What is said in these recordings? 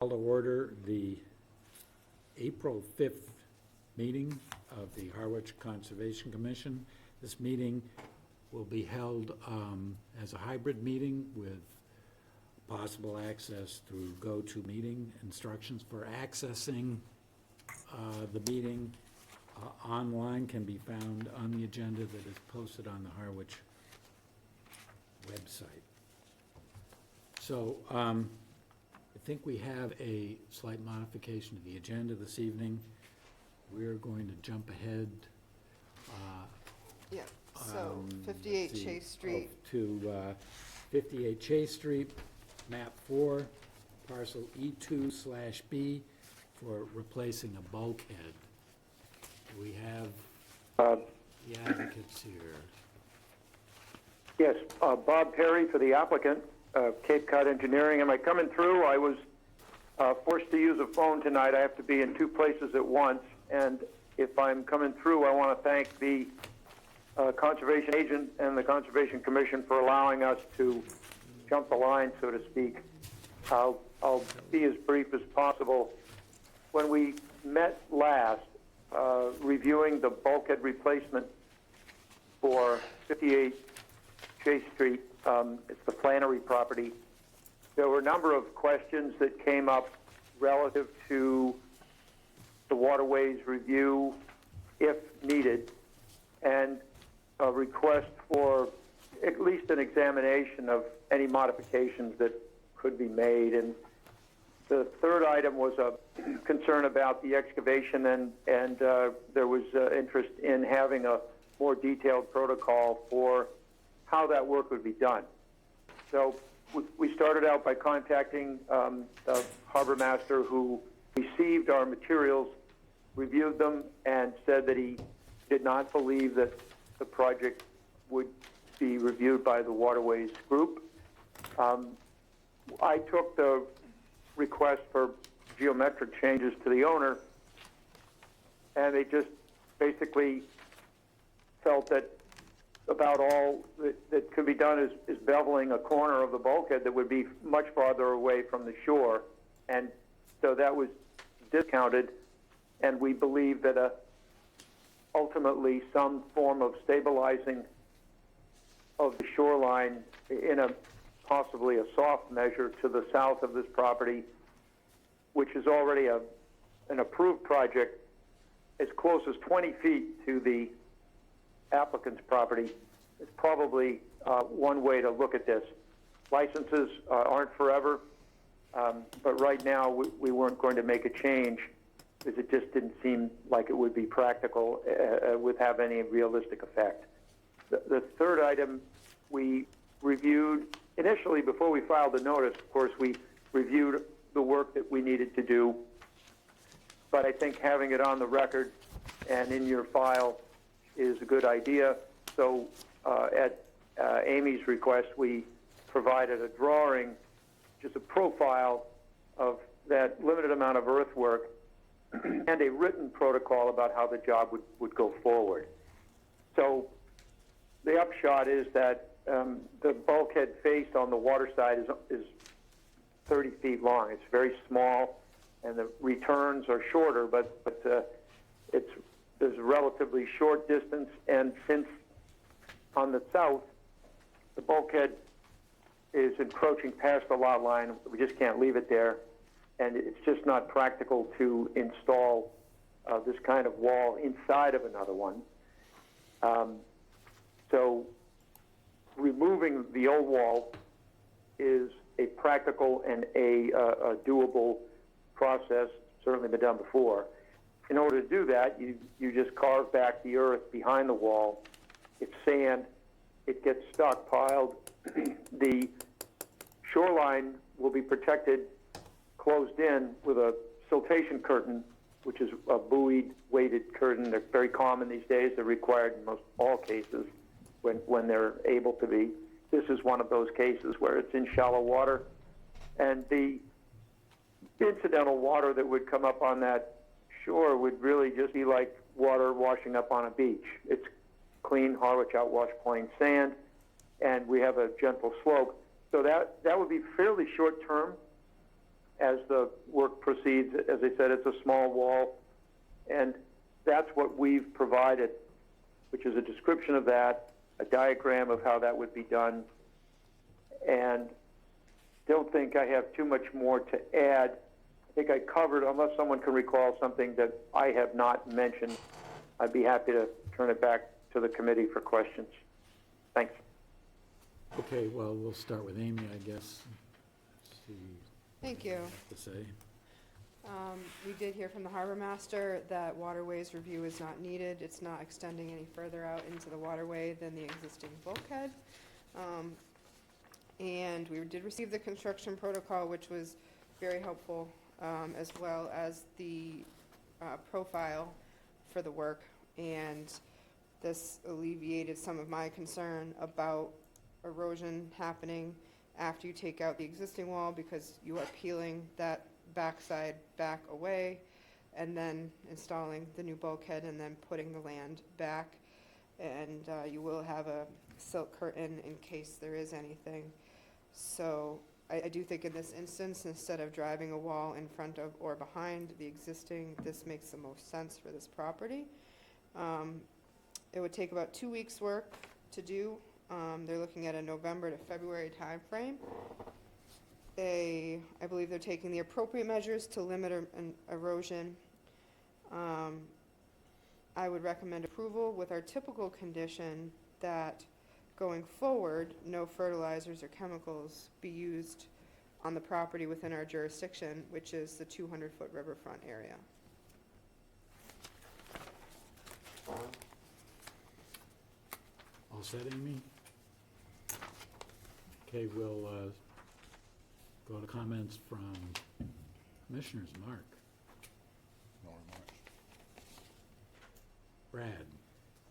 Call to order the April 5th meeting of the Harwich Conservation Commission. This meeting will be held as a hybrid meeting with possible access through GoToMeeting. Instructions for accessing the meeting online can be found on the agenda that is posted on the Harwich website. So, I think we have a slight modification to the agenda this evening. We're going to jump ahead. Yeah, so 58 Chase Street. To 58 Chase Street, map 4, parcel E2/B for replacing a bulkhead. We have the advocates here. Yes, Bob Perry for the applicant, Cape Cod Engineering. Am I coming through? I was forced to use a phone tonight. I have to be in two places at once. And if I'm coming through, I want to thank the conservation agent and the Conservation Commission for allowing us to jump the line, so to speak. I'll be as brief as possible. When we met last, reviewing the bulkhead replacement for 58 Chase Street, it's the Flannery property. There were a number of questions that came up relative to the waterways review, if needed, and a request for at least an examination of any modifications that could be made. And the third item was a concern about the excavation, and there was interest in having a more detailed protocol for how that work would be done. So we started out by contacting the harbor master, who received our materials, reviewed them, and said that he did not believe that the project would be reviewed by the Waterways Group. I took the request for geometric changes to the owner, and they just basically felt that about all that could be done is beveling a corner of the bulkhead that would be much farther away from the shore. And so that was discounted, and we believe that ultimately some form of stabilizing of the shoreline in a possibly a soft measure to the south of this property, which is already an approved project, as close as 20 feet to the applicant's property, is probably one way to look at this. Licenses aren't forever, but right now we weren't going to make a change because it just didn't seem like it would be practical with have any realistic effect. The third item we reviewed initially before we filed the notice. Of course, we reviewed the work that we needed to do, but I think having it on the record and in your file is a good idea. So at Amy's request, we provided a drawing, just a profile of that limited amount of earthwork and a written protocol about how the job would go forward. So the upshot is that the bulkhead face on the water side is 30 feet long. It's very small, and the returns are shorter, but there's a relatively short distance, and since on the south, the bulkhead is encroaching past the lot line, we just can't leave it there, and it's just not practical to install this kind of wall inside of another one. So removing the old wall is a practical and a doable process, certainly been done before. In order to do that, you just carve back the earth behind the wall. It's sand. It gets stockpiled. The shoreline will be protected, closed in with a siltation curtain, which is a buoyed, weighted curtain. They're very common these days. They're required in most all cases when they're able to be. This is one of those cases where it's in shallow water, and the incidental water that would come up on that shore would really just be like water washing up on a beach. It's clean Harwich outwash plain sand, and we have a gentle slope. So that would be fairly short term, as the work proceeds. As I said, it's a small wall, and that's what we've provided, which is a description of that, a diagram of how that would be done, and don't think I have too much more to add. I think I covered, unless someone can recall something that I have not mentioned, I'd be happy to turn it back to the committee for questions. Thanks. Okay, well, we'll start with Amy, I guess. See Thank you. what to say. We did hear from the harbor master that waterways review is not needed. It's not extending any further out into the waterway than the existing bulkhead. And we did receive the construction protocol, which was very helpful, as well as the profile for the work. And this alleviated some of my concern about erosion happening after you take out the existing wall, because you are peeling that backside back away and then installing the new bulkhead and then putting the land back. And you will have a silk curtain in case there is anything. So I do think in this instance, instead of driving a wall in front of or behind the existing, this makes the most sense for this property. It would take about 2 weeks' work to do. They're looking at a November to February timeframe. I believe they're taking the appropriate measures to limit erosion. I would recommend approval with our typical condition that going forward, no fertilizers or chemicals be used on the property within our jurisdiction, which is the 200-foot riverfront area. All set, Amy? Okay, we'll go to comments from commissioners. Mark? No remarks. Brad?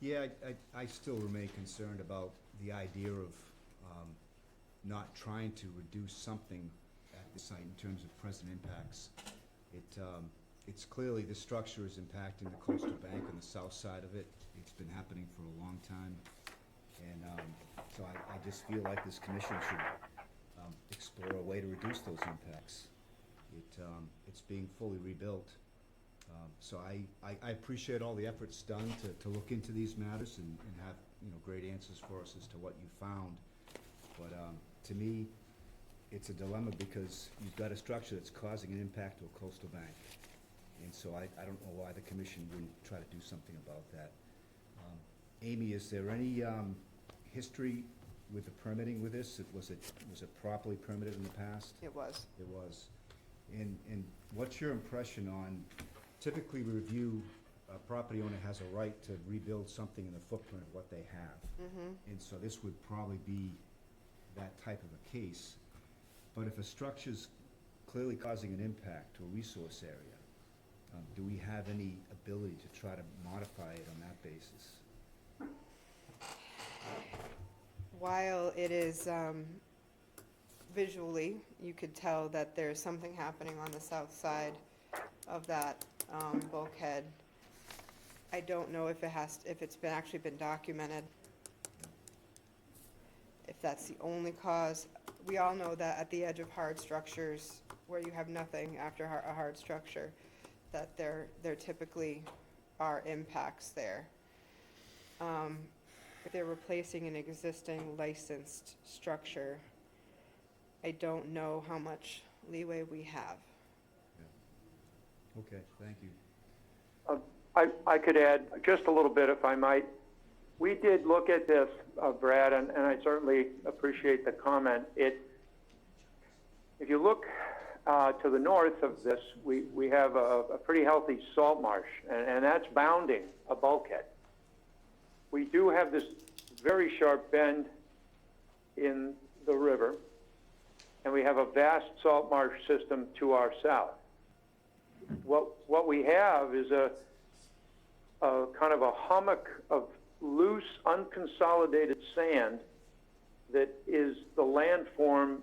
Yeah, I still remain concerned about the idea of not trying to reduce something at the site in terms of present impacts. It's clearly, the structure is impacting the coastal bank on the south side of it. It's been happening for a long time. And so I just feel like this commission should explore a way to reduce those impacts. It's being fully rebuilt. So I appreciate all the efforts done to look into these matters and have, great answers for us as to what you found. But to me, it's a dilemma because you've got a structure that's causing an impact to a coastal bank. And so I don't know why the commission wouldn't try to do something about that. Amy, is there any history with the permitting with this? Was it properly permitted in the past? It was. It was. And what's your impression on, typically we review, a property owner has a right to rebuild something in the footprint of what they have. Mm-hmm. And so this would probably be that type of a case. But if a structure's clearly causing an impact to a resource area, do we have any ability to try to modify it on that basis? While it is visually, you could tell that there's something happening on the south side of that bulkhead. I don't know if it's actually been documented. If that's the only cause. We all know that at the edge of hard structures, where you have nothing after a hard structure, that there typically are impacts there. If they're replacing an existing licensed structure, I don't know how much leeway we have. Yeah. Okay, thank you. I could add just a little bit, if I might. We did look at this, Brad, and I certainly appreciate the comment. If you look to the north of this, we have a pretty healthy salt marsh, and that's bounding a bulkhead. We do have this very sharp bend in the river, and we have a vast salt marsh system to our south. What we have is a kind of a hummock of loose, unconsolidated sand that is the landform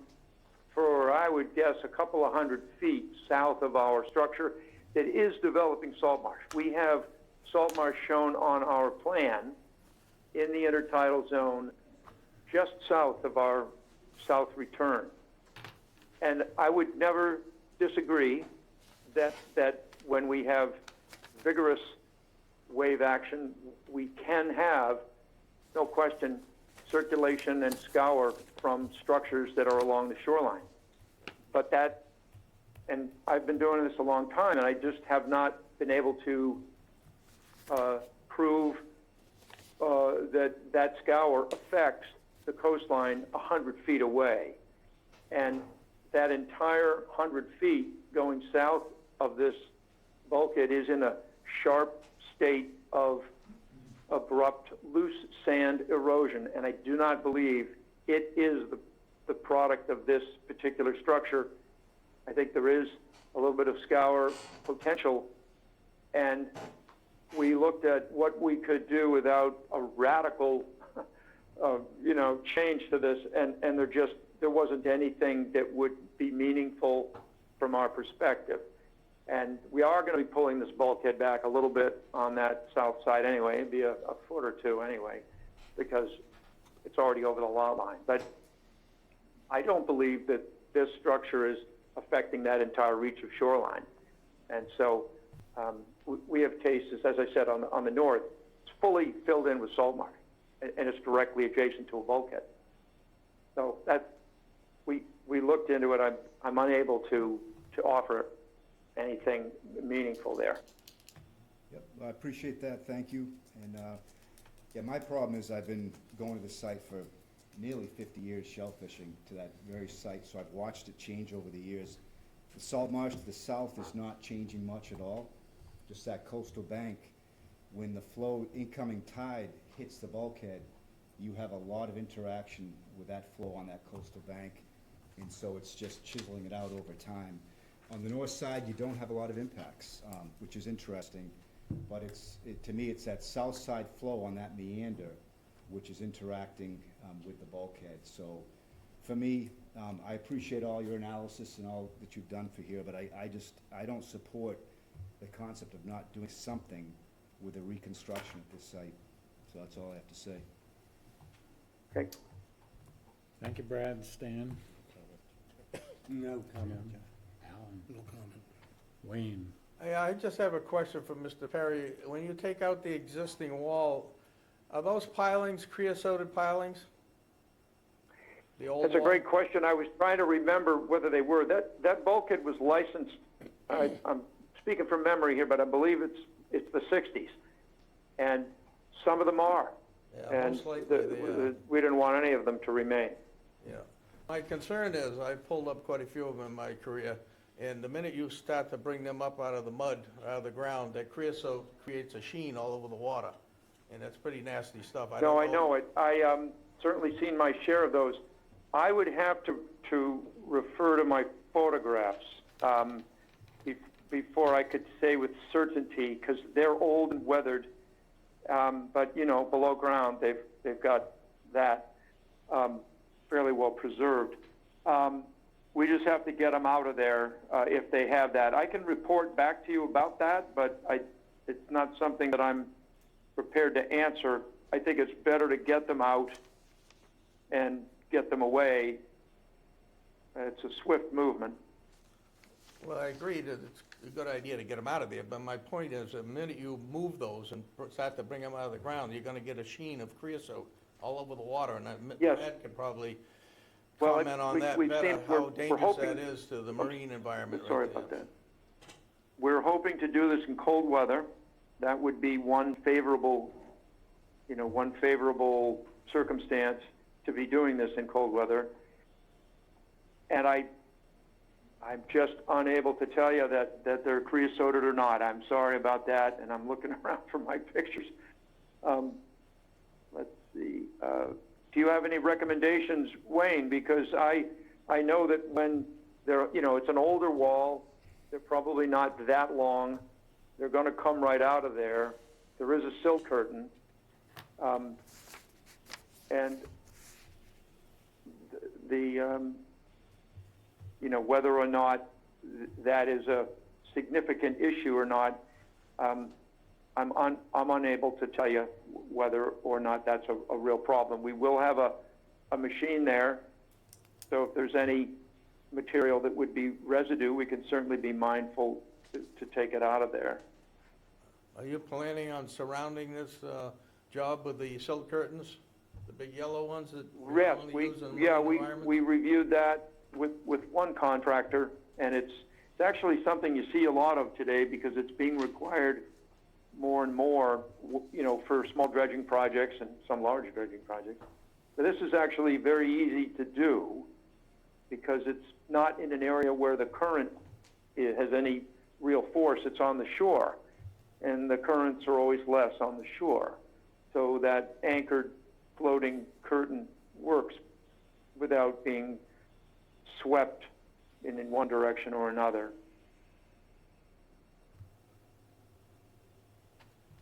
for, I would guess, a couple of 100 feet south of our structure that is developing salt marsh. We have salt marsh shown on our plan in the intertidal zone just south of our south return. And I would never disagree that when we have vigorous wave action, we can have, no question, circulation and scour from structures that are along the shoreline. But that, and I've been doing this a long time, and I just have not been able to prove that scour affects the coastline 100 feet away. And that entire 100 feet going south of this bulkhead is in a sharp state of abrupt loose sand erosion, and I do not believe it is the product of this particular structure. I think there is a little bit of scour potential, and we looked at what we could do without a radical change to this, and there wasn't anything that would be meaningful from our perspective. And we are going to be pulling this bulkhead back a little bit on that south side anyway. It'd be a foot or two anyway, because it's already over the lot line. But I don't believe that this structure is affecting that entire reach of shoreline. And so we have cases, as I said, on the north, it's fully filled in with salt marsh, and it's directly adjacent to a bulkhead. So that we looked into it. I'm unable to offer anything meaningful there. Yep, I appreciate that, thank you. And, yeah, my problem is I've been going to the site for nearly 50 years shell fishing to that very site, so I've watched it change over the years. The salt marsh to the south is not changing much at all, just that coastal bank. When the flow, incoming tide hits the bulkhead, you have a lot of interaction with that flow on that coastal bank, and so it's just chiseling it out over time. On the north side, you don't have a lot of impacts, which is interesting, but to me, it's that south side flow on that meander which is interacting with the bulkhead. So for me, I appreciate all your analysis and all that you've done for here, but I don't support the concept of not doing something with a reconstruction at this site. So that's all I have to say. Okay. Thank you, Brad. Stan? No comment. Alan? No comment. Wayne? I just have a question for Mr. Perry. When you take out the existing wall, are those pilings creosoted pilings? The old That's a wall? great question. I was trying to remember whether they were. That bulkhead was licensed, I'm speaking from memory here, but I believe it's the 60s. And some of them are. Yeah, And most likely they are. we didn't want any of them to remain. Yeah. My concern is, I pulled up quite a few of them in my career, and the minute you start to bring them up out of the mud, out of the ground, that creosote creates a sheen all over the water, and that's pretty nasty stuff. No, I know it. I certainly seen my share of those. I would have to refer to my photographs before I could say with certainty, because they're old and weathered. But below ground, they've got that fairly well preserved. We just have to get them out of there if they have that. I can report back to you about that, but it's not something that I'm prepared to answer. I think it's better to get them out and get them away. It's a swift movement. Well, I agree that it's a good idea to get them out of there, but my point is, the minute you move those and start to bring them out of the ground, you're gonna get a sheen of creosote all over the water, and Yes. Ed could probably Well, comment on that we've better, seen- how we're dangerous hoping- that is to the marine environment right Sorry there. about that. We're hoping to do this in cold weather. That would be one favorable circumstance to be doing this in cold weather. And I'm just unable to tell you that they're creosoted or not. I'm sorry about that, and I'm looking around for my pictures. Let's see. Do you have any recommendations, Wayne? Because I know that when it's an older wall, they're probably not that long. They're going to come right out of there. There is a silt curtain, and whether or not that is a significant issue or not, I'm unable to tell you whether or not that's a real problem. We will have a machine there, so if there's any material that would be residue, we can certainly be mindful to take it out of there. Are you planning on surrounding this job with the silk curtains? The big yellow ones that we Yes, only use in yeah, living we environments? reviewed that with one contractor, and it's actually something you see a lot of today because it's being required more and more, you know, for small dredging projects and some large dredging projects. But this is actually very easy to do because it's not in an area where the current has any real force. It's on the shore, and the currents are always less on the shore. So that anchored floating curtain works without being swept in one direction or another.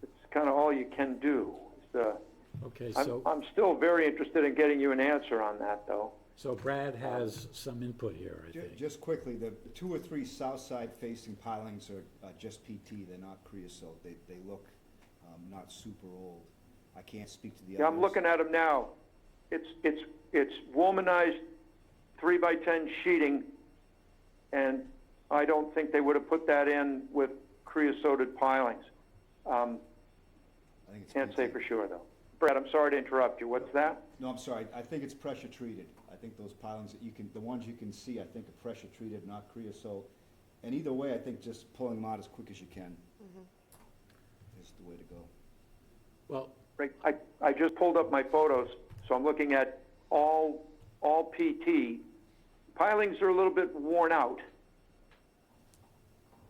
It's kind of all you can do. Okay, I'm still very interested in getting you an answer on that, though. so Brad has some input here, I think. Just quickly, the 2 or 3 south side facing pilings are just PT, they're not creosote. They look not super old. I can't speak to the others. Yeah, I'm looking at them now. It's womanized 3x10 sheeting, and I don't think they would have put that in with creosoted pilings. I think it's Can't say PT. for sure, though. Brad, I'm sorry to interrupt you. What's that? No, I'm sorry, I think it's pressure treated. I think those pilings that the ones you can see, I think are pressure treated, not creosote. And either way, I think just pulling them out as quick as you can is the way to go. Well, Right, I just pulled up my photos, so I'm looking at all PT. Pilings are a little bit worn out,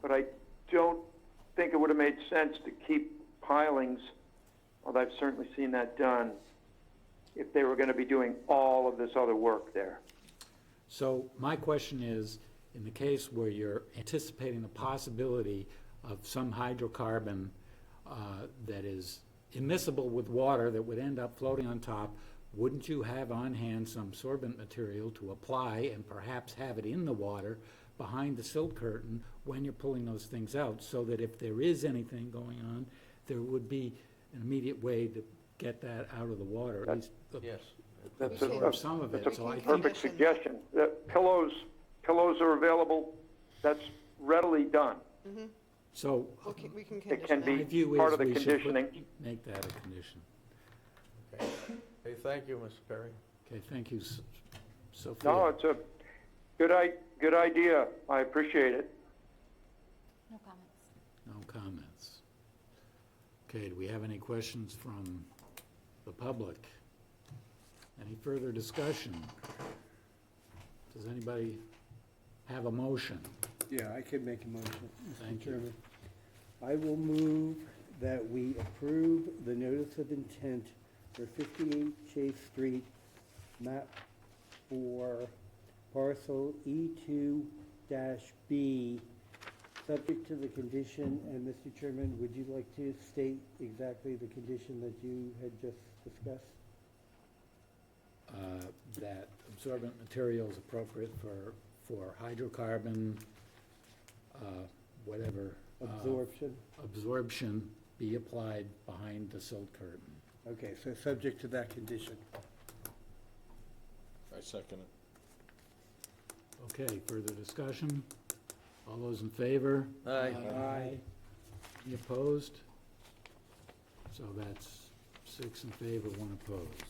but I don't think it would have made sense to keep pilings, although I've certainly seen that done, if they were going to be doing all of this other work there. so my question is, in the case where you're anticipating the possibility of some hydrocarbon that is immiscible with water that would end up floating on top, wouldn't you have on hand some sorbent material to apply and perhaps have it in the water behind the silt curtain when you're pulling those things out, so that if there is anything going on, there would be an immediate way to get that out of the water, at least Yes. That's absorb some of it. That's So I a think, perfect suggestion. Pillows are available. That's readily done. so We can It condition can that. be my view part is of the we should conditioning. make that a condition. Okay. Hey, thank you, Mr. Perry. Okay, thank you, Sophia. No, it's a good idea. I appreciate it. No comments. No comments. Okay, do we have any questions from the public? Any further discussion? Does anybody have a motion? Yeah, I could make a motion, Thank Mr. you. Chairman. I will move that we approve the notice of intent for 58 Chase Street, map 4, parcel E2-B, subject to the condition, and Mr. Chairman, would you like to state exactly the condition that you had just discussed? That absorbent material is appropriate for hydrocarbon, whatever. Absorption? Absorption be applied behind the silt curtain. Okay, so subject to that condition. I second it. Okay, further discussion? All those in favor? Aye. Aye. Any opposed? So that's 6 in favor, 1 opposed.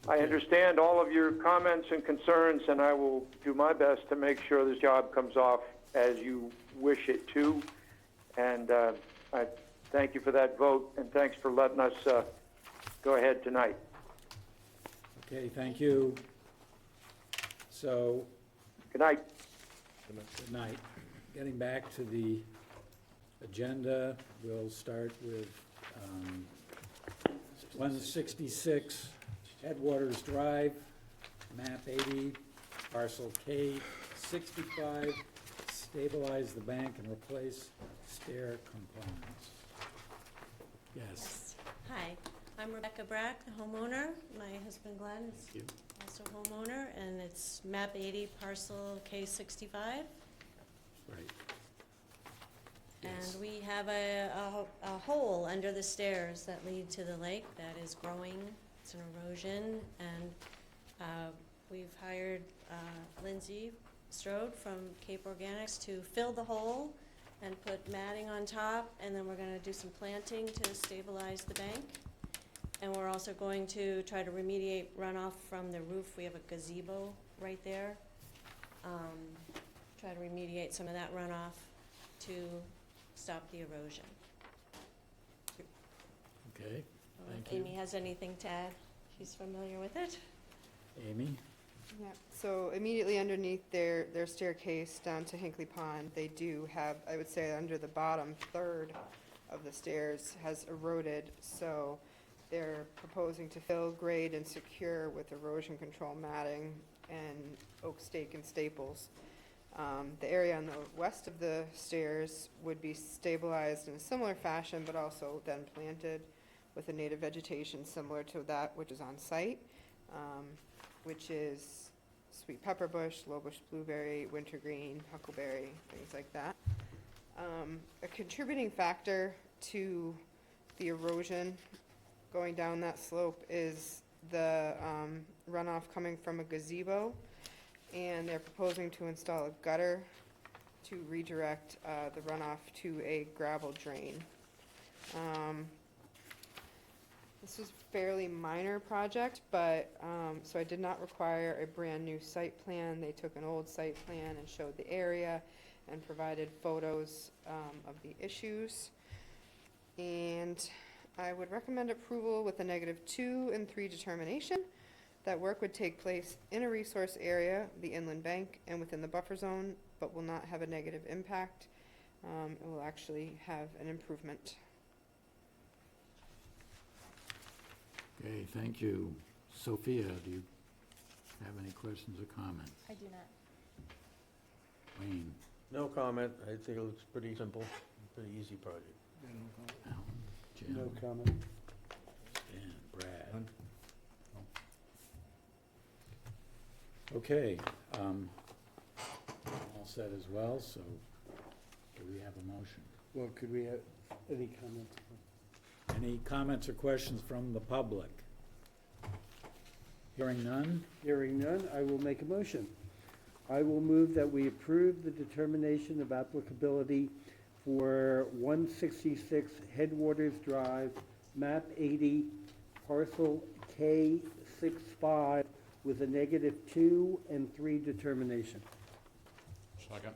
I Okay. understand all of your comments and concerns, and I will do my best to make sure this job comes off as you wish it to. And I thank you for that vote, and thanks for letting us go ahead tonight. Okay, thank you. So, Good night. good night. Getting back to the agenda, we'll start with 166 Headwaters Drive, map 80, parcel K65, stabilize the bank and replace stair components. Yes. Hi, I'm Rebecca Brack, the homeowner. My husband Glenn is Thank you. also a homeowner, and it's map 80, parcel K65. Right. Yes. And we have a hole under the stairs that lead to the lake that is growing. It's an erosion, and We've hired Lindsay Strode from Cape Organics to fill the hole and put matting on top, and then we're gonna do some planting to stabilize the bank. And we're also going to try to remediate runoff from the roof. We have a gazebo right there. Try to remediate some of that runoff to stop the erosion. Okay, I don't know if Thank you. Amy has anything to add. She's familiar with it. Amy? Yeah, so immediately underneath their staircase down to Hinkley Pond, they do have, I would say, under the bottom third of the stairs has eroded, so they're proposing to fill, grade, and secure with erosion control matting and oak stake and staples. The area on the west of the stairs would be stabilized in a similar fashion, but also then planted with a native vegetation similar to that which is on site, which is sweet pepper bush, low bush blueberry, wintergreen, huckleberry, things like that. A contributing factor to the erosion going down that slope is the runoff coming from a gazebo, and they're proposing to install a gutter to redirect the runoff to a gravel drain. This is a fairly minor project, but, so I did not require a brand-new site plan. They took an old site plan and showed the area and provided photos of the issues. And I would recommend approval with a -2 and 3 determination. That work would take place in a resource area, the inland bank, and within the buffer zone, but will not have a negative impact. It will actually have an improvement. Okay, thank you. Sophia, do you have any questions or comments? I do not. Wayne? No comment. I think it looks pretty simple, pretty easy project. Alan? Jim? No comment. Stan? Brad? None. Okay, all set as well, so do we have a motion? Well, could we have any comments? Any comments or questions from the public? Hearing none? Hearing none, I will make a motion. I will move that we approve the determination of applicability for 166 Headwaters Drive, map 80, parcel K65, with a -2 and 3 determination. Second.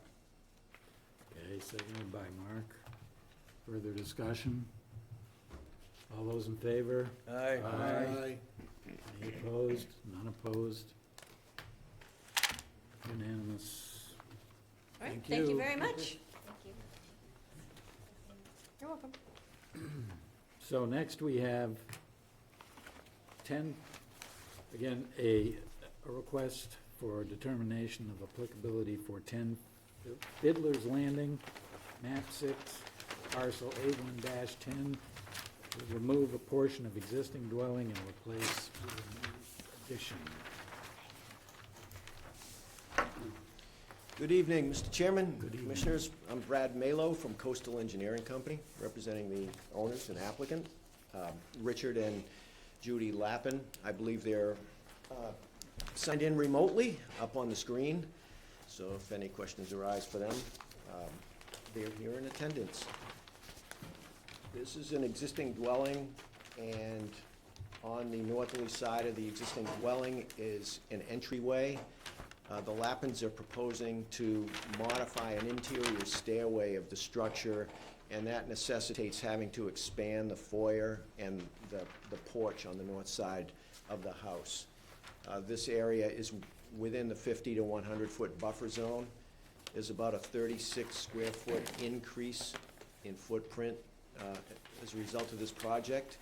Okay, seconded by Mark. Further discussion? All those in favor? Aye. Aye. Any opposed? None opposed? Unanimous. All right, Thank thank you you. very much. Thank you. You're welcome. So next we have 10, again, a request for determination of applicability for 10 Fiddler's Landing, map 6, parcel A1-10, to remove a portion of existing dwelling and replace with a new addition. Good evening, Mr. Chairman. Good evening. Commissioners. I'm Brad Malo from Coastal Engineering Company, representing the owners and applicant, Richard and Judy Lappin. I believe they're signed in remotely up on the screen, so if any questions arise for them, they're here in attendance. This is an existing dwelling, and on the northerly side of the existing dwelling is an entryway. The Lappins are proposing to modify an interior stairway of the structure, and that necessitates having to expand the foyer and the porch on the north side of the house. This area is within the 50 to 100 foot buffer zone. There's about a 36 square foot increase in footprint as a result of this project,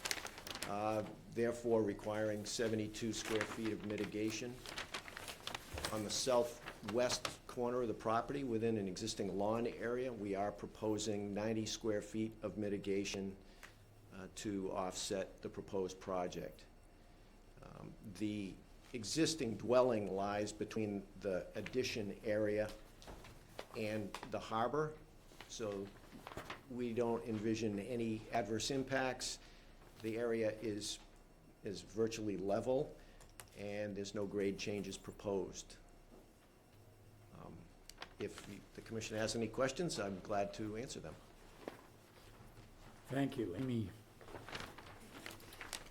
therefore requiring 72 square feet of mitigation. On the southwest corner of the property, within an existing lawn area, we are proposing 90 square feet of mitigation to offset the proposed project. The existing dwelling lies between the addition area and the harbor, so we don't envision any adverse impacts. The area is virtually level. and there's no grade changes proposed. If the commission has any questions, I'm glad to answer them. Thank you. Amy?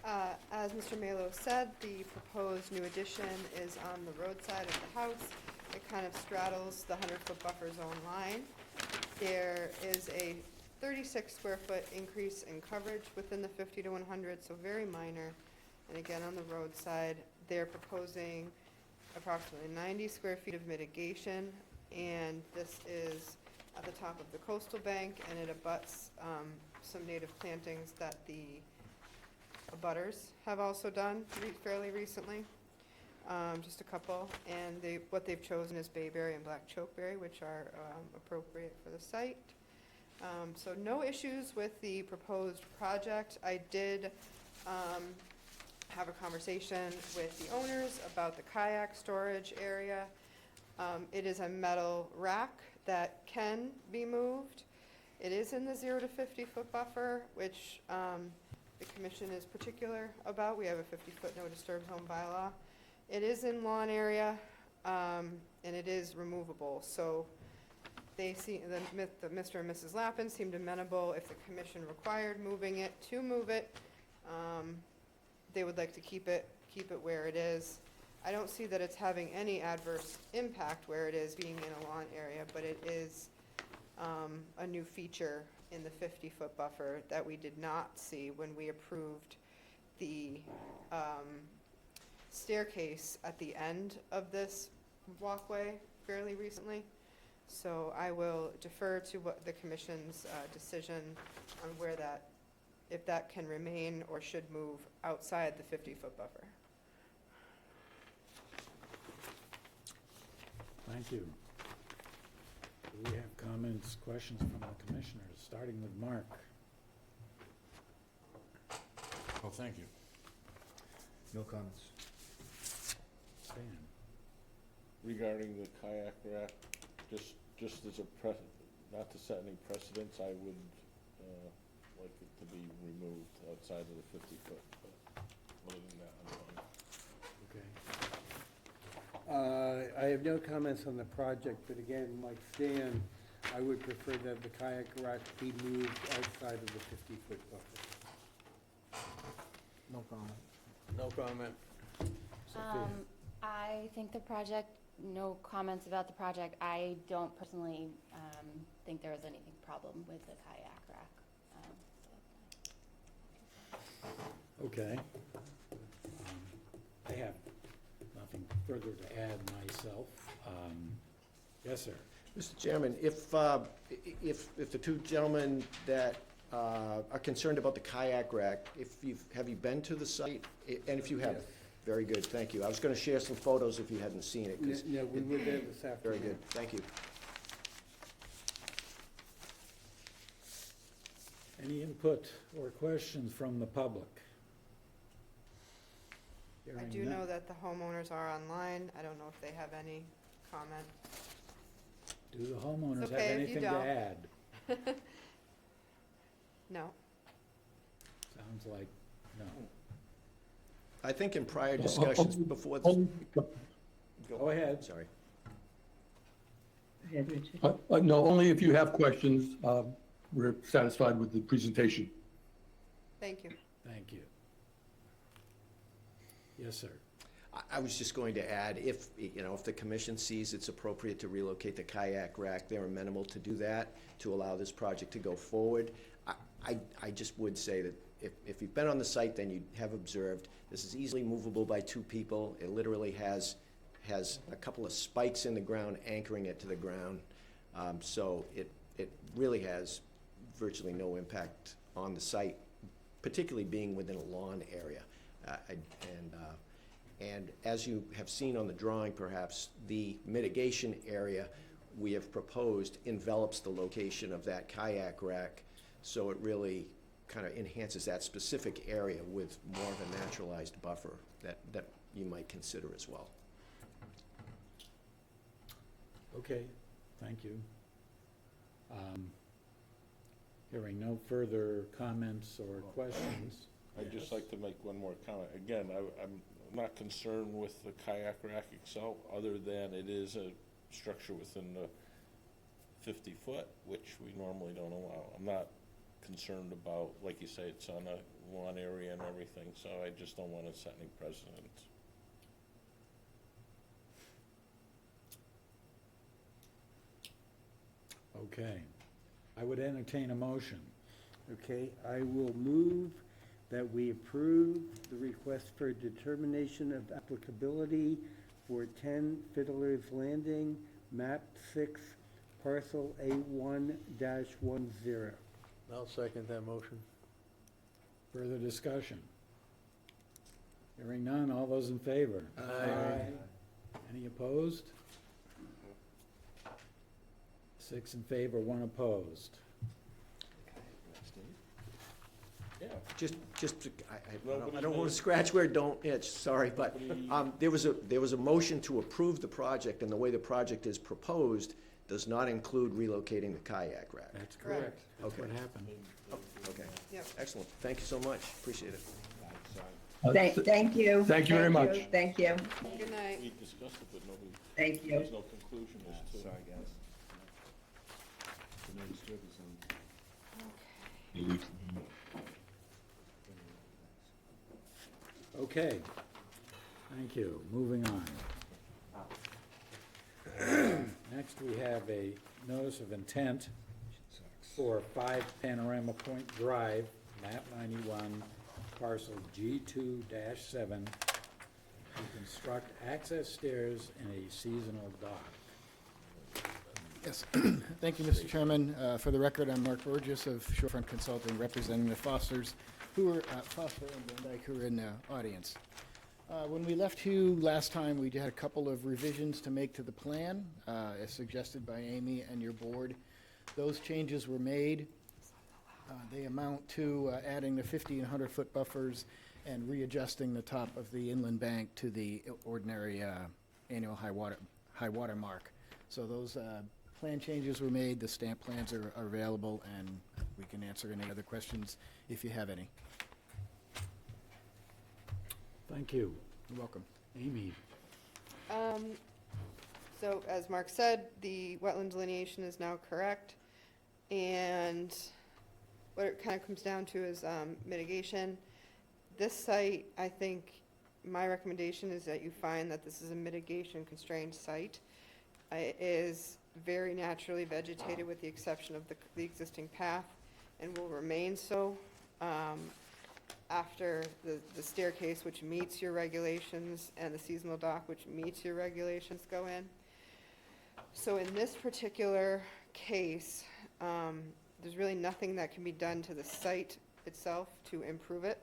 As Mr. Malo said, the proposed new addition is on the roadside of the house. It kind of straddles the 100-foot buffer zone line. There is a 36 square foot increase in coverage within the 50 to 100, so very minor. And again, on the roadside, they're proposing approximately 90 square feet of mitigation, and this is at the top of the coastal bank, and it abuts some native plantings that the abutters have also done fairly recently, just a couple. And what they've chosen is bayberry and black chokeberry, which are appropriate for the site. So no issues with the proposed project. I did have a conversation with the owners about the kayak storage area. It is a metal rack that can be moved. It is in the 0 to 50-foot buffer, which the commission is particular about. We have a 50-foot no disturb zone bylaw. It is in lawn area, and it is removable. So they see, the Mr. and Mrs. Lappin seemed amenable. If the commission required moving it, to move it. They would like to keep it where it is. I don't see that it's having any adverse impact where it is, being in a lawn area, but it is a new feature in the 50-foot buffer that we did not see when we approved the staircase at the end of this walkway fairly recently. So I will defer to what the commission's decision on where that, if that can remain or should move outside the 50-foot buffer. Thank you. Do we have comments, questions from the commissioners, starting with Mark? Well, thank you. No comments. Stan? Regarding the kayak rack, just as not to set any precedents, I would like it to be removed outside of the 50-foot, but other than that, I'm fine. Okay. I have no comments on the project, but again, like Stan, I would prefer that the kayak rack be moved outside of the 50-foot buffer. No comment. No comment. Sophia? I think the project, no comments about the project. I don't personally think there was anything problem with the kayak rack. Okay. I have nothing further to add myself. Yes, sir. Mr. Chairman, if the two gentlemen that are concerned about the kayak rack, have you been to the site? And if you have, Yes. very good, thank you. I was going to share some photos if you hadn't seen it. 'Cause No, we were there this afternoon. very good, thank you. Any input or questions from the public? I Hearing do none. know that the homeowners are online. I don't know if they have any comment. Do the homeowners have okay if you anything to don't. add? No. Sounds like no. I think in prior discussions before this. Go ahead. Sorry. No, only if you have questions. We're satisfied with the presentation. Thank you. Thank you. Yes, sir. I was just going to add, if the commission sees it's appropriate to relocate the kayak rack, they're amenable to do that, to allow this project to go forward. I just would say that if you've been on the site, then you have observed, this is easily movable by two people. It literally has a couple of spikes in the ground anchoring it to the ground. So it really has virtually no impact on the site, particularly being within a lawn area. And as you have seen on the drawing, perhaps, the mitigation area we have proposed envelops the location of that kayak rack, so it really kind of enhances that specific area with more of a naturalized buffer that you might consider as well. Okay, thank you. Hearing no further comments or questions. I'd just like to make one more comment. Again, I'm not concerned with the kayak rack itself, other than it is a structure within the 50-foot, which we normally don't allow. I'm not concerned about, like you say, it's on a lawn area and everything, so I just don't want to set any precedents. Okay. I would entertain a motion. Okay, I will move that we approve the request for determination of applicability for 10 Fiddler's Landing, map 6, parcel A1-10. I'll second that motion. Further discussion? Hearing none, all those in favor? Aye. Any opposed? 6 in favor, 1 opposed. Yeah. Just, Nobody I don't want made- to scratch where it don't itch, sorry, but there was a motion to approve the project, and the way the project is proposed does not include relocating the kayak rack. That's Correct. correct. That's what Okay. happened. Okay, Yep. excellent. Thank you so much. Appreciate it. Thank you. Thank you very much. Thank you. Good night. We discussed it, but nobody, Thank you. there's no conclusion as to. Sorry, guys. The no disturb zone. Okay. Thank you. Moving on. Next, we have a notice of intent for 5 Panorama Point Drive, map 91, parcel G2-7, to construct access stairs and a seasonal dock. Yes, thank you, Mr. Chairman. For the record, I'm Mark Burgess of Shorefront Consulting, representing the Fosters, Foster and Van Dyke, who are in the audience. When we left you last time, we had a couple of revisions to make to the plan, as suggested by Amy and your board. Those changes were made. They amount to adding the 50 and 100-foot buffers and readjusting the top of the inland bank to the ordinary annual high water mark. So those plan changes were made, the stamp plans are available, and we can answer any other questions if you have any. Thank you. You're welcome. Amy? So as Mark said, the wetland delineation is now correct. And what it kind of comes down to is mitigation. This site, I think, my recommendation is that you find that this is a mitigation constrained site. It is very naturally vegetated with the exception of the existing path and will remain so after the staircase, which meets your regulations, and the seasonal dock, which meets your regulations, go in. So in this particular case, there's really nothing that can be done to the site itself to improve it.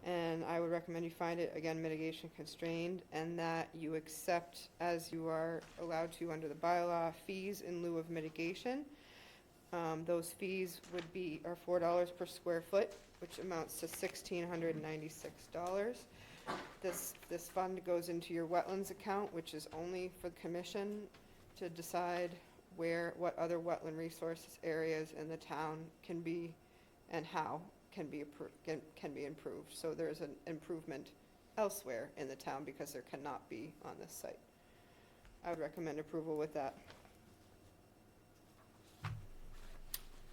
And I would recommend you find it, again, mitigation constrained, and that you accept, as you are allowed to under the bylaw, fees in lieu of mitigation. Those fees are $4 per square foot, which amounts to $1,696. This fund goes into your wetlands account, which is only for the commission to decide what other wetland resources areas in the town can be and how can be improved. So there's an improvement elsewhere in the town because there cannot be on this site. I would recommend approval with that.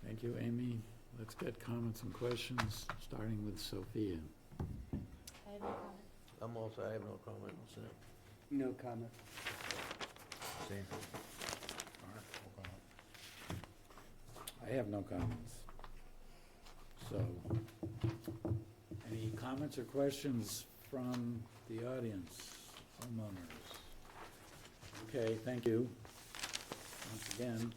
Thank you, Amy. Let's get comments and questions, starting with Sophia. I have no comment. I have no comment. So. No comment. Same. I have no comments. So, any comments or questions from the audience, homeowners? Okay, thank you. Once again,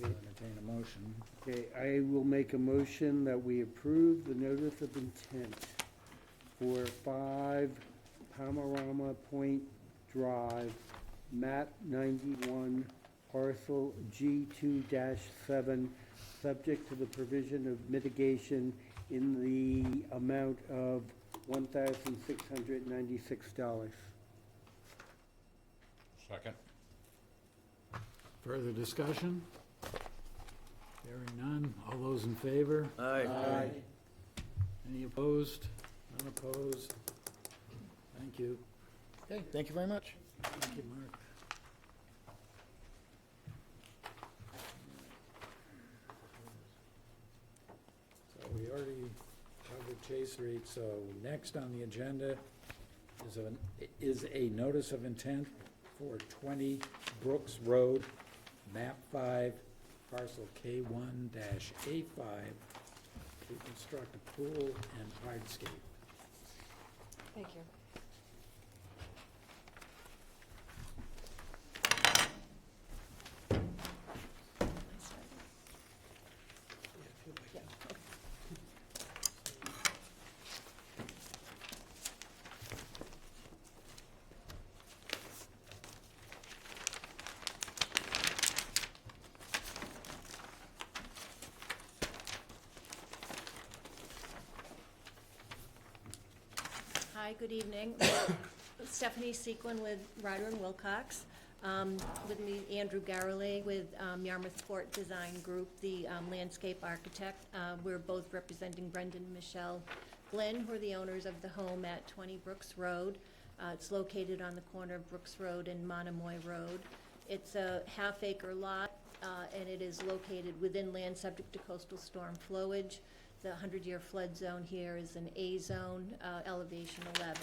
I'll entertain a motion. Okay, I will make a motion that we approve the notice of intent for 5 Panorama Point Drive, map 91, parcel G2-7, subject to the provision of mitigation in the amount of $1,696. Second. Further discussion? Hearing none. All those in favor? Aye. Any opposed? None opposed? Thank you. Okay, thank you very much. Thank you, Mark. So we already covered Chase Street, so next on the agenda is a notice of intent for 20 Brooks Road, map 5, parcel K1-A5, to construct a pool and hardscape. Thank you. Hi, good evening. Stephanie Sequin with Ryder and Wilcox. With me, Andrew Garrelay with Yarmouth Port Design Group, the landscape architect. We're both representing Brendan and Michelle Glenn, who are the owners of the home at 20 Brooks Road. It's located on the corner of Brooks Road and Monomoy Road. It's a half-acre lot, and it is located within land subject to coastal storm flowage. The 100-year flood zone here is an A zone, elevation 11.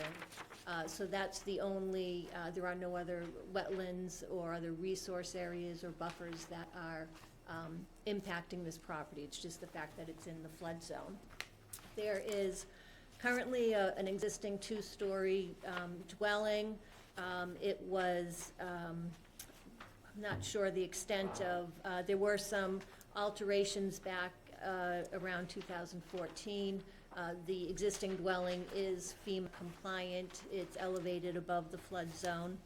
So that's the only, there are no other wetlands or other resource areas or buffers that are impacting this property. It's just the fact that it's in the flood zone. There is currently an existing two-story dwelling. It was, I'm not sure the extent of, there were some alterations back around 2014. The existing dwelling is FEMA compliant. It's elevated above the flood zone.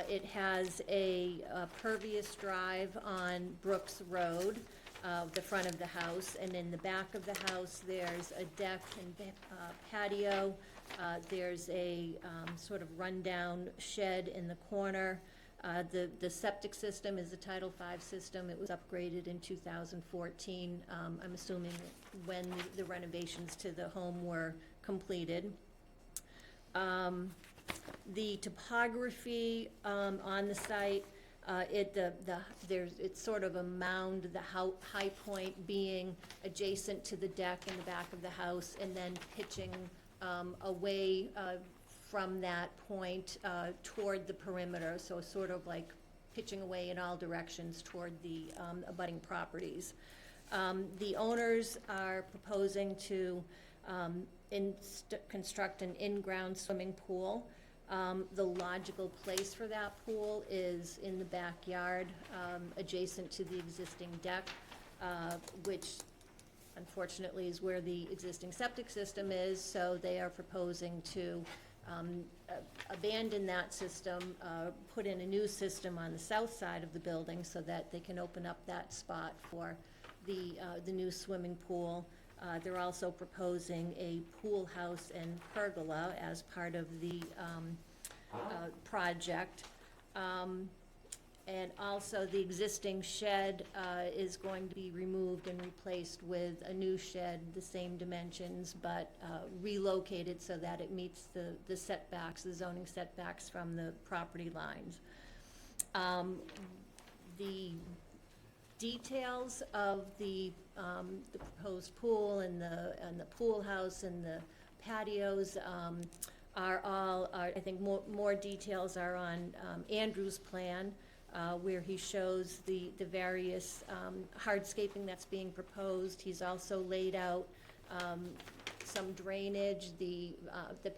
It has a pervious drive on Brooks Road, the front of the house, and in the back of the house there's a deck and patio. There's a sort of rundown shed in the corner. The septic system is a Title V system. It was upgraded in 2014, I'm assuming when the renovations to the home were completed. The topography on the site, it's sort of a mound, the high point being adjacent to the deck in the back of the house, and then pitching away from that point toward the perimeter, so sort of like pitching away in all directions toward the abutting properties. The owners are proposing to construct an in-ground swimming pool. The logical place for that pool is in the backyard, adjacent to the existing deck, which unfortunately is where the existing septic system is, so they are proposing to abandon that system, put in a new system on the south side of the building so that they can open up that spot for the new swimming pool. They're also proposing a pool house and pergola as part of the project. And also the existing shed is going to be removed and replaced with a new shed, the same dimensions, but relocated so that it meets the setbacks, the zoning setbacks from the property lines. The details of the proposed pool and the pool house and the patios are all, I think more details are on Andrew's plan, where he shows the various hardscaping that's being proposed. He's also laid out some drainage. The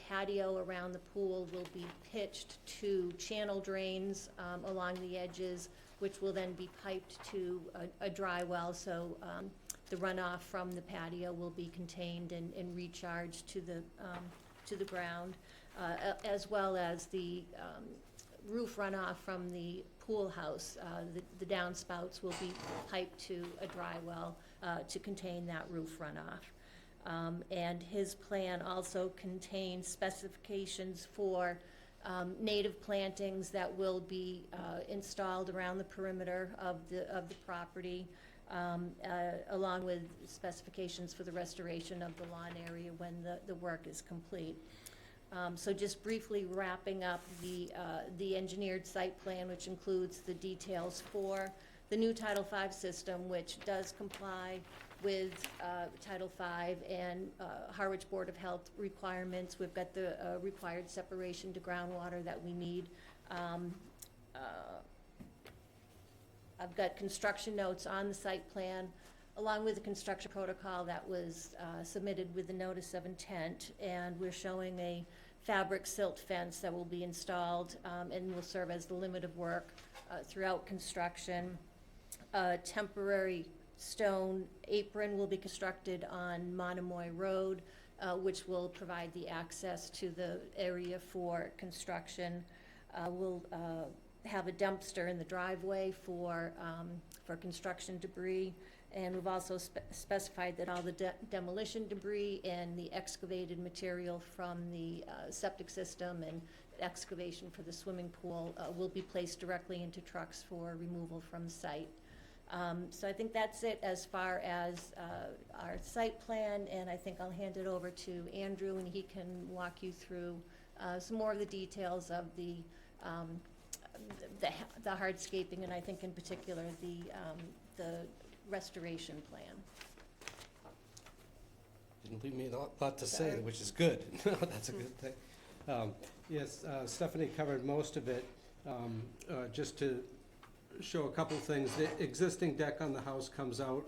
patio around the pool will be pitched to channel drains along the edges, which will then be piped to a dry well, so the runoff from the patio will be contained and recharged to the ground, as well as the roof runoff from the pool house. The downspouts will be piped to a dry well to contain that roof runoff. And his plan also contains specifications for native plantings that will be installed around the perimeter of the property, along with specifications for the restoration of the lawn area when the work is complete. So just briefly wrapping up the engineered site plan, which includes the details for the new Title V system, which does comply with Title V and Harwich Board of Health requirements. We've got the required separation to groundwater that we need. I've got construction notes on the site plan, along with the construction protocol that was submitted with the notice of intent, and we're showing a fabric silt fence that will be installed and will serve as the limit of work throughout construction. A temporary stone apron will be constructed on Monomoy Road, which will provide the access to the area for construction. We'll have a dumpster in the driveway for construction debris. And we've also specified that all the demolition debris and the excavated material from the septic system and excavation for the swimming pool will be placed directly into trucks for removal from the site. So I think that's it as far as our site plan, and I think I'll hand it over to Andrew, and he can walk you through some more of the details of the hardscaping, and I think in particular the restoration plan. Didn't leave me a lot to say, which is good. That's a good thing. Yes, Stephanie covered most of it. Just to show a couple things, the existing deck on the house comes out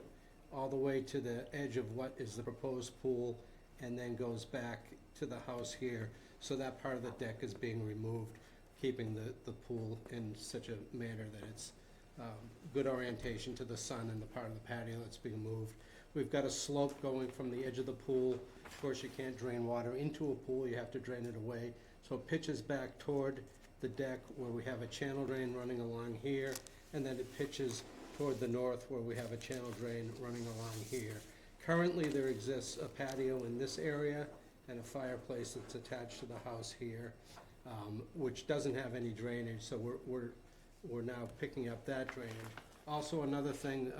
all the way to the edge of what is the proposed pool and then goes back to the house here. So that part of the deck is being removed, keeping the pool in such a manner that it's good orientation to the sun and the part of the patio that's being moved. We've got a slope going from the edge of the pool. Of course, you can't drain water into a pool, you have to drain it away. So it pitches back toward the deck where we have a channel drain running along here, and then it pitches toward the north where we have a channel drain running along here. Currently, there exists a patio in this area and a fireplace that's attached to the house here, which doesn't have any drainage, so we're now picking up that drainage. Also, another thing,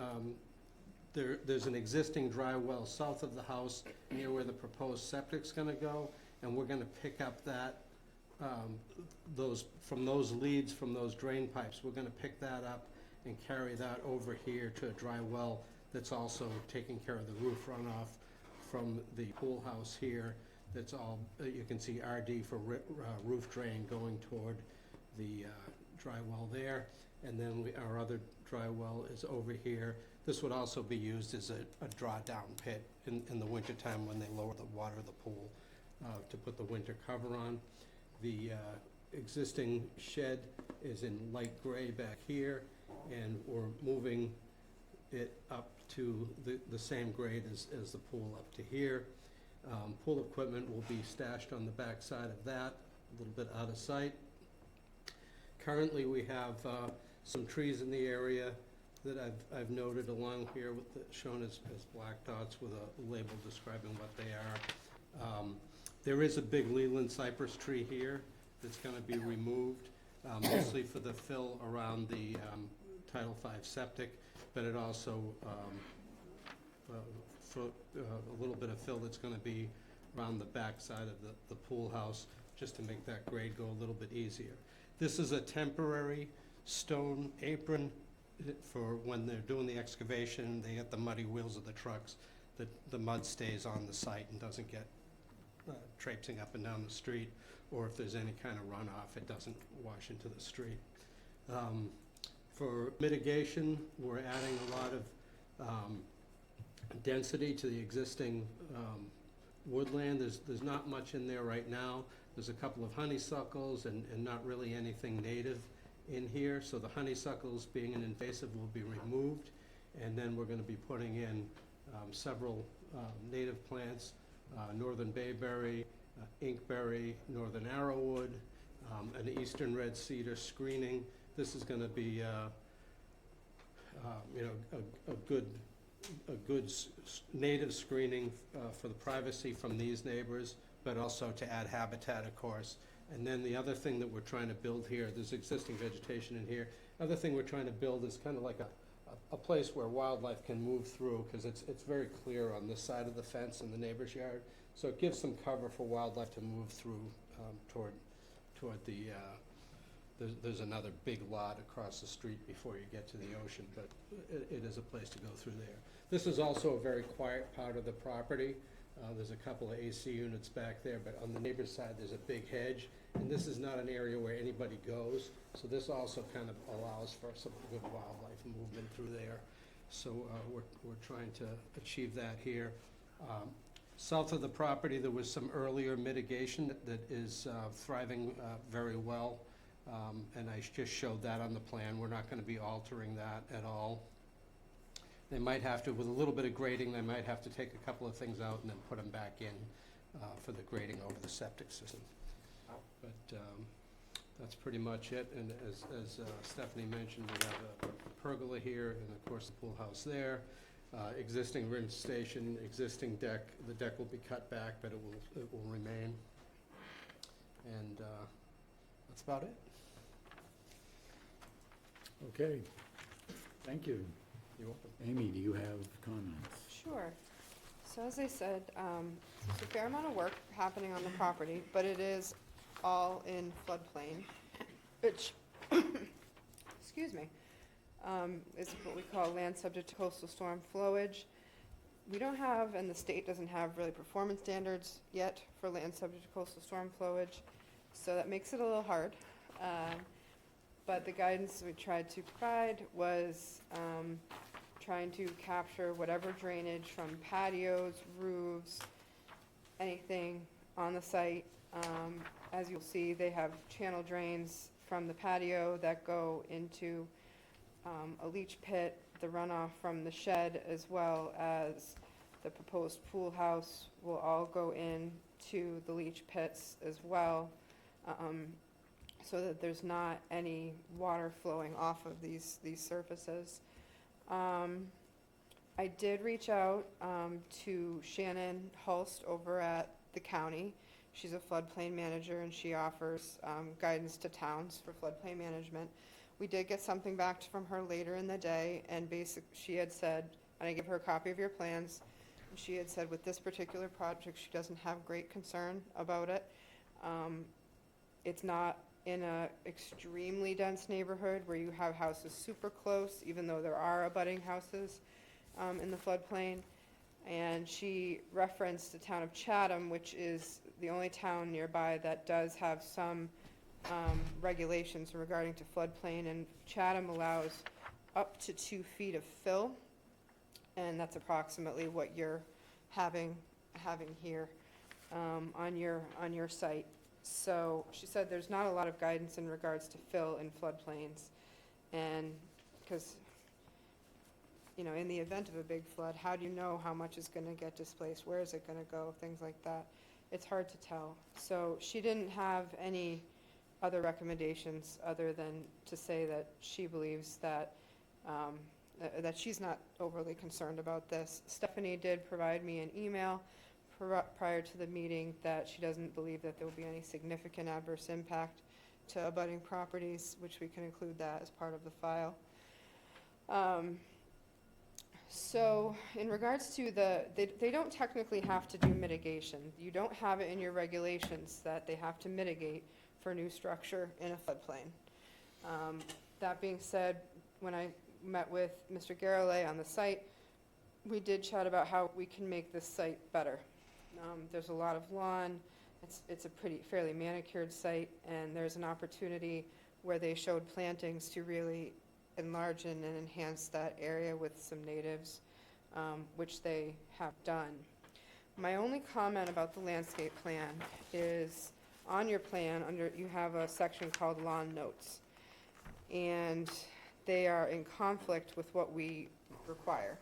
there's an existing dry well south of the house near where the proposed septic's gonna go, and we're gonna pick up that, from those leads, from those drain pipes, we're gonna pick that up and carry that over here to a dry well that's also taking care of the roof runoff from the pool house here. That's all, you can see RD for roof drain going toward the dry well there. And then our other dry well is over here. This would also be used as a drawdown pit in the wintertime when they lower the water of the pool to put the winter cover on. The existing shed is in light gray back here, and we're moving it up to the same grade as the pool up to here. Pool equipment will be stashed on the back side of that, a little bit out of sight. Currently, we have some trees in the area that I've noted along here, shown as black dots with a label describing what they are. There is a big Leland cypress tree here that's going to be removed, mostly for the fill around the Title V septic, but it also for a little bit of fill that's going to be around the back side of the pool house, just to make that grade go a little bit easier. This is a temporary stone apron for when they're doing the excavation. They get the muddy wheels of the trucks, the mud stays on the site and doesn't get traipsing up and down the street, or if there's any kind of runoff, it doesn't wash into the street. For mitigation, we're adding a lot of density to the existing woodland. There's not much in there right now. There's a couple of honeysuckles and not really anything native in here. So the honeysuckles, being an invasive, will be removed. And then we're going to be putting in several native plants, northern bayberry, inkberry, northern arrowwood, an eastern red cedar screening. This is going to be a good native screening for the privacy from these neighbors, but also to add habitat, of course. And then the other thing that we're trying to build here, there's existing vegetation in here. Other thing we're trying to build is kind of like a place where wildlife can move through, because it's very clear on this side of the fence in the neighbor's yard. So it gives some cover for wildlife to move through toward the, there's another big lot across the street before you get to the ocean, but it is a place to go through there. This is also a very quiet part of the property. There's a couple of AC units back there, but on the neighbor's side, there's a big hedge, and this is not an area where anybody goes, so this also kind of allows for some good wildlife movement through there. So we're trying to achieve that here. South of the property, there was some earlier mitigation that is thriving very well, and I just showed that on the plan. We're not going to be altering that at all. They might have to, with a little bit of grading, they might have to take a couple of things out and then put them back in for the grading over the septic system. But that's pretty much it. And as Stephanie mentioned, we have a pergola here, and of course the pool house there. Existing rinse station, existing deck. The deck will be cut back, but it will remain. And that's about it. Okay, thank you. You're welcome. Amy, do you have comments? Sure. So as I said, there's a fair amount of work happening on the property, but it is all in floodplain, which, excuse me, is what we call land subject to coastal storm flowage. We don't have, and the state doesn't have really performance standards yet for land subject to coastal storm flowage, so that makes it a little hard. But the guidance we tried to provide was trying to capture whatever drainage from patios, roofs, anything on the site. As you'll see, they have channel drains from the patio that go into a leach pit, the runoff from the shed, as well as the proposed pool house will all go into the leach pits as well, so that there's not any water flowing off of these surfaces. I did reach out to Shannon Hulst over at the county. She's a floodplain manager, and she offers guidance to towns for floodplain management. We did get something back from her later in the day, and she had said, and I gave her a copy of your plans, and she had said with this particular project, she doesn't have great concern about it. It's not in a extremely dense neighborhood where you have houses super close, even though there are abutting houses in the floodplain. And she referenced the town of Chatham, which is the only town nearby that does have some regulations regarding to floodplain, and Chatham allows up to 2 feet of fill, and that's approximately what you're having here on your site. So she said there's not a lot of guidance in regards to fill in floodplains, and because, you know, in the event of a big flood, how do you know how much is going to get displaced? Where is it going to go? Things like that. It's hard to tell. So she didn't have any other recommendations other than to say that she believes that that she's not overly concerned about this. Stephanie did provide me an email prior to the meeting that she doesn't believe that there will be any significant adverse impact to abutting properties, which we can include that as part of the file. So in regards to they don't technically have to do mitigation. You don't have it in your regulations that they have to mitigate for new structure in a floodplain. That being said, when I met with Mr. Garrelay on the site, we did chat about how we can make this site better. There's a lot of lawn. It's a fairly manicured site, and there's an opportunity where they showed plantings to really enlarge and enhance that area with some natives, which they have done. My only comment about the landscape plan is on your plan, you have a section called lawn notes, and they are in conflict with what we require.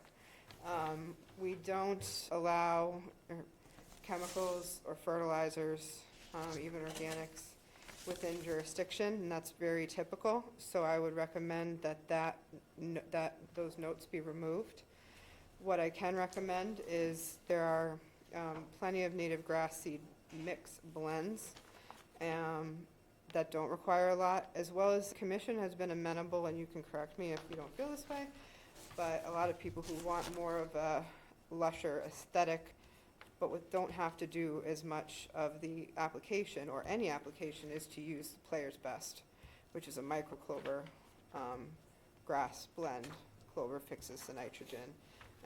We don't allow chemicals or fertilizers, even organics, within jurisdiction, and that's very typical. So I would recommend that those notes be removed. What I can recommend is there are plenty of native grass seed mix blends that don't require a lot, as well as the commission has been amenable, and you can correct me if you don't feel this way, but a lot of people who want more of a lusher aesthetic but what don't have to do as much of the application, or any application, is to use the Player's Best, which is a microclover grass blend. Clover fixes the nitrogen,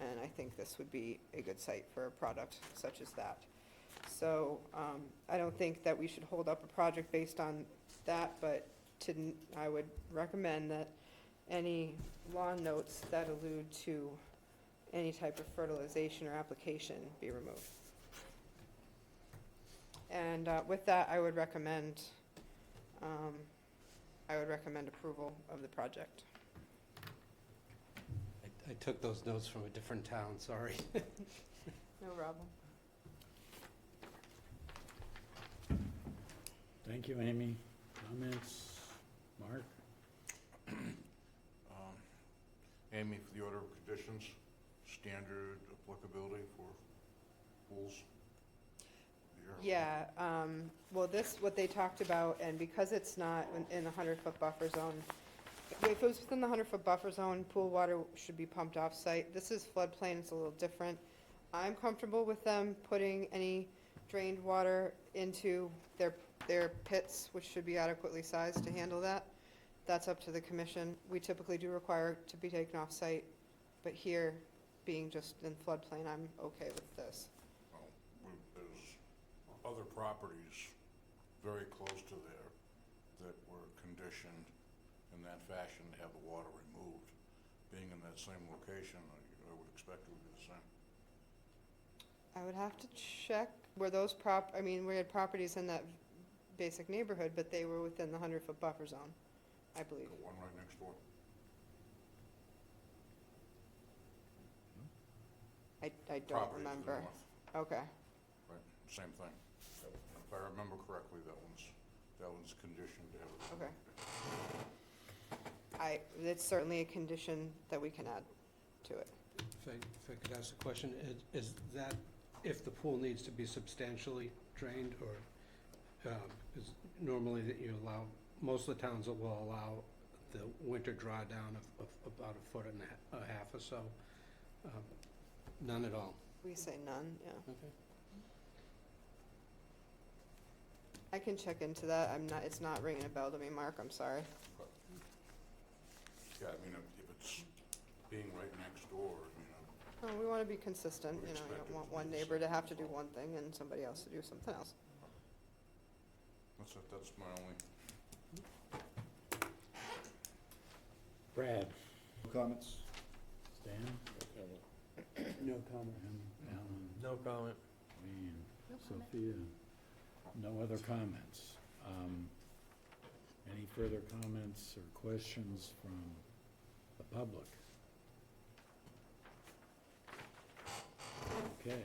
and I think this would be a good site for a product such as that. So I don't think that we should hold up a project based on that, but I would recommend that any lawn notes that allude to any type of fertilization or application be removed. And with that, I would recommend approval of the project. I took those notes from a different town, sorry. No problem. Thank you, Amy. Comments? Mark? Amy, for the order of conditions, standard applicability for pools? Yeah, well, what they talked about, and because it's not in the 100-foot buffer zone, if it was within the 100-foot buffer zone, pool water should be pumped off-site. This is floodplain, it's a little different. I'm comfortable with them putting any drained water into their pits, which should be adequately sized to handle that. That's up to the commission. We typically do require it to be taken off-site, but here, being just in floodplain, I'm okay with this. Well, there's other properties very close to there that were conditioned in that fashion to have the water removed. Being in that same location, I would expect it would be the same. I would have to check where those we had properties in that basic neighborhood, but they were within the 100-foot buffer zone, I believe. The one right next door. I don't Property to the remember. north. Okay. Right, same thing. If I remember correctly, that one's conditioned to have it. Okay. It's certainly a condition that we can add to it. If I could ask a question, is that if the pool needs to be substantially drained, or is normally that you allow, most of the towns that will allow the winter drawdown of about a foot and a half or so? None at all? We say none, yeah. Okay. I can check into that. It's not ringing a bell to me, Mark, I'm sorry. Yeah, I mean, if it's being right next door, Oh, we want to be consistent, We you expect don't it want to be one the neighbor to same, have to that's do all. one thing and somebody else to do something else. that's it, that's my only. Brad? Comments? Stan? No comment. Alan? No comment. Wayne? No comment. Sophia? No other comments. Any further comments or questions from the public? Okay.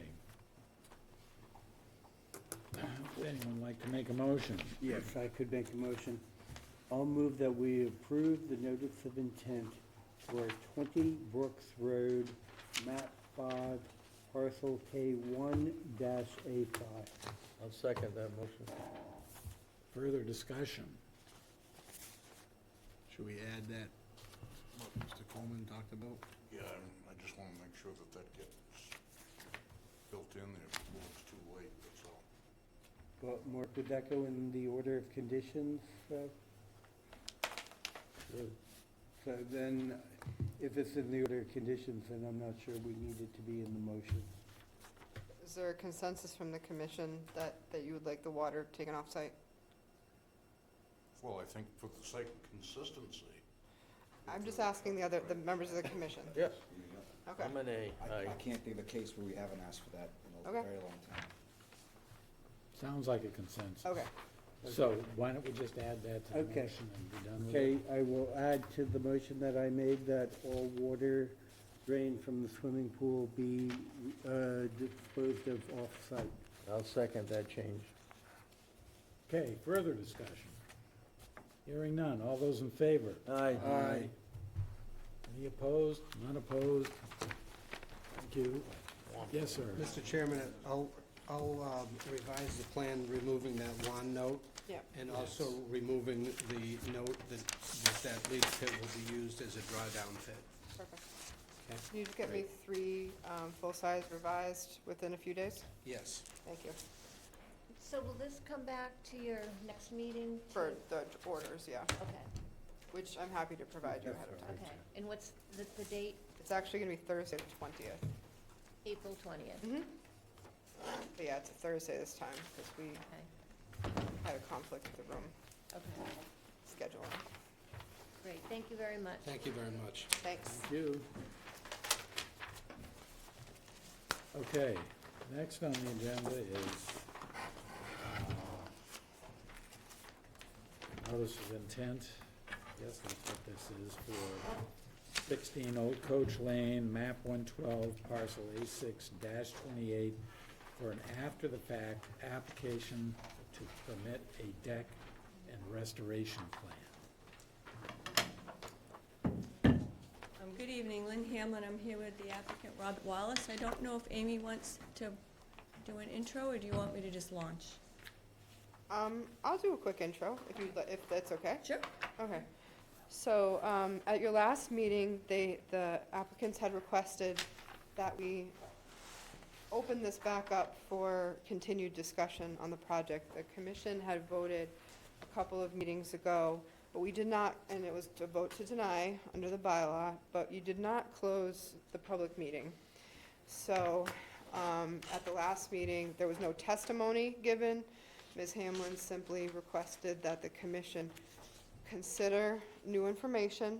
Would anyone like to make a motion? Yes, I could make a motion. I'll move that we approve the notice of intent for 20 Brooks Road, map 5, parcel K1-A5. I'll second that motion. Further discussion? Should we add that, what Mr. Coleman talked about? Yeah, I just want to make sure that gets built in there before it's too late, that's all. Well, Mark, would that go in the order of conditions? So then, if it's in the order of conditions, then I'm not sure we need it to be in the motion. Is there a consensus from the commission that you would like the water taken off-site? Well, I think for the sake of consistency. I'm just asking the members of the commission. Yes, Okay. I'm an A. I can't think of a case where we haven't asked for that in a Okay. very long time. Sounds like a consensus. Okay. So why don't we just add that to the Okay. motion and be done with Okay, it? I will add to the motion that I made that all water drained from the swimming pool be disposed of off-site. I'll second that change. Okay, further discussion? Hearing none. All those in favor? Aye. Aye. Any opposed? None opposed? Thank you. Yes, sir. Mr. Chairman, I'll revise the plan, removing that one note, Yep. and also removing the note that leach pit will be used as a drawdown pit. Perfect. Okay? Can you just get me 3 full-size revised within a few days? Yes. Thank you. So will this come back to your next meeting? For the orders, yeah, Okay, which I'm happy to provide you ahead of time. Right. okay. And what's the date? It's actually gonna be Thursday, the 20th. April 20th? Mm-hmm. But yeah, it's a Thursday this time, because we Okay, had a conflict with the room okay. scheduling. Great, thank you very much. Thank you very much. Thanks. Thank you. Okay, next on the agenda is notice of intent. Yes, that's what this is for 16 Old Coach Lane, map 112, parcel A6-28, for an after-the-fact application to permit a deck and restoration plan. Good evening, Lynn Hamlin. I'm here with the applicant, Robert Wallace. I don't know if Amy wants to do an intro, or do you want me to just launch? I'll do a quick intro, if that's okay. Sure. Okay. So, at your last meeting, the applicants had requested that we open this back up for continued discussion on the project. The commission had voted a couple of meetings ago, but we did not, and it was to vote to deny under the bylaw, but you did not close the public meeting. So, at the last meeting, there was no testimony given. Ms. Hamlin simply requested that the commission consider new information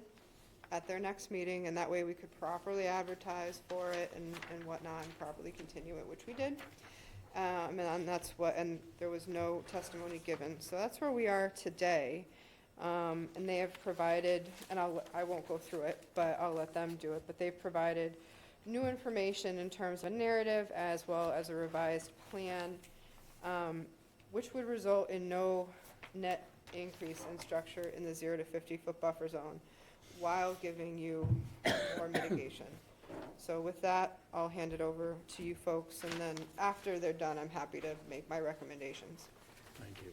at their next meeting, and that way we could properly advertise for it and whatnot, and properly continue it, which we did. And that's and there was no testimony given. So that's where we are today. And they have provided, and I won't go through it, but I'll let them do it, but they've provided new information in terms of a narrative as well as a revised plan, which would result in no net increase in structure in the 0 to 50-foot buffer zone, while giving you more mitigation. So with that, I'll hand it over to you folks, and then after they're done, I'm happy to make my recommendations. Thank you.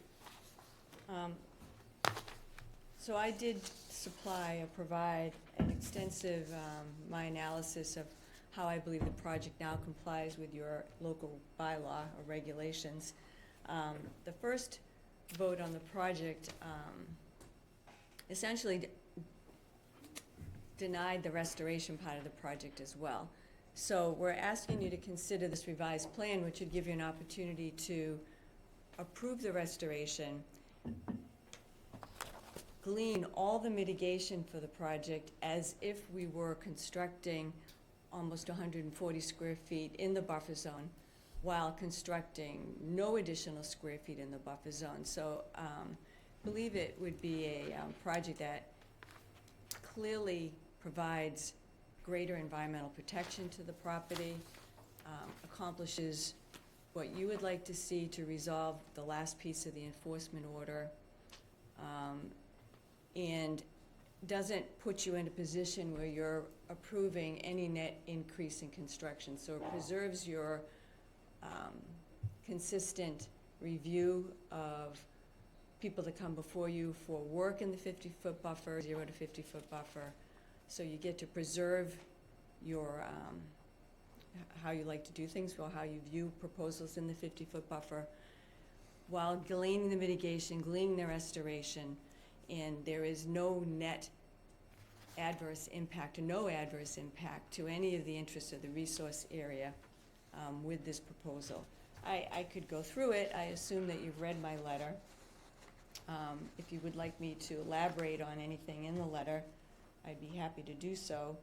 So I did supply or provide an extensive, my analysis of how I believe the project now complies with your local bylaw or regulations. The first vote on the project essentially denied the restoration part of the project as well. So we're asking you to consider this revised plan, which would give you an opportunity to approve the restoration, glean all the mitigation for the project as if we were constructing almost 140 square feet in the buffer zone, while constructing no additional square feet in the buffer zone. So believe it would be a project that clearly provides greater environmental protection to the property, accomplishes what you would like to see to resolve the last piece of the enforcement order, and doesn't put you in a position where you're approving any net increase in construction. So it preserves your consistent review of people that come before you for work in the 50-foot buffer, 0 to 50-foot buffer. So you get to preserve your, how you like to do things, or how you view proposals in the 50-foot buffer, while gleaning the mitigation, gleaning the restoration, and there is no net adverse impact, or no adverse impact to any of the interests of the resource area with this proposal. I could go through it. I assume that you've read my letter. If you would like me to elaborate on anything in the letter, I'd be happy to do so,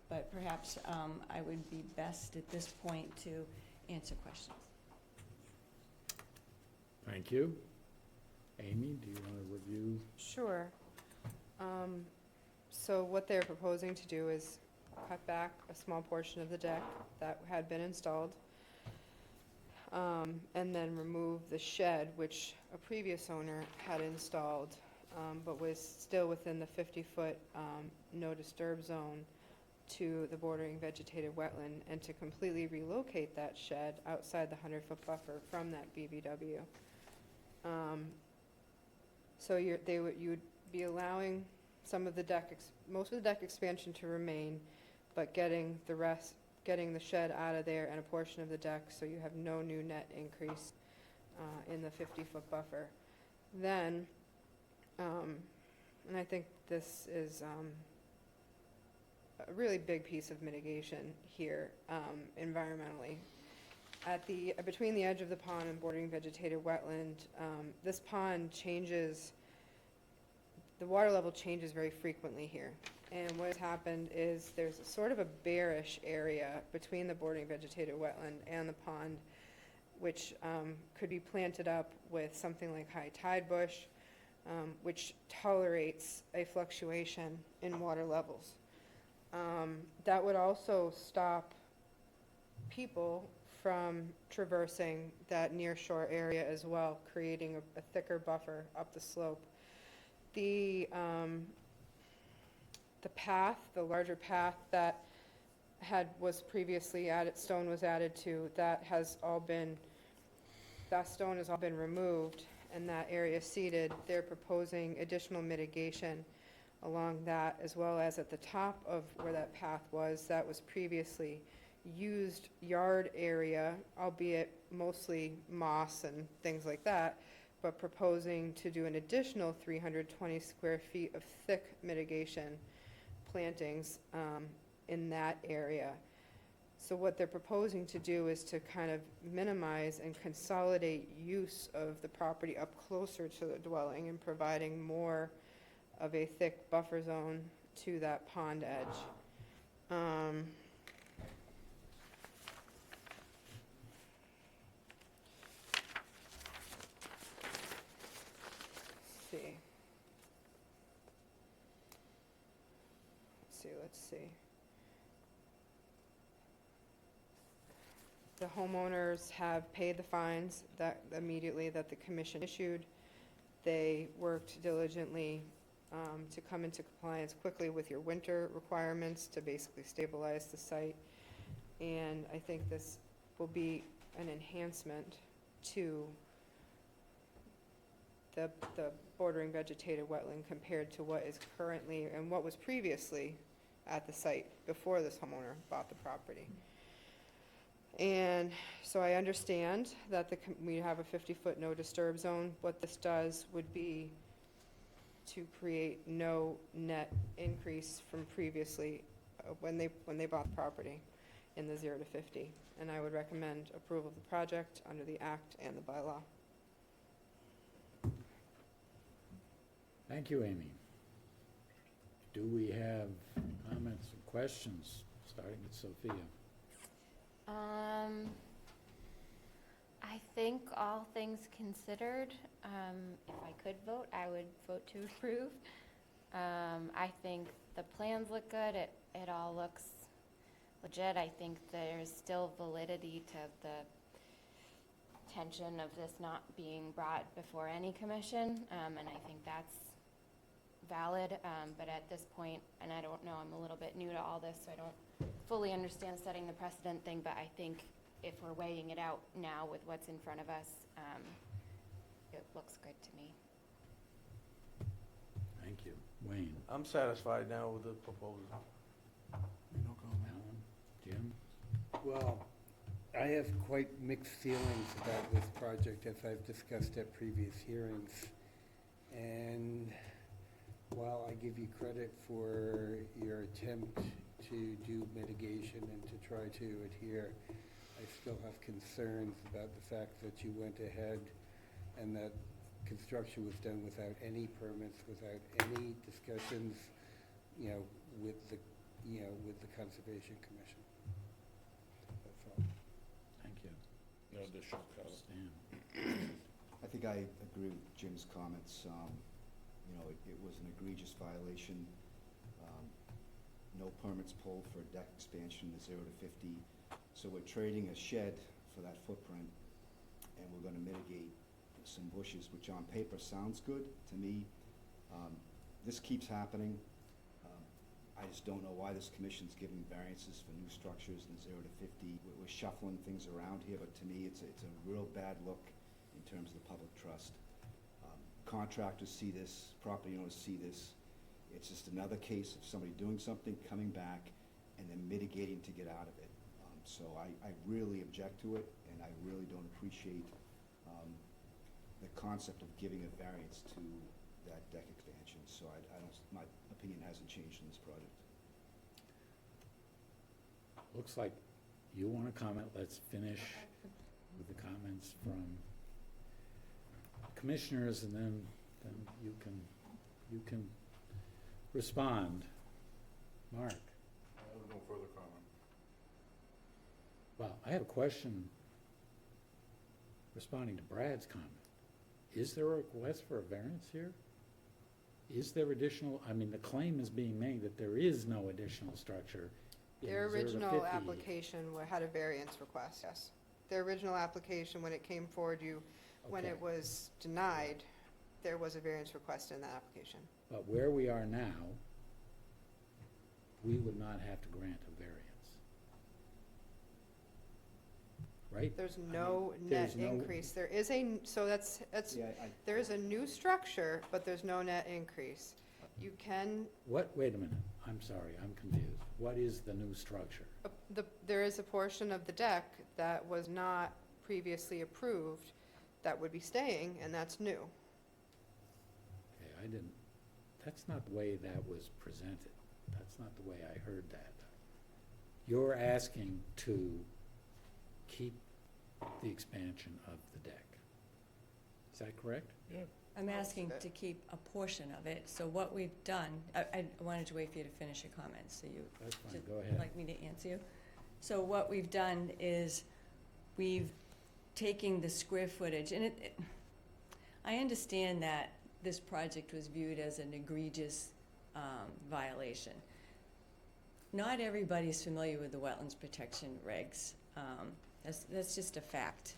but perhaps I would be best at this point to answer questions. Thank you. Amy, do you want to review? Sure. So what they're proposing to do is cut back a small portion of the deck that had been installed, and then remove the shed, which a previous owner had installed, but was still within the 50-foot no disturb zone to the bordering vegetated wetland, and to completely relocate that shed outside the 100-foot buffer from that BVW. So you would be allowing some of the most of the deck expansion to remain, but getting the shed out of there and a portion of the deck, so you have no new net increase in the 50-foot buffer. Then, and I think this is a really big piece of mitigation here environmentally. Between the edge of the pond and bordering vegetated wetland, this pond changes, the water level changes very frequently here. And what has happened is there's sort of a barish area between the bordering vegetated wetland and the pond, which could be planted up with something like high tide bush, which tolerates a fluctuation in water levels. That would also stop people from traversing that near shore area as well, creating a thicker buffer up the slope. The path, the larger path that was previously added, stone was added to, that stone has all been removed and that area seeded. They're proposing additional mitigation along that, as well as at the top of where that path was, that was previously used yard area, albeit mostly moss and things like that, but proposing to do an additional 320 square feet of thick mitigation plantings in that area. So what they're proposing to do is to kind of minimize and consolidate use of the property up closer to the dwelling and providing more of a thick buffer zone to that pond edge. Let's see. The homeowners have paid the fines that immediately that the commission issued. They worked diligently to come into compliance quickly with your winter requirements to basically stabilize the site. And I think this will be an enhancement to the bordering vegetated wetland compared to what is currently and what was previously at the site before this homeowner bought the property. And so I understand that we have a 50-foot no disturb zone. What this does would be to create no net increase from previously when they bought the property in the 0 to 50. And I would recommend approval of the project under the act and the bylaw. Thank you, Amy. Do we have comments or questions, starting with Sophia? I think all things considered, if I could vote, I would vote to approve. I think the plans look good. It all looks legit. I think there's still validity to the tension of this not being brought before any commission, and I think that's valid, but at this point, and I don't know, I'm a little bit new to all this, so I don't fully understand setting the precedent thing, but I think if we're weighing it out now with what's in front of us, it looks good to me. Thank you. Wayne? I'm satisfied now with the proposal. No comment. Jim? Well, I have quite mixed feelings about this project, as I've discussed at previous hearings. And while I give you credit for your attempt to do mitigation and to try to adhere, I still have concerns about the fact that you went ahead and that construction was done without any permits, without any discussions, with the Conservation Commission. That's all. Thank you. No additional comment. Stan? I think I agree with Jim's comments. It was an egregious violation. No permits pulled for a deck expansion to 0 to 50. So we're trading a shed for that footprint, and we're gonna mitigate some bushes, which on paper sounds good to me. This keeps happening. I just don't know why this commission's giving variances for new structures in 0 to 50. We're shuffling things around here, but to me, it's a real bad look in terms of the public trust. Contractors see this, property owners see this. It's just another case of somebody doing something, coming back, and and then mitigating to get out of it. So I really object to it, and I really don't appreciate the concept of giving a variance to that deck expansion. So I don't, my opinion hasn't changed in this project. Looks like you want to comment. Let's finish with the comments from commissioners, and then you can respond. Mark? I have no further comment. Well, I have a question responding to Brad's comment. Is there a request for a variance here? Is there additional, I mean, the claim is being made that there is no additional structure in Their 0 to 50. original application had a variance request, yes. Their original application, when it came forward, when Okay. it was denied, there was a variance request in that application. But where we are now, we would not have to grant a variance. Right? There's I mean, no there's net no- increase. There is so that's, Yeah, there is a new structure, but there's no net increase. You can, Wait a minute, I'm sorry, I'm confused. What is the new structure? there is a portion of the deck that was not previously approved that would be staying, and that's new. Okay, that's not the way that was presented. That's not the way I heard that. You're asking to keep the expansion of the deck. Is that correct? I'm Most of asking it. to keep a portion of it, so what we've done, I wanted to wait for you to finish your comments, so you That's fine, just go ahead. like me to answer you. So what we've done is, we've taken the square footage, and I understand that this project was viewed as an egregious violation. Not everybody's familiar with the wetlands protection regs. That's just a fact.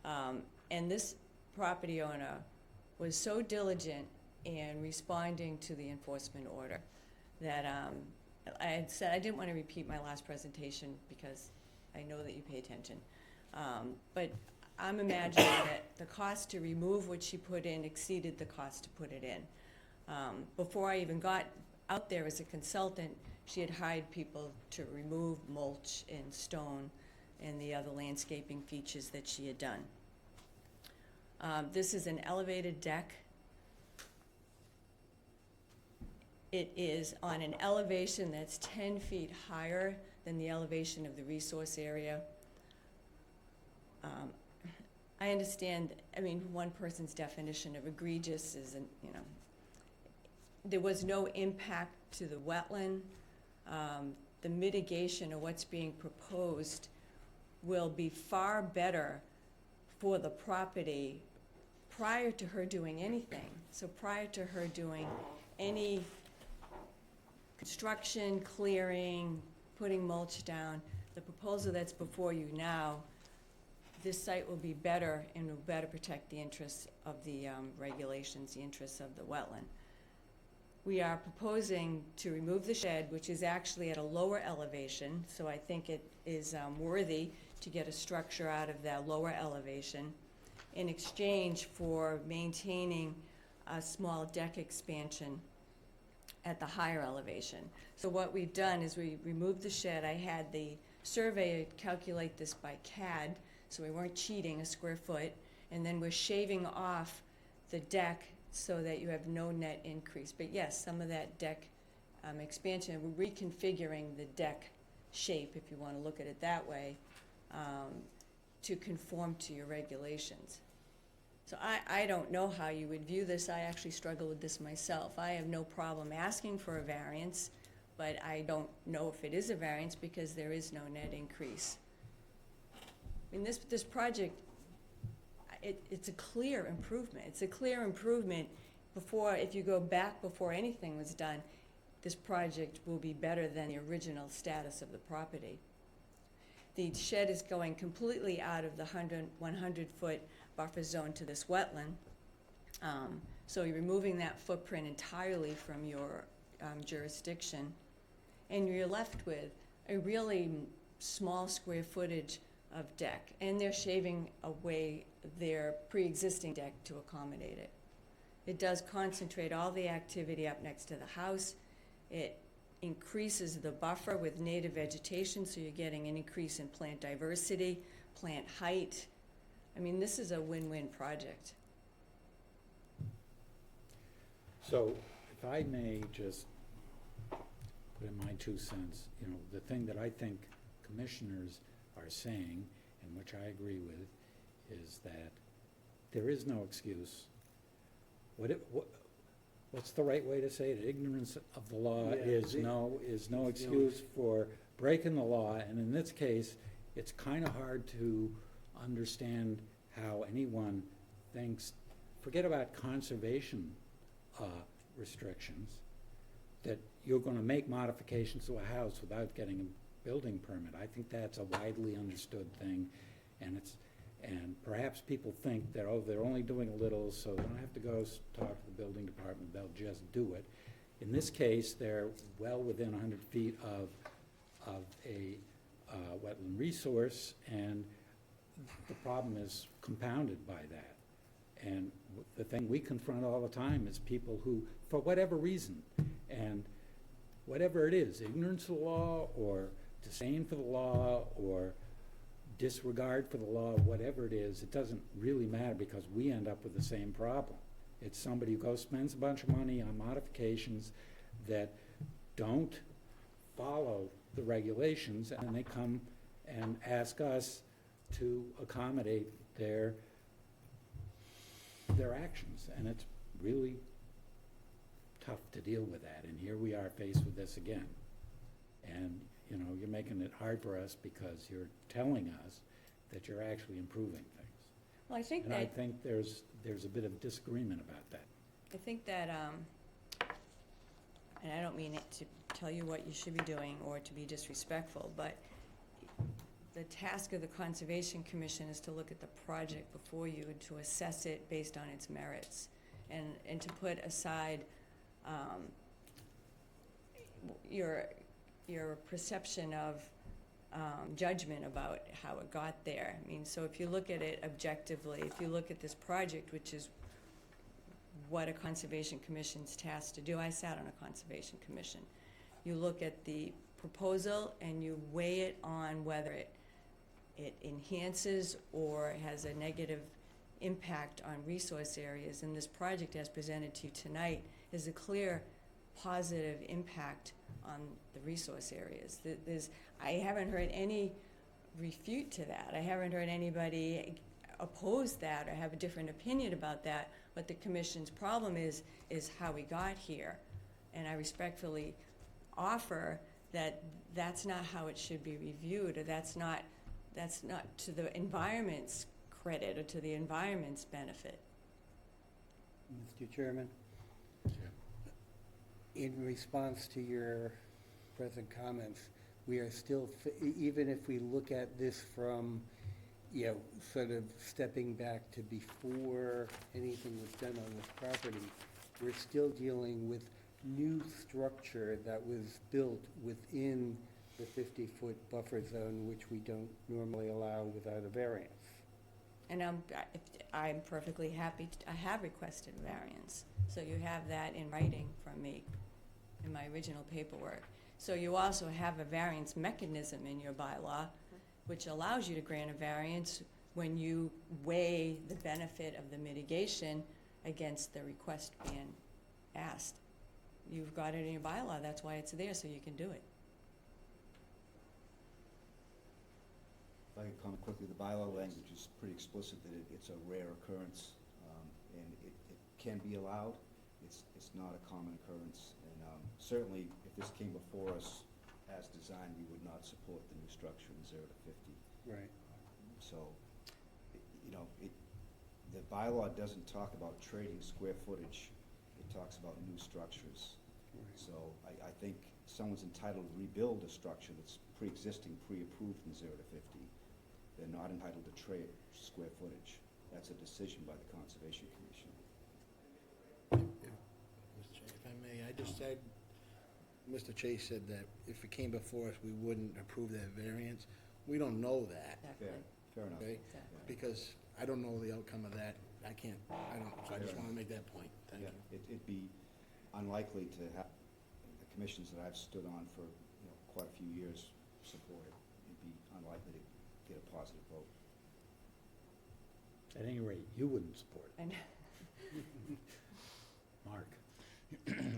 And this property owner was so diligent in responding to the enforcement order that I had said, I didn't want to repeat my last presentation because I know that you pay attention. But I'm imagining that the cost to remove what she put in exceeded the cost to put it in. Before I even got out there as a consultant, she had hired people to remove mulch and stone and the other landscaping features that she had done. This is an elevated deck. It is on an elevation that's 10 feet higher than the elevation of the resource area. I understand, I mean, one person's definition of egregious isn't, there was no impact to the wetland. The mitigation of what's being proposed will be far better for the property prior to her doing anything. So prior to her doing any construction, clearing, putting mulch down, the proposal that's before you now, this site will be better and will better protect the interests of the regulations, the interests of the wetland. We are proposing to remove the shed, which is actually at a lower elevation, so I think it is worthy to get a structure out of that lower elevation in exchange for maintaining a small deck expansion at the higher elevation. So what we've done is we removed the shed. I had the surveyor calculate this by CAD, so we weren't cheating a square foot, and then we're shaving off the deck so that you have no net increase. But yes, some of that deck expansion, we're reconfiguring the deck shape, if you want to look at it that way, to conform to your regulations. So I don't know how you would view this. I actually struggle with this myself. I have no problem asking for a variance, but I don't know if it is a variance because there is no net increase. I mean, this project, it's a clear improvement. It's a clear improvement before, if you go back before anything was done, this project will be better than the original status of the property. The shed is going completely out of the 100-foot buffer zone to this wetland. So you're removing that footprint entirely from your jurisdiction, and you're left with a really small square footage of deck, and they're shaving away their pre-existing deck to accommodate it. It does concentrate all the activity up next to the house. It increases the buffer with native vegetation, so you're getting an increase in plant diversity, plant height. I mean, this is a win-win project. So if I may just put in my 2 cents, you know, the thing that I think commissioners are saying, and which I agree with, is that there is no excuse. What's the right way to say it? Ignorance of the law Yeah, is no excuse for breaking the law, and in this case, it's kind of hard to understand how anyone thinks, forget about conservation restrictions, that you're gonna make modifications to a house without getting a building permit. I think that's a widely understood thing, and perhaps people think that, oh, they're only doing a little, so they don't have to go talk to the building department, they'll just do it. In this case, they're well within 100 feet of a wetland resource, and the problem is compounded by that. And the thing we confront all the time is people who, for whatever reason, and whatever it is, ignorance of the law, or disdain for the law, or disregard for the law, whatever it is, it doesn't really matter, because we end up with the same problem. It's somebody who goes, spends a bunch of money on modifications that don't follow the regulations, and they come and ask us to accommodate their actions, and it's really tough to deal with that, and here we are faced with this again. And, you know, you're making it hard for us because you're telling us that you're actually improving things. Well, I think And that. I think there's a bit of disagreement about that. I think that, and I don't mean it to tell you what you should be doing or to be disrespectful, but the task of the Conservation Commission is to look at the project before you and to assess it based on its merits, and to put aside your perception of judgment about how it got there. I mean, so if you look at it objectively, if you look at this project, which is what a Conservation Commission's tasked to do. I sat on a Conservation Commission. You look at the proposal and you weigh it on whether it enhances or has a negative impact on resource areas. And this project, as presented to you tonight, is a clear positive impact on the resource areas. I haven't heard any refute to that. I haven't heard anybody oppose that or have a different opinion about that. What the Commission's problem is how we got here. And I respectfully offer that that's not how it should be reviewed, or that's not to the environment's credit or to the environment's benefit. Mr. Chairman? In response to your present comments, we are still, even if we look at this from, you know, sort of stepping back to before anything was done on this property, we're still dealing with new structure that was built within the 50-foot buffer zone, which we don't normally allow without a variance. And I'm perfectly happy, I have requested variance. So you have that in writing from me in my original paperwork. So you also have a variance mechanism in your bylaw, which allows you to grant a variance when you weigh the benefit of the mitigation against the request being asked. You've got it in your bylaw, that's why it's there, so you can do it. If I could comment quickly, the bylaw language is pretty explicit that it's a rare occurrence, and it can be allowed. It's not a common occurrence, and certainly if this came before us as designed, we would not support the new structure in 0 to 50. Right. So, you know, the bylaw doesn't talk about trading square footage. It talks about new structures. Right. So I think someone's entitled to rebuild a structure that's pre-existing, pre-approved in 0 to 50. They're not entitled to trade square footage. That's a decision by the Conservation Commission. If I may, I just said, Mr. Chase said that if it came before us, we wouldn't approve that variance. We don't know that, Fair enough. okay? Exactly. Because I don't know the outcome of that. I don't, so I just want to make that point. Thank you. It'd be unlikely to have a commissions that I've stood on for, quite a few years support it. It'd be unlikely to get a positive vote. At any rate, you wouldn't support I it. know. Mark?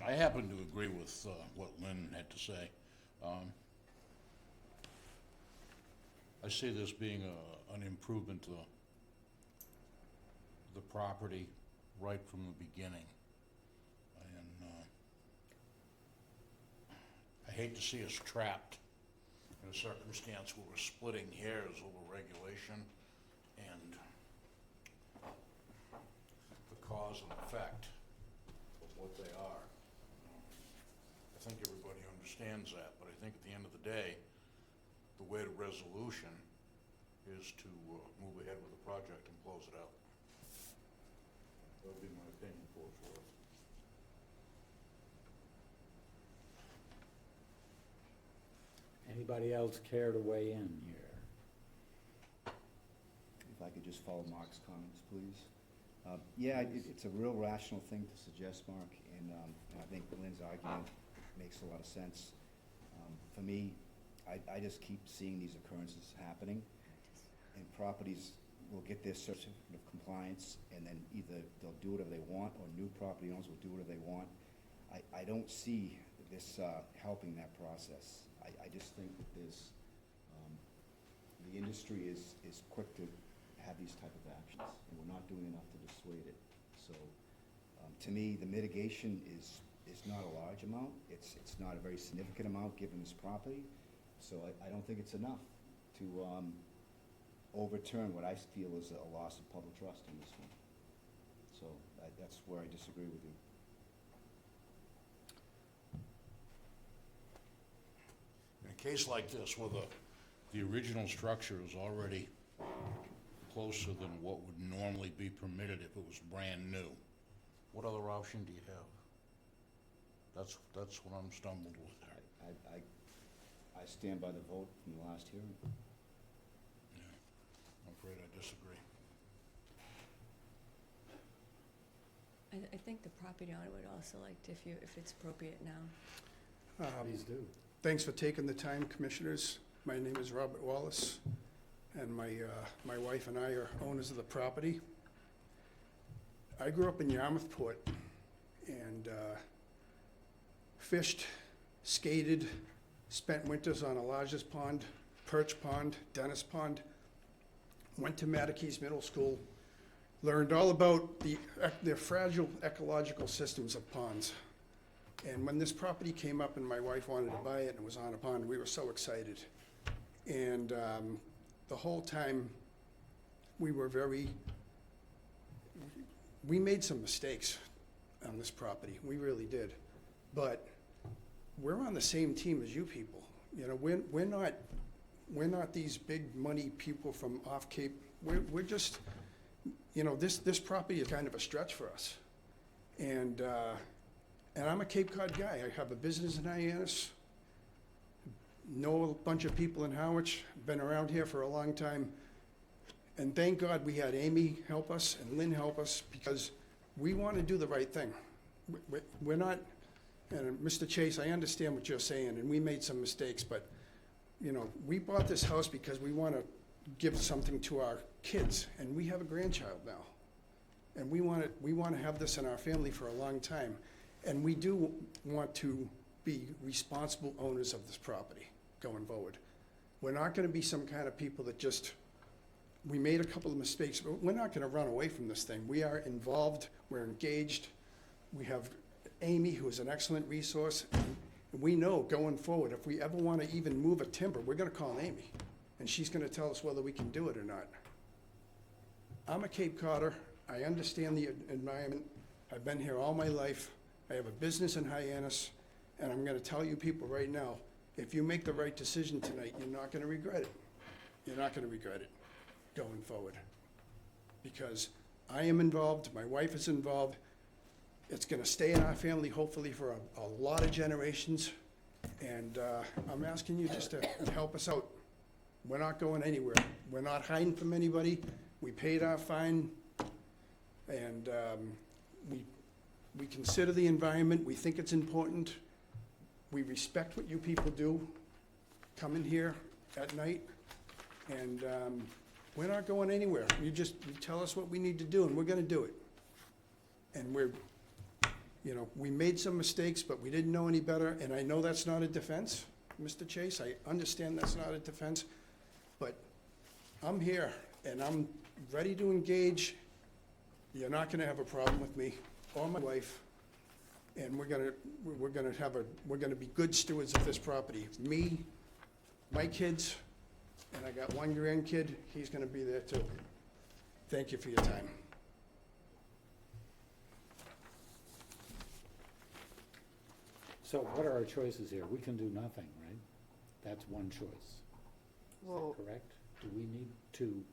I happen to agree with what Lynn had to say. I see this being an improvement to the property right from the beginning. And I hate to see us trapped in a circumstance where we're splitting hairs over regulation and the cause and effect of what they are. I think everybody understands that, but I think at the end of the day, the way to resolution is to move ahead with the project and close it out. That would be my opinion for what's worth. Anybody else care to weigh in here? If I could just follow Mark's comments, please. Yeah, it's a real rational thing to suggest, Mark, and I think Lynn's argument makes a lot of sense. For me, I just keep seeing these occurrences happening, and properties will get their certificate of compliance, and then either they'll do whatever they want, or new property owners will do whatever they want. I don't see this helping that process. I just think that there's, the industry is quick to have these type of actions, and we're not doing enough to dissuade it. So, to me, the mitigation is not a large amount. It's not a very significant amount given this property. So I don't think it's enough to overturn what I feel is a loss of public trust in this one. So that's where I disagree with you. In a case like this, where the original structure is already closer than what would normally be permitted if it was brand new, what other option do you have? That's what I'm stumbled with there. I stand by the vote from the last hearing. Yeah, I'm afraid I disagree. I think the property owner would also like to, if it's appropriate now. Please do. Thanks for taking the time, Commissioners. My name is Robert Wallace, and my wife and I are owners of the property. I grew up in Yarmouthport and fished, skated, spent winters on Elijah's Pond, Perch Pond, Dennis Pond, went to Matakees Middle School, learned all about the fragile ecological systems of ponds. And when this property came up and my wife wanted to buy it and it was on a pond, we were so excited. And the whole time, we made some mistakes on this property. We really did. But we're on the same team as you people. You know, we're not these big money people from off Cape. We're just, you know, this property is kind of a stretch for us. And I'm a Cape Cod guy. I have a business in Hyannis, know a bunch of people in Harwich, been around here for a long time. And thank God we had Amy help us and Lynn help us, because we want to do the right thing. We're not, and Mr. Chase, I understand what you're saying, and we made some mistakes, but, you know, we bought this house because we want to give something to our kids, and we have a grandchild now. And we want to have this in our family for a long time. And we do want to be responsible owners of this property going forward. We're not going to be some kind of people that just, we made a couple of mistakes, but we're not going to run away from this thing. We are involved, we're engaged. We have Amy, who is an excellent resource. And we know going forward, if we ever want to even move a timber, we're going to call Amy. And she's going to tell us whether we can do it or not. I'm a Cape Codder. I understand the environment. I've been here all my life. I have a business in Hyannis, and I'm going to tell you people right now, if you make the right decision tonight, you're not going to regret it. You're not going to regret it going forward. Because I am involved, my wife is involved. It's going to stay in our family, hopefully, for a lot of generations. And I'm asking you just to help us out. We're not going anywhere. We're not hiding from anybody. We paid our fine, and we consider the environment. We think it's important. we respect what you people do, coming here at night, and we're not going anywhere. You tell us what we need to do, and we're gonna do it. And we made some mistakes, but we didn't know any better, and I know that's not a defense, Mr. Chase, I understand that's not a defense, but I'm here, and I'm ready to engage. You're not gonna have a problem with me or my wife, and we're gonna be good stewards of this property. Me, my kids, and I got one grandkid, he's gonna be there too. Thank you for your time. So what are our choices here? We can do nothing, right? That's one choice. Is Well- that correct? Do we need to,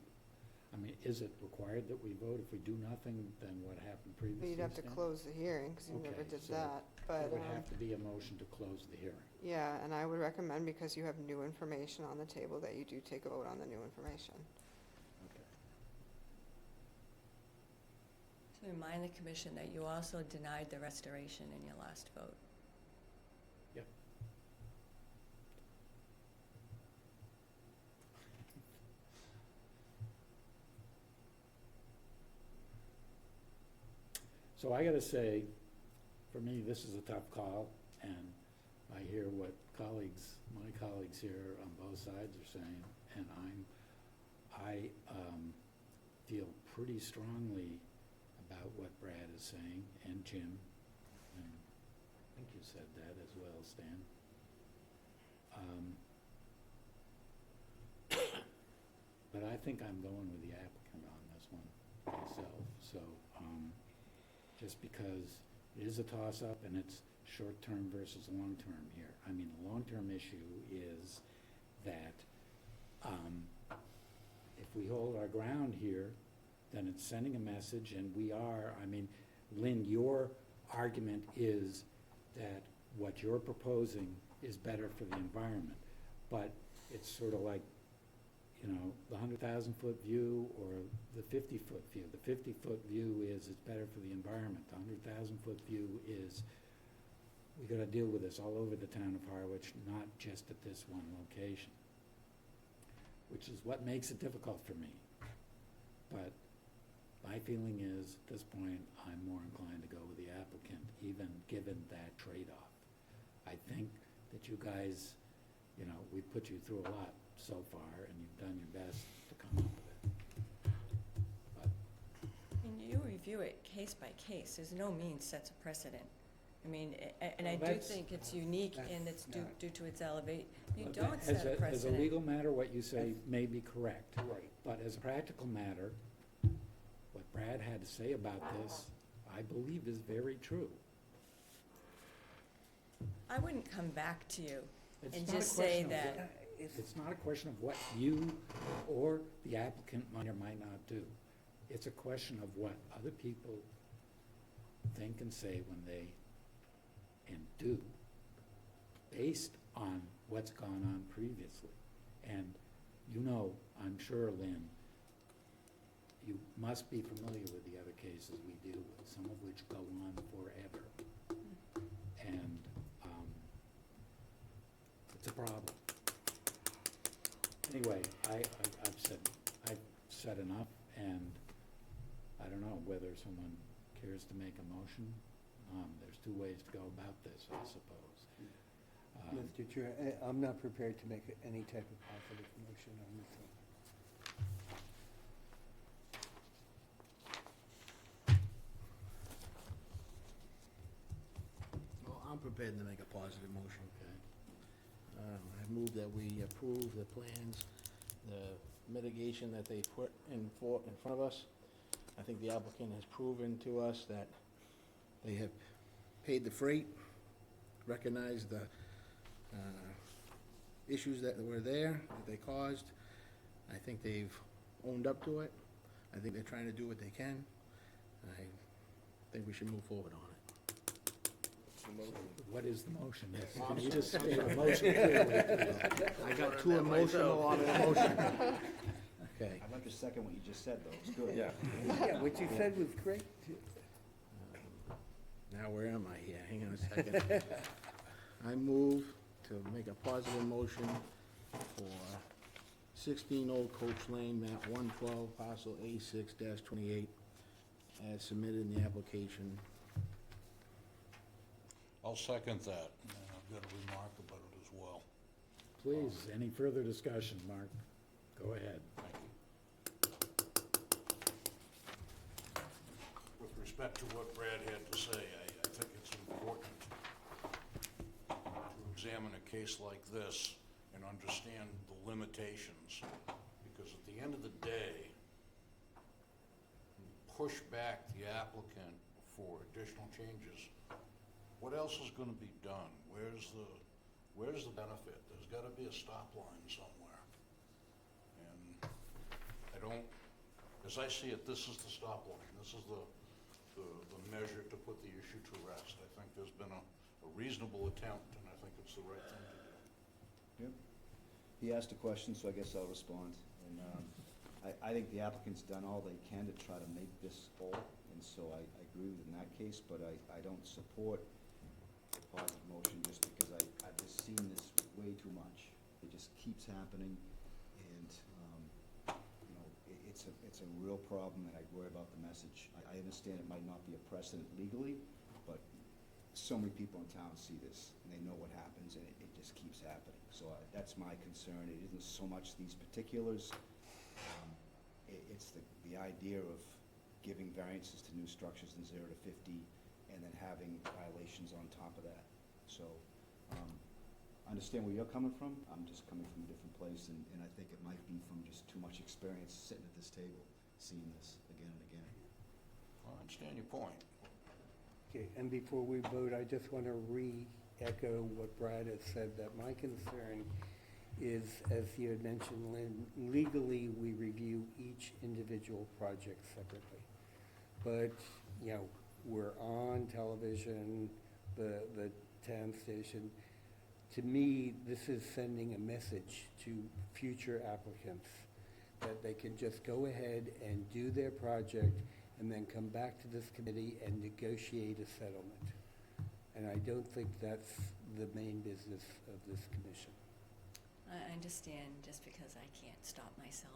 is it required that we vote? If we do nothing, then what happened previously? You'd have to Stan? close the hearing, because you never Okay, did so that, There but, would have to be a motion to close the hearing. yeah, and I would recommend, because you have new information on the table, that you do take a vote on the new information. Okay. To remind the commission that you also denied the restoration in your last vote. Yep. So I gotta say, for me, this is a tough call, and I hear what my colleagues here on both sides are saying, and I feel pretty strongly about what Brad is saying, and Jim, and I think you said that as well, Stan. But I think I'm going with the applicant on this one myself, so, just because it is a toss-up and it's short-term versus long-term here. The long-term issue is that, if we hold our ground here, then it's sending a message, and Lynn, your argument is that what you're proposing is better for the environment, but it's sort of like, the 100,000-foot view or the 50-foot view. The 50-foot view is it's better for the environment. The 100,000-foot view is we gotta deal with this all over the town of Harwich, not just at this one location, which is what makes it difficult for me. But my feeling is, at this point, I'm more inclined to go with the applicant, even given that trade-off. I think that you guys, we've put you through a lot so far, and you've done your best to come up with it. But And you review it case by case, there's no means sets a precedent. And I do that's- think it's unique and it's due to its elevate. You But don't set a As a precedent. legal matter, what you say may be correct. Right. But as a practical matter, what Brad had to say about this, I believe is very true. I wouldn't come back to you It's and not a just say question of that. what- It's not a question of what you or the applicant might or might not do. It's a question of what other people think and say when they, and do, based on what's gone on previously. And I'm sure, Lynn, you must be familiar with the other cases we deal with, some of which go on forever. And it's a problem. Anyway, I've said enough, and I don't know whether someone cares to make a motion. There's two ways to go about this, I suppose. Mr. Chair, I'm not prepared to make any type of positive motion on this one. Well, I'm prepared to make a positive motion. Okay. I move that we approve the plans, the mitigation that they put in front of us. I think the applicant has proven to us that they have paid the freight, recognized the issues that were there, that they caused. I think they've owned up to it. I think they're trying to do what they can. I think we should move forward on it. What is the motion? Can you just state the motion clearly, please? I got too emotional on the motion. Okay. I'd like to second what you just said, though. It's good. Yeah. Yeah, what you said was great. Now, where am I here? Hang on a second. I move to make a positive motion for 16 Old Coach Lane, map 112, parcel A6-28, as submitted in the application. I'll second that, and I've got a remark about it as well. Please, any further discussion, Mark? Go ahead. With respect to what Brad had to say, I think it's important to examine a case like this and understand the limitations, because at the end of the day, push back the applicant for additional changes. What else is gonna be done? Where's the benefit? There's gotta be a stop line somewhere. And I don't, as I see it, this is the stop line. This is the measure to put the issue to rest. I think there's been a reasonable attempt, and I think it's the right thing to do. Yep. He asked a question, so I guess I'll respond. And I think the applicant's done all they can to try to make this whole, and so I agree in that case, but I don't support the positive motion just because I've just seen this way too much. It just keeps happening, and, you know, it's a real problem, and I worry about the message. I understand it might not be a precedent legally, but so many people in town see this, and they know what happens, and it just keeps happening. So that's my concern. It isn't so much these particulars. It's the idea of giving variances to new structures in 0 to 50, and then having violations on top of that. So, understand where you're coming from. I'm just coming from a different place, and I think it might be from just too much experience sitting at this table, seeing this again and again. I understand your point. Okay, and before we vote, I just want to re-echo what Brad has said, that my concern is, as you had mentioned, Lynn, legally, we review each individual project separately. But, you know, we're on television, the town station. To me, this is sending a message to future applicants that they can just go ahead and do their project and then come back to this committee and negotiate a settlement. And I don't think that's the main business of this commission. I understand, just because I can't stop myself.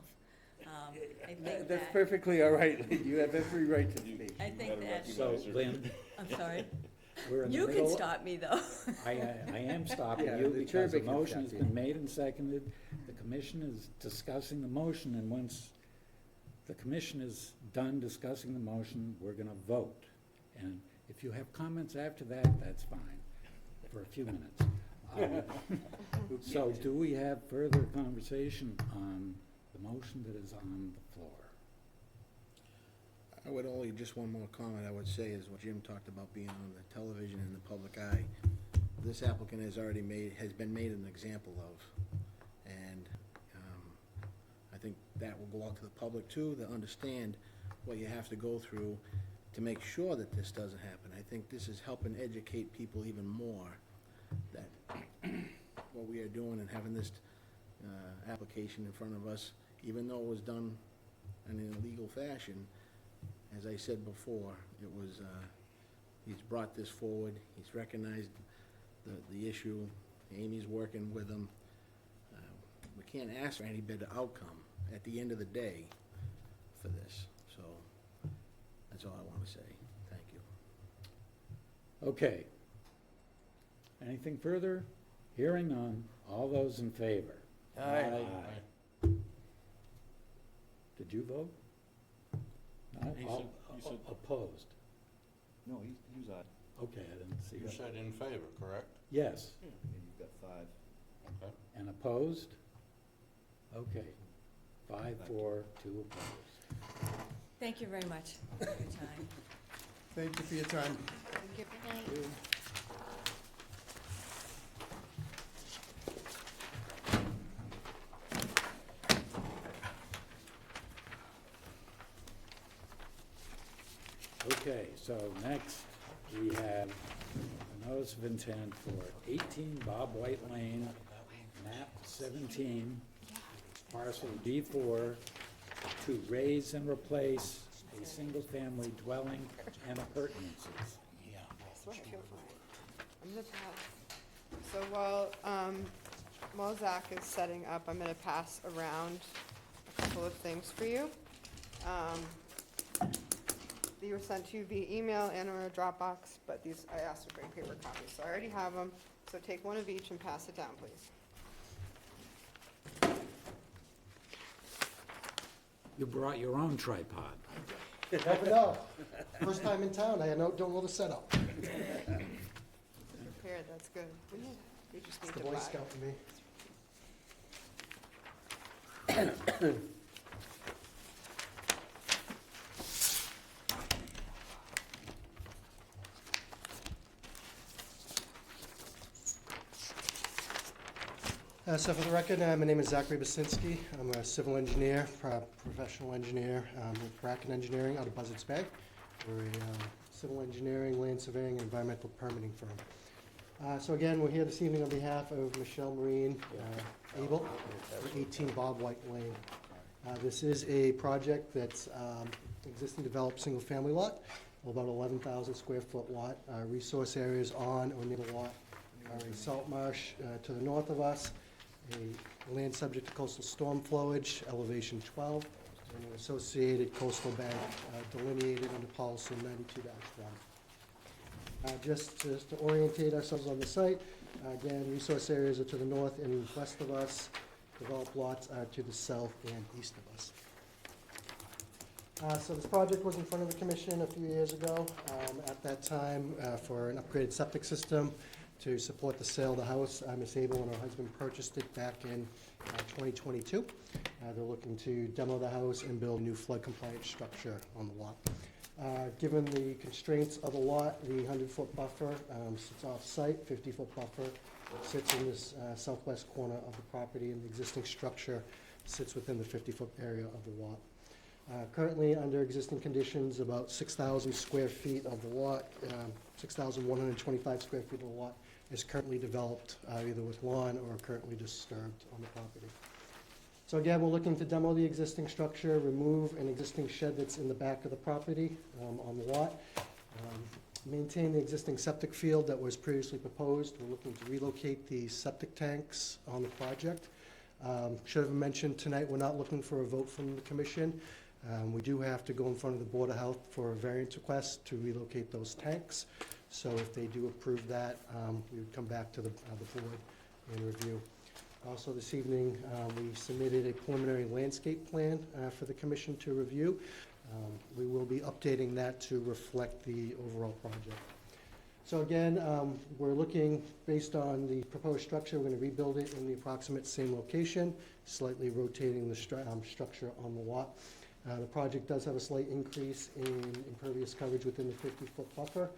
I think That's that, perfectly all right, Lynn. You have every right to speak. I think that, So, Lynn, I'm sorry. we're in the You middle. can stop me, though. I am stopping Yeah, you the because the chairman can motion has stop you. been made and seconded. The commission is discussing the motion, and once the commission is done discussing the motion, we're gonna vote. And if you have comments after that, that's fine, for a few minutes. So do we have further conversation on the motion that is on the floor? I would only, just one more comment I would say is what Jim talked about being on the television in the public eye. This applicant has been made an example of, and I think that will go out to the public too, to understand what you have to go through to make sure that this doesn't happen. I think this is helping educate people even more that what we are doing and having this application in front of us, even though it was done in an illegal fashion, as I said before, it was, he's brought this forward, he's recognized the issue, Amy's working with him. We can't ask for any better outcome at the end of the day for this, so that's all I want to say. Thank you. Okay. Anything further? Hearing none. All those in favor? Aye. Did you vote? No? He All- said- Opposed? No, he was on. Okay, I didn't see You that. said in favor, correct? Yes. Yeah, you've got 5. Okay. And opposed? Okay. 5 for, 2 opposed. Thank you very much for your time. Thank you for your time. Good night. Okay, so next, we have a notice of intent for 18 Bob White Lane, map 17, parcel D4, to raise and replace a single-family dwelling and appurtenances. I swear I feel fine. I'm gonna pass. So while Zach is setting up, I'm gonna pass around a couple of things for you. They were sent to you via email and or Dropbox, but these, I asked to bring paper copies, so I already have them. So take one of each and pass it down, please. You brought your own tripod. Never know. First time in town, I don't know the setup. Prepared, that's good. We just need It's the to Boy buy. Scout in me. So for the record, my name is Zachary Basinski. I'm a civil engineer, professional engineer with Bracken Engineering out of Buzzards Bay. We're a civil engineering, land surveying, and environmental permitting firm. So again, we're here this evening on behalf of Michelle Marine Abel for 18 Bob White Lane. This is a project that's existing developed single-family lot, about 11,000 square foot lot. Resource areas on or near the lot are a salt marsh to the north of us, a land subject to coastal storm flowage, elevation 12, and an associated coastal bank delineated under policy 92-1. Just to orientate ourselves on the site, again, resource areas are to the north and west of us, developed lots are to the south and east of us. So this project was in front of the commission a few years ago. At that time, for an upgraded septic system to support the sale of the house, Ms. Abel and her husband purchased it back in 2022. They're looking to demo the house and build a new flood compliant structure on the lot. Given the constraints of the lot, the 100-foot buffer sits off-site, 50-foot buffer sits in this southwest corner of the property, and the existing structure sits within the 50-foot area of the lot. Currently, under existing conditions, about 6,000 square feet of the lot, 6,125 square feet of the lot is currently developed, either with lawn or currently disturbed on the property. So again, we're looking to demo the existing structure, remove an existing shed that's in the back of the property on the lot, maintain the existing septic field that was previously proposed. We're looking to relocate the septic tanks on the project. Should have mentioned tonight, we're not looking for a vote from the commission. We do have to go in front of the Board of Health for a variance request to relocate those tanks. So if they do approve that, we would come back to the board and review. Also this evening, we submitted a preliminary landscape plan for the commission to review. We will be updating that to reflect the overall project. So again, we're looking, based on the proposed structure, we're going to rebuild it in the approximate same location, slightly rotating the structure on the lot. The project does have a slight increase in impervious coverage within the 50-foot buffer,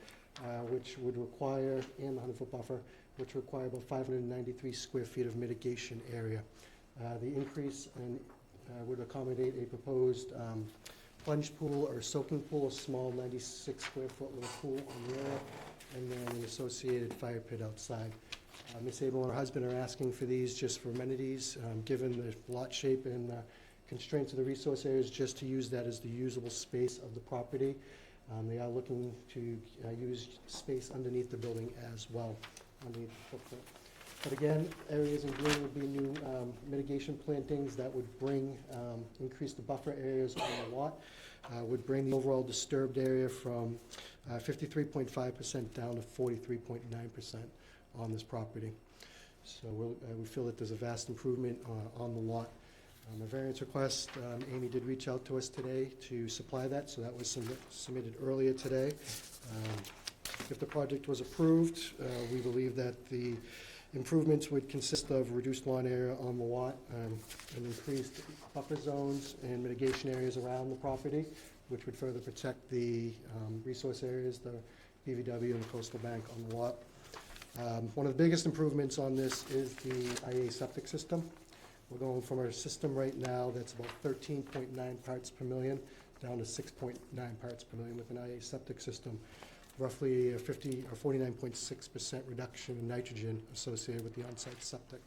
which would require, and the 100-foot buffer, which require about 593 square feet of mitigation area. The increase would accommodate a proposed plunge pool or soaking pool, a small 96 square foot little pool on the area, and then an associated fire pit outside. Ms. Abel and her husband are asking for these just for amenities, given the lot shape and constraints of the resource areas, just to use that as the usable space of the property. They are looking to use space underneath the building as well, underneath the footprint. But again, areas in green would be new mitigation plantings that would bring, increase the buffer areas on the lot, would bring the overall disturbed area from 53.5% down to 43.9% on this property. So we feel that there's a vast improvement on the lot. A variance request, Amy did reach out to us today to supply that, so that was submitted earlier today. If the project was approved, we believe that the improvements would consist of reduced lawn area on the lot, and increased buffer zones and mitigation areas around the property, which would further protect the resource areas, the BVW and the coastal bank on the lot. One of the biggest improvements on this is the IA septic system. We're going from our system right now that's about 13.9 parts per million down to 6.9 parts per million with an IA septic system. Roughly a 50 or 49.6% reduction in nitrogen associated with the on-site septic.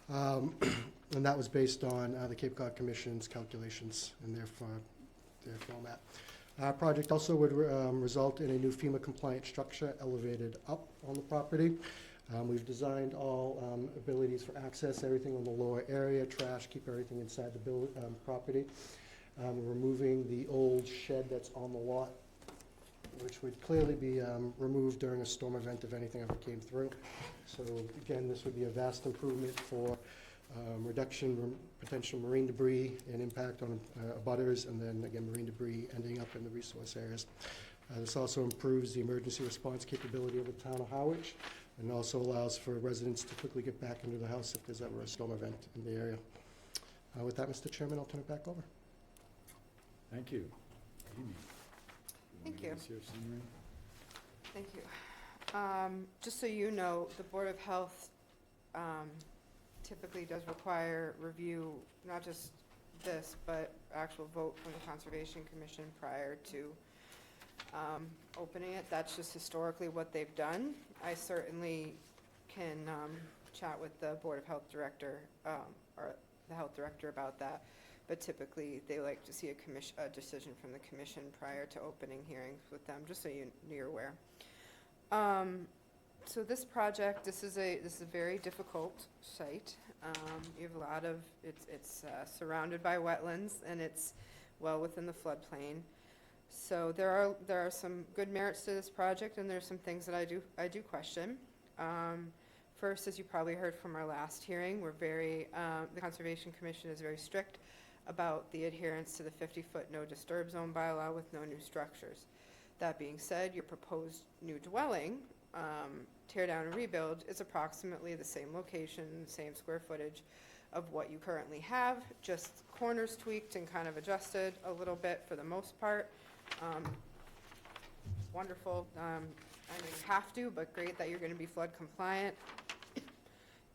And that was based on the Cape Cod Commission's calculations and their format. Our project also would result in a new FEMA compliant structure elevated up on the property. We've designed all abilities for access, everything on the lower area, trash, keep everything inside the property. We're removing the old shed that's on the lot, which would clearly be removed during a storm event if anything ever came through. So again, this would be a vast improvement for reduction, potential marine debris and impact on abutters, and then again, marine debris ending up in the resource areas. This also improves the emergency response capability of the town of Harwich, and also allows for residents to quickly get back into the house if there's ever a storm event in the area. With that, Mr. Chairman, I'll turn it back over. Thank you. Amy, Thank wanna you. give us your summary? Thank you. Just so you know, the Board of Health typically does require review, not just this, but actual vote from the Conservation Commission prior to opening it. That's just historically what they've done. I certainly can chat with the Board of Health Director, or the Health Director about that, but typically they like to see a decision from the Commission prior to opening hearings with them, just so you're aware. So this project, this is a very difficult site. You have a lot of, it's surrounded by wetlands, and it's well within the floodplain. So there are some good merits to this project, and there's some things that I do question. First, as you probably heard from our last hearing, the Conservation Commission is very strict about the adherence to the 50-foot no disturb zone bylaw with no new structures. That being said, your proposed new dwelling, tear down and rebuild, is approximately the same location, same square footage of what you currently have, just corners tweaked and kind of adjusted a little bit for the most part. Wonderful. I know you have to, but great that you're going to be flood compliant.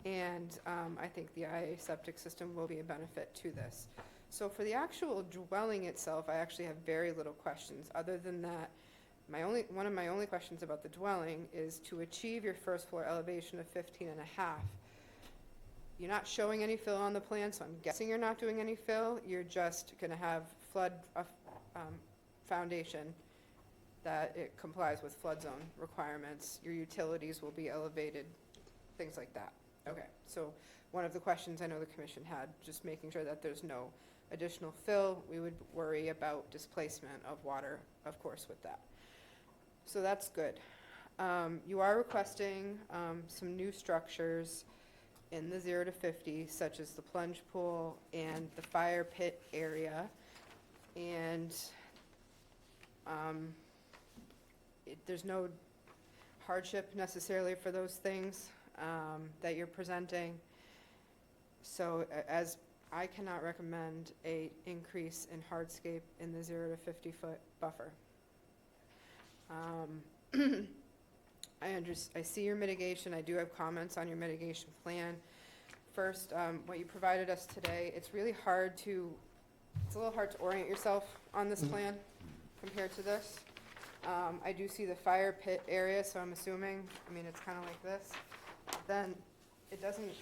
And I think the IA septic system will be a benefit to this. So for the actual dwelling itself, I actually have very little questions. Other than that, one of my only questions about the dwelling is to achieve your first floor elevation of 15.5. You're not showing any fill on the plan, so I'm guessing you're not doing any fill. You're just going to have flood foundation that it complies with flood zone requirements. Your utilities will be elevated, things like that. Okay, so one of the questions I know the commission had, just making sure that there's no additional fill. We would worry about displacement of water, of course, with that. So that's good. You are requesting some new structures in the 0 to 50, such as the plunge pool and the fire pit area. And there's no hardship necessarily for those things that you're presenting. So as I cannot recommend a increase in hardscape in the 0 to 50 foot buffer. I see your mitigation. I do have comments on your mitigation plan. First, what you provided us today, it's a little hard to orient yourself on this plan compared to this. I do see the fire pit area, so I'm assuming, it's kind of like this. Then it doesn't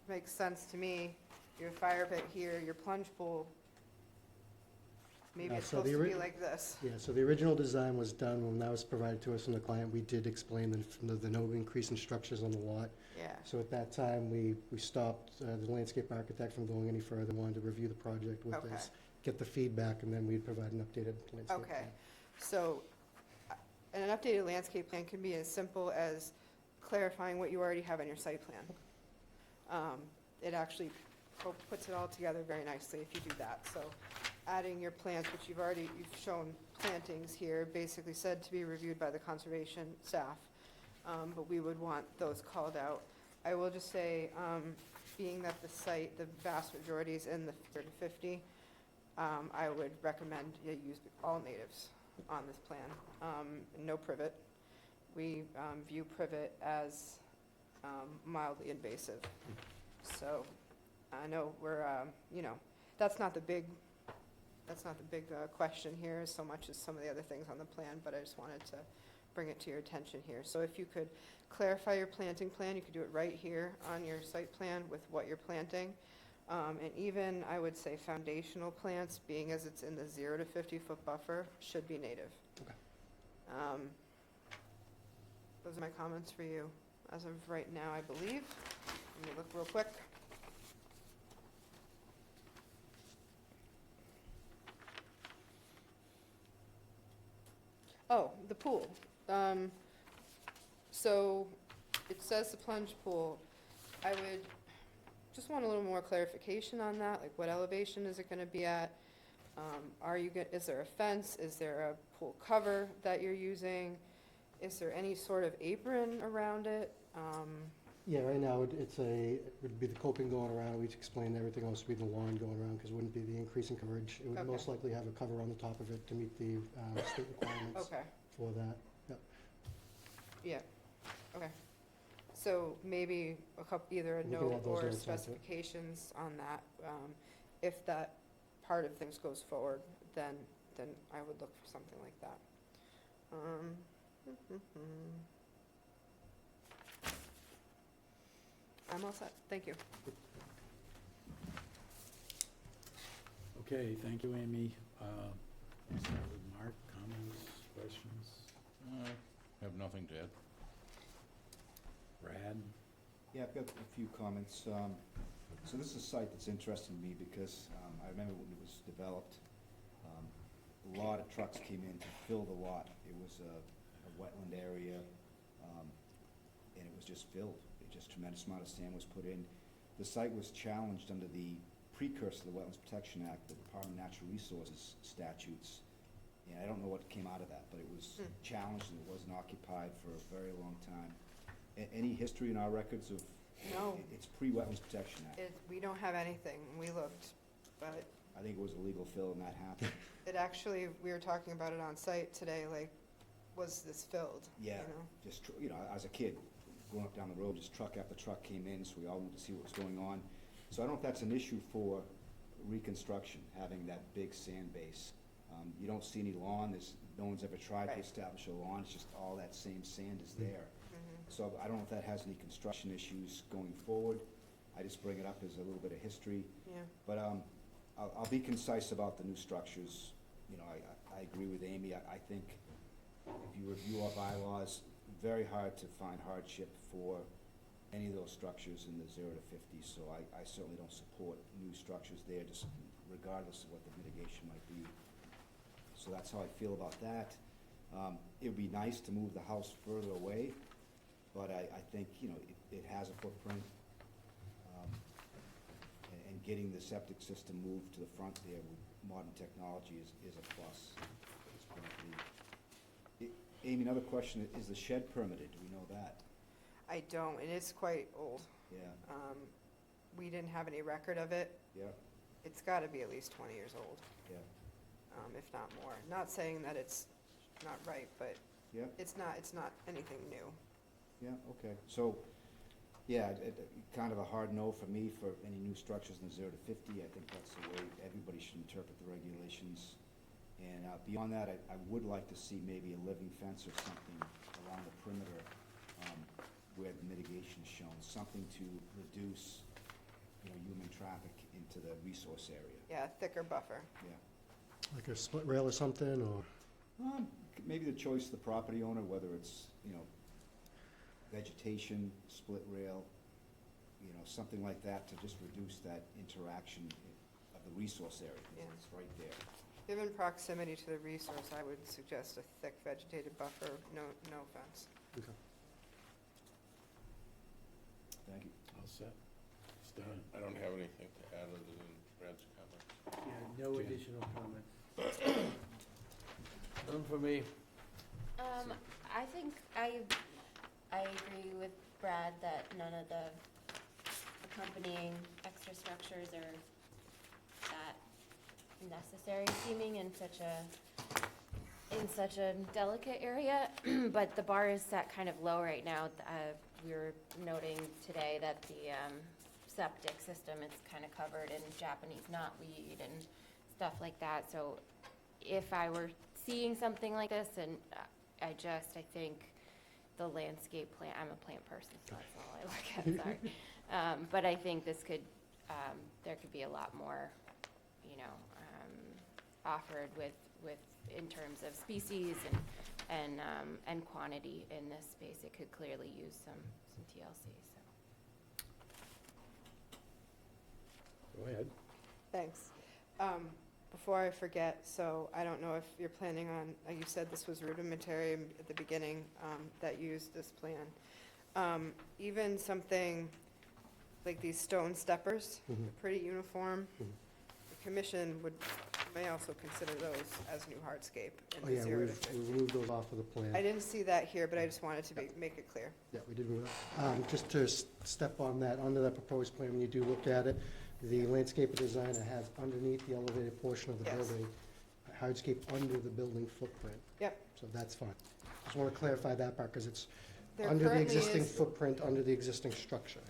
make sense to me. Your fire pit here, your plunge pool, maybe it's supposed to be like this. Yeah, so the original design was done when that was provided to us from the client. We did explain the no increase in structures on the lot. Yeah. So at that time, we stopped the landscape architect from going any further, wanted to review the project with us, get the feedback, and then we'd provide an updated landscape plan. Okay, so an updated landscape plan can be as simple as clarifying what you already have on your site plan. It actually puts it all together very nicely if you do that. So adding your plants, which you've shown plantings here, basically said to be reviewed by the conservation staff, but we would want those called out. I will just say, being that the site, the vast majority is in the 30 to 50, I would recommend you use all natives on this plan, no privet. We view privet as mildly invasive. So I know we're, that's not the big question here so much as some of the other things on the plan, but I just wanted to bring it to your attention here. So if you could clarify your planting plan, you could do it right here on your site plan with what you're planting. And even, I would say, foundational plants, being as it's in the 0 to 50 foot buffer, should be native. Okay. those are my comments for you as of right now, I believe. Let me look real quick. Oh, the pool. So it says the plunge pool. I would just want a little more clarification on that, like what elevation is it gonna be at? Is there a fence? Is there a pool cover that you're using? Is there any sort of apron around it? Yeah, right now, it would be the coping going around, we explained everything else would be the lawn going around, because it wouldn't be the increase in coverage. It would Okay. most likely have a cover on the top of it to meet the state requirements Okay, for that. Yep. yeah, okay. So maybe either a We can note add those or notes onto it. specifications on that. If that part of things goes forward, then I would look for something like that. I'm all set, thank you. Okay, thank you, Amy. We'll start with Mark, comments, questions? Have nothing to add. Brad? Yeah, I've got a few comments. So this is a site that's interesting to me because I remember when it was developed, a lot of trucks came in to fill the lot. It was a wetland area, and it was just filled. Just tremendous amount of sand was put in. The site was challenged under the precursor to the Wetlands Protection Act, the Department of Natural Resources statutes. And I don't know what came out of that, but it was challenged and it wasn't occupied for a very long time. Any history in our records of? No. It's pre-Wetlands Protection Act. We don't have anything, we looked, but I think it was illegal fill and that happened. it actually, we were talking about it on site today, like, was this filled? Yeah, You know? just, you know, as a kid, going up down the road, just truck after truck came in, so we all went to see what was going on. So I don't know if that's an issue for reconstruction, having that big sand base. You don't see any lawn, no one's ever tried to Right. establish a lawn, it's just all that same sand is there. So I don't know if that has any construction issues going forward. I just bring it up as a little bit of history. Yeah. But I'll be concise about the new structures. You know, I agree with Amy. I think if you review our bylaws, very hard to find hardship for any of those structures in the 0 to 50. So I certainly don't support new structures there, just regardless of what the mitigation might be. So that's how I feel about that. It would be nice to move the house further away, but I think, you know, it has a footprint. And getting the septic system moved to the front there with modern technology is a plus. It's going to be. Amy, another question, is the shed permitted? Do we know that? I don't, it is quite old. Yeah, We didn't have any record of it. yeah, It's gotta be at least 20 years old, yeah, if not more. Not saying that it's not right, but yeah, it's not anything new. yeah, okay. So, yeah, kind of a hard no for me for any new structures in the 0 to 50. I think that's the way everybody should interpret the regulations. And beyond that, I would like to see maybe a living fence or something along the perimeter where the mitigation is shown, something to reduce, you know, human traffic into the resource area. Yeah, thicker buffer. Yeah. Like a split rail or something, or? Maybe the choice of the property owner, whether it's, you know, vegetation, split rail, you know, something like that to just reduce that interaction of the resource area. 'Cause Yeah. It's right there. Given proximity to the resource, I would suggest a thick vegetated buffer, no fence. Okay. Thank you. All set? Stan? I don't have anything to add other than Brad's comments. Yeah, no Jan. additional comments. None for me. I think I agree with Brad that none of the accompanying extra structures are that necessary seeming in such a delicate area, but the bar is set kind of low right now. We were noting today that the septic system is kind of covered in Japanese knotweed and stuff like that. So if I were seeing something like this, and I think the landscape plan, I'm a plant person, so that's all I look at, sorry. But I think this could, there could be a lot more, you know, offered with in terms of species and quantity in this space. It could clearly use some TLC, so. Go ahead. Thanks. Before I forget, so I don't know if you're planning on, you said this was rudimentary at the beginning, that used this plan. Even something like these stone steppers, Mhm. pretty uniform. Mhm. The commission may also consider those as new hardscape in Oh, the yeah, 0 to we 50. removed those off of the plan. I didn't see that here, but I just wanted to make it clear. Yeah, we did remove that. Just to step on that, under that proposed plan, when you do look at it, the landscape designer has underneath the elevated portion of the Yes. building, hardscape under the building footprint. Yep. So that's fine. Just want to clarify that part, because it's There under the currently existing is- footprint, under the existing structure.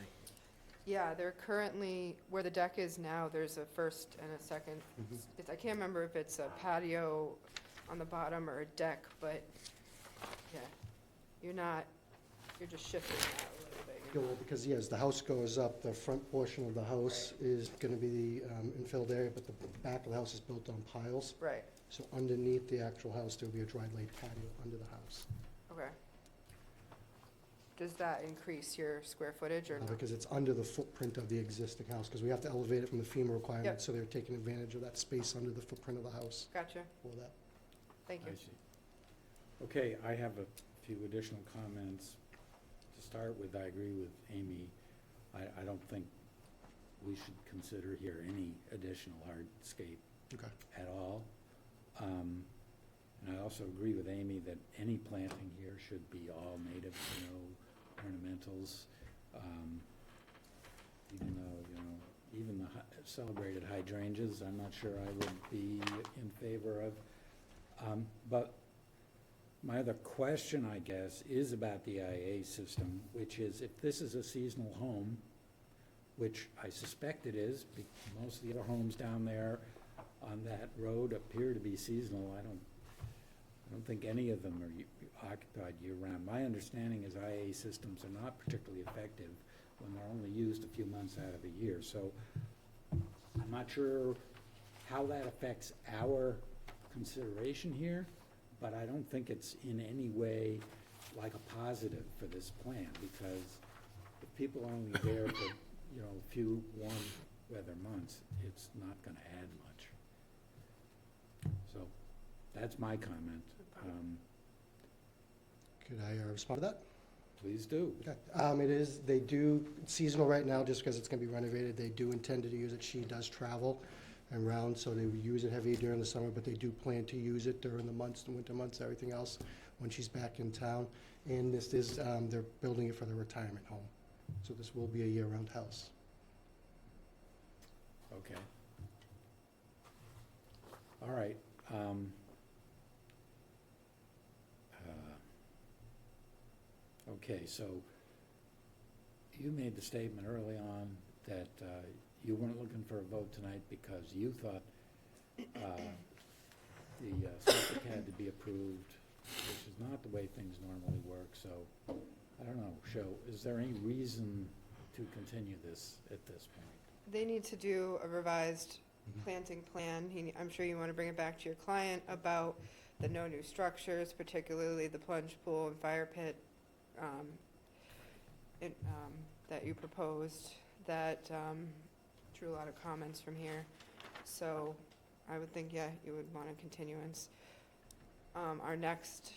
Yeah, there currently, where the deck is now, there's a first and a second. Mhm. I can't remember if it's a patio on the bottom or a deck, but, yeah, you're just shifting that a little bit. Yeah, You're well, not- because, yes, the house goes up, the front portion of the house is going to be the infilled area, but the back of the house is built on piles. Right, So underneath the actual house, there'll be a dry laid patio under the house. okay. Does that increase your square footage or no? Because it's under the footprint of the existing house, because we have to elevate it from the FEMA Yep. requirements, so they're taking advantage of that space under the footprint of the house Gotcha, for that. thank I you. see. Okay, I have a few additional comments. To start with, I agree with Amy. I don't think we should consider here any additional hardscape Okay. at all. And I also agree with Amy that any planting here should be all native, no ornamentals. Even though, even the celebrated hydrangeas, I'm not sure I would be in favor of. But my other question, I guess, is about the IA system, which is if this is a seasonal home, which I suspect it is, most of the other homes down there on that road appear to be seasonal. I don't think any of them are occupied year-round. My understanding is IA systems are not particularly effective when they're only used a few months out of the year. So I'm not sure how that affects our consideration here, but I don't think it's in any way like a positive for this plan, because if people are only there for, a few warm weather months, it's not gonna add much. So that's my comment. Could I respond to that? Please do. Okay. They do, it's seasonal right now, just because it's going to be renovated. They do intend to use it. She does travel around, so they would use it heavy during the summer, but they do plan to use it during the months, the winter months, everything else, when she's back in town. And this is, they're building it for the retirement home. So this will be a year-round house. Okay. All right. Okay, so you made the statement early on that you weren't looking for a vote tonight because you thought the septic had to be approved, which is not the way things normally work. So, I don't know, is there any reason to continue this at this point? They need to do a revised planting plan. I'm sure you want to bring it back to your client about the no new structures, particularly the plunge pool and fire pit that you proposed, that drew a lot of comments from here. So I would think, yeah, you would want a continuance. Our next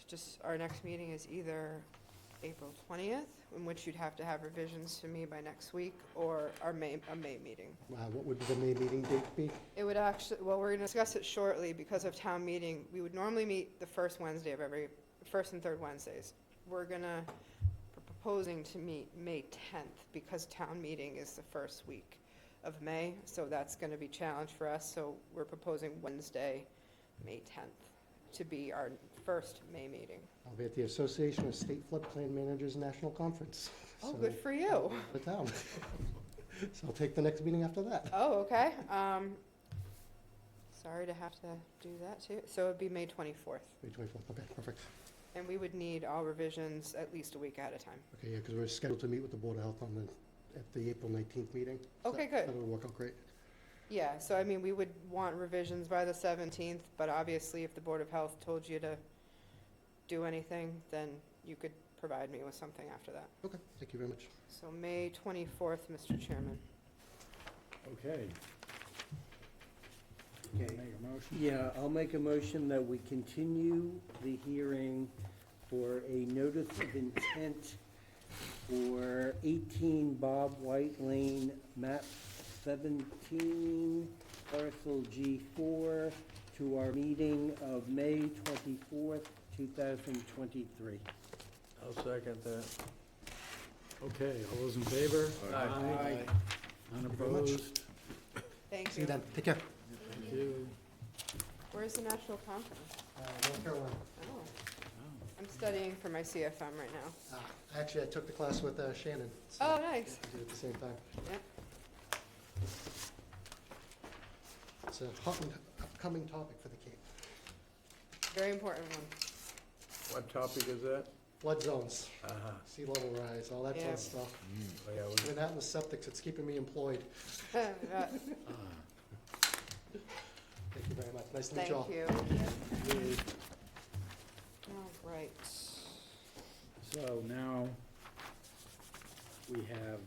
meeting is either April 20th, in which you'd have to have revisions to me by next week, or a May meeting. What would the May meeting date be? It would actually, well, we're going to discuss it shortly because of town meeting. We would normally meet the first Wednesday of first and third Wednesdays. We're proposing to meet May 10th because town meeting is the first week of May, so that's going to be a challenge for us. So we're proposing Wednesday, May 10th, to be our first May meeting. I'll be at the Association of State Floodplain Managers National Conference. Oh, So, good for you. The town. So I'll take the next meeting after that. Oh, okay. Sorry to have to do that too. So it'd be May 24th. May 24th, okay, perfect. And we would need all revisions at least a week at a time. Okay, yeah, because we're scheduled to meet with the Board of Health at the April 19th meeting. So Okay, good. That'll work out great. Yeah, so I mean, we would want revisions by the 17th, but obviously if the Board of Health told you to do anything, then you could provide me with something after that. Okay, thank you very much. So May 24th, Mr. Chairman. Okay. Okay. Make a motion? Yeah, I'll make a motion that we continue the hearing for a notice of intent for 18 Bob White Lane, map 17, parcel G4, to our meeting of May 24th, 2023. I'll second that. Okay, all those in favor? Aye. None you very much. opposed? Thank See you. you then. Take care. Thank you. Where's the national conference? North Carolina. Oh, I'm studying for my CFM right now. Actually, I took the class with Shannon. So Oh, nice. we did it at the same time. Yep. It's a hot and upcoming topic for the Cape. Very important one. What topic is that? Flood zones, Uh-huh. sea level rise, all that Yeah. fun stuff. Oh, yeah, Between that and the septics, it's keeping me employed. Yeah, Thank you very much. Nice to meet you all. Thank you. All right. So now, we have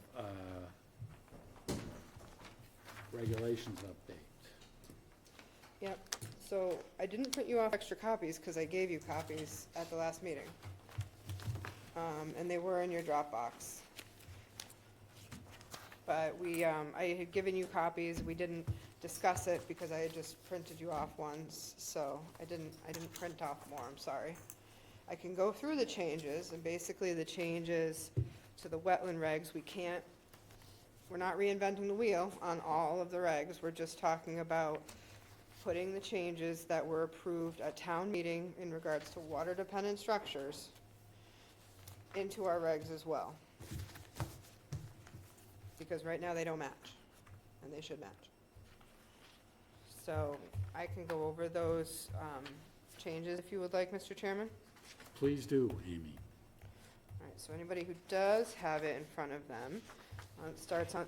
regulations update. Yep, so I didn't print you off extra copies because I gave you copies at the last meeting. And they were in your Dropbox. But I had given you copies, we didn't discuss it because I had just printed you off ones, so I didn't print off more, I'm sorry. I can go through the changes, and basically the changes to the wetland regs, we're not reinventing the wheel on all of the regs, we're just talking about putting the changes that were approved at town meeting in regards to water-dependent structures into our regs as well. Because right now they don't match, and they should match. So I can go over those changes if you would like, Mr. Chairman. Please do, Amy. All right, so anybody who does have it in front of them,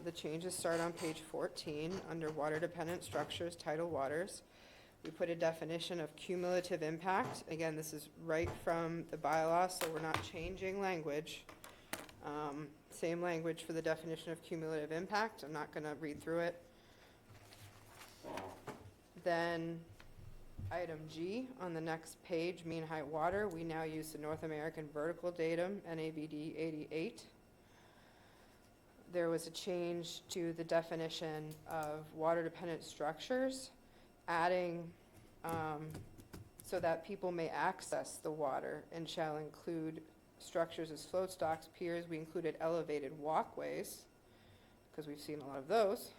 the changes start on page 14, under water-dependent structures, tidal waters. We put a definition of cumulative impact. Again, this is right from the bylaw, so we're not changing language. Same language for the definition of cumulative impact. I'm not gonna read through it. Then, item G, on the next page, mean high water, we now use the North American Vertical Datum, NAVD 88. There was a change to the definition of water-dependent structures, adding, so that people may access the water and shall include structures as float stocks, piers. We included elevated walkways, because we've seen a lot of those,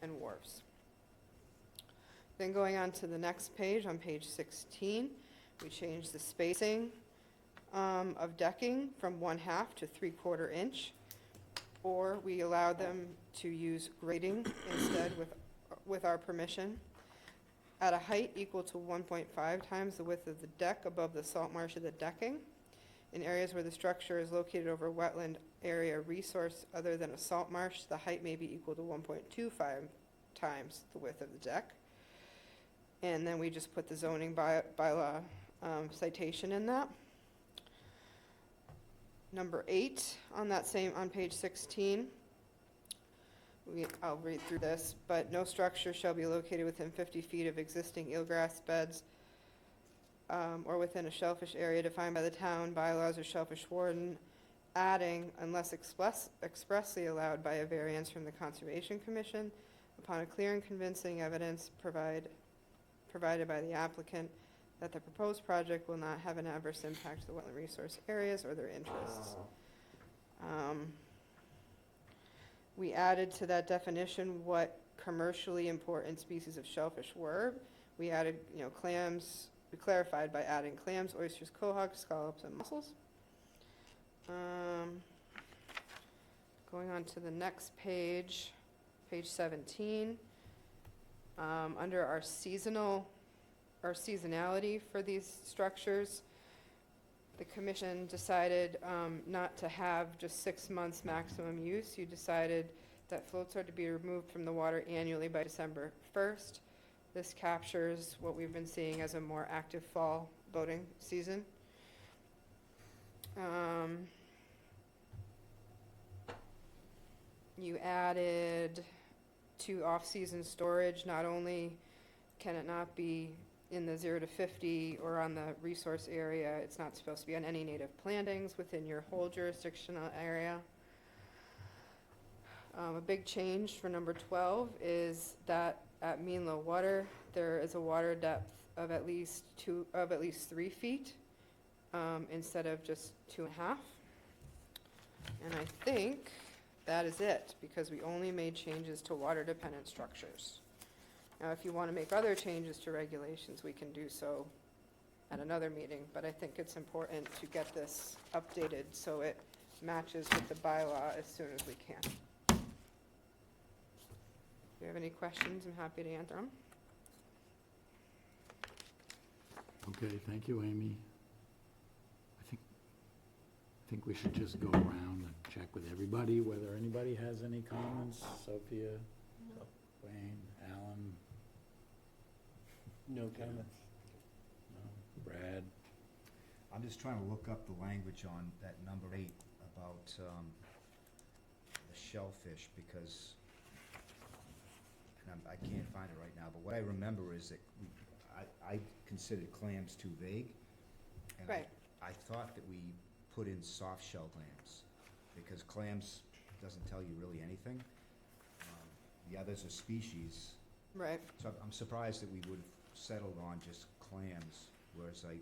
and wharfs. Then going on to the next page, on page 16, we changed the spacing of decking from 1/2 to 3/4 inch, or we allowed them to use grading instead with our permission, at a height equal to 1.5 times the width of the deck above the salt marsh of the decking. In areas where the structure is located over wetland area resource other than a salt marsh, the height may be equal to 1.25 times the width of the deck. And then we just put the zoning bylaw citation in that. Number 8, on page 16, I'll read through this, but no structure shall be located within 50 feet of existing eelgrass beds or within a shellfish area defined by the town bylaws or shellfish warden, adding, unless expressly allowed by a variance from the Conservation Commission, upon a clear and convincing evidence provided by the applicant that the proposed project will not have an adverse impact to the wetland resource areas or their interests. We added to that definition what commercially important species of shellfish were. We added, clams, we clarified by adding clams, oysters, quahog, scallops, and mussels. Going on to the next page, page 17. Under our seasonality for these structures, the commission decided not to have just 6 months maximum use. You decided that floats are to be removed from the water annually by December 1st. This captures what we've been seeing as a more active fall boating season. You added to off-season storage. Not only can it not be in the 0 to 50 or on the resource area, it's not supposed to be on any native plantings within your whole jurisdictional area. A big change for number 12 is that at mean low water, there is a water depth of at least 3 feet, instead of just 2.5. And I think that is it, because we only made changes to water-dependent structures. Now, if you want to make other changes to regulations, we can do so at another meeting, but I think it's important to get this updated so it matches with the bylaw as soon as we can. If you have any questions, I'm happy to answer them. Okay, thank you, Amy. I think we should just go around and check with everybody, whether anybody has any comments. Sophia, Wayne, Alan, No comments. no, Brad. I'm just trying to look up the language on that number 8 about the shellfish, because, and I can't find it right now, but what I remember is that I considered clams too vague. And Right. I thought that we put in soft shell clams, because clams doesn't tell you really anything. The others are species. Right. So I'm surprised that we would have settled on just clams, whereas I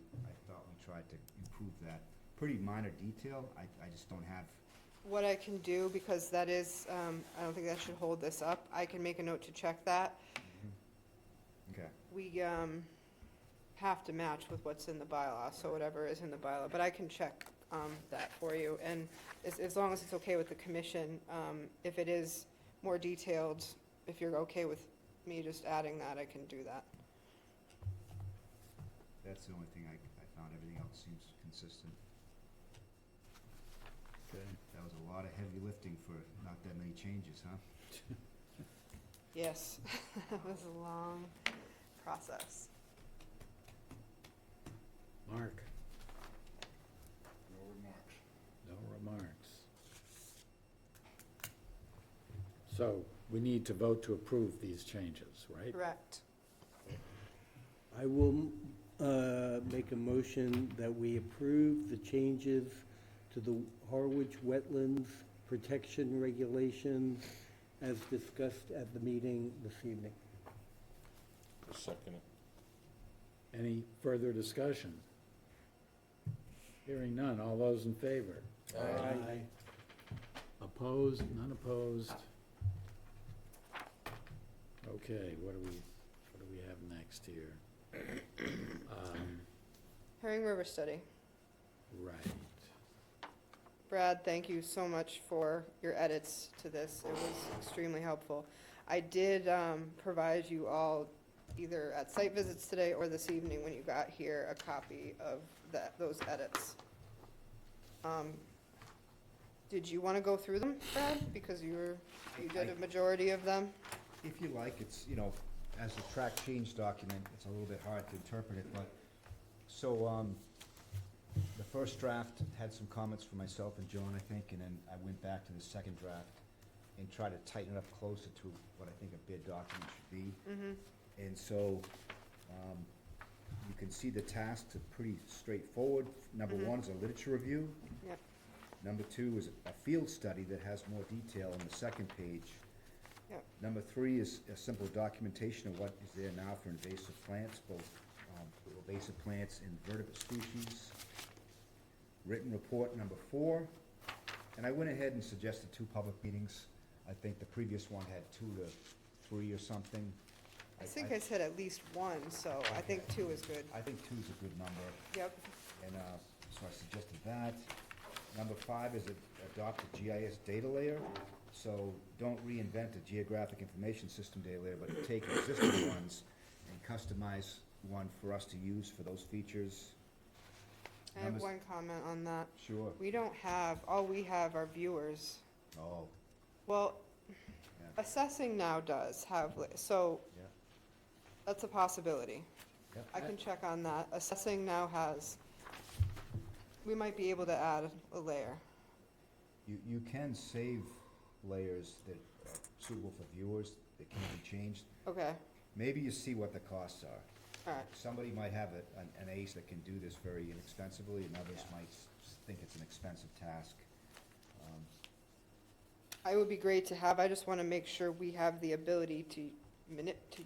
thought we tried to improve that. Pretty minor detail, I just don't have. What I can do, because that is, I don't think that should hold this up, I can make a note to check that. Okay. We have to match with what's in the bylaw, so whatever is in the bylaw, but I can check that for you. And as long as it's okay with the commission, if it is more detailed, if you're okay with me just adding that, I can do that. That's the only thing I found. Everything else seems consistent. Okay. That was a lot of heavy lifting for not that many changes, huh? Yes, it was a long process. Mark, No remarks. no remarks. So we need to vote to approve these changes, right? Correct. I will make a motion that we approve the changes to the Harwich Wetlands Protection Regulations as discussed at the meeting this evening. I'll second it. Any further discussion? Hearing none. All those in favor? Aye. Opposed? None opposed? Okay, what do we have next here? Herring River Study. Right. Brad, thank you so much for your edits to this. It was extremely helpful. I did provide you all, either at site visits today or this evening when you got here, a copy of those edits. Did you want to go through them, Brad? Because you did a majority of them. If you like, it's, as a track change document, it's a little bit hard to interpret it, but, so, the first draft had some comments from myself and Joan, I think, and then I went back to the second draft and tried to tighten it up closer to what I think a bid document should be. And so, you can see the tasks are pretty straightforward. Number 1 is a literature review. Yep. Number 2 is a field study that has more detail on the second page. Yep. Number 3 is a simple documentation of what is there now for invasive plants, both invasive plants and vertebrate species. Written report number 4, and I went ahead and suggested 2 public meetings. I think the previous one had 2 to 3 or something. I think I said at least 1, so I think 2 is good. I think 2 is a good number, Yep. and so I suggested that. Number 5 is adopt a GIS data layer. So don't reinvent a geographic information system data layer, but take existing ones and customize one for us to use for those features. I have one comment on that. Sure. We don't have, all we have are viewers. Oh, Well, Yeah. assessing now does have, so yeah. that's a possibility. Yep. I can check on that. Assessing now has we might be able to add a layer. You can save layers that are suitable for viewers, that can be changed. Okay, Maybe you see what the costs are. all right. Somebody might have an ace that can do this very inexpensively, and others might think it's an expensive task. I would be great to have, I just want to make sure we have the ability to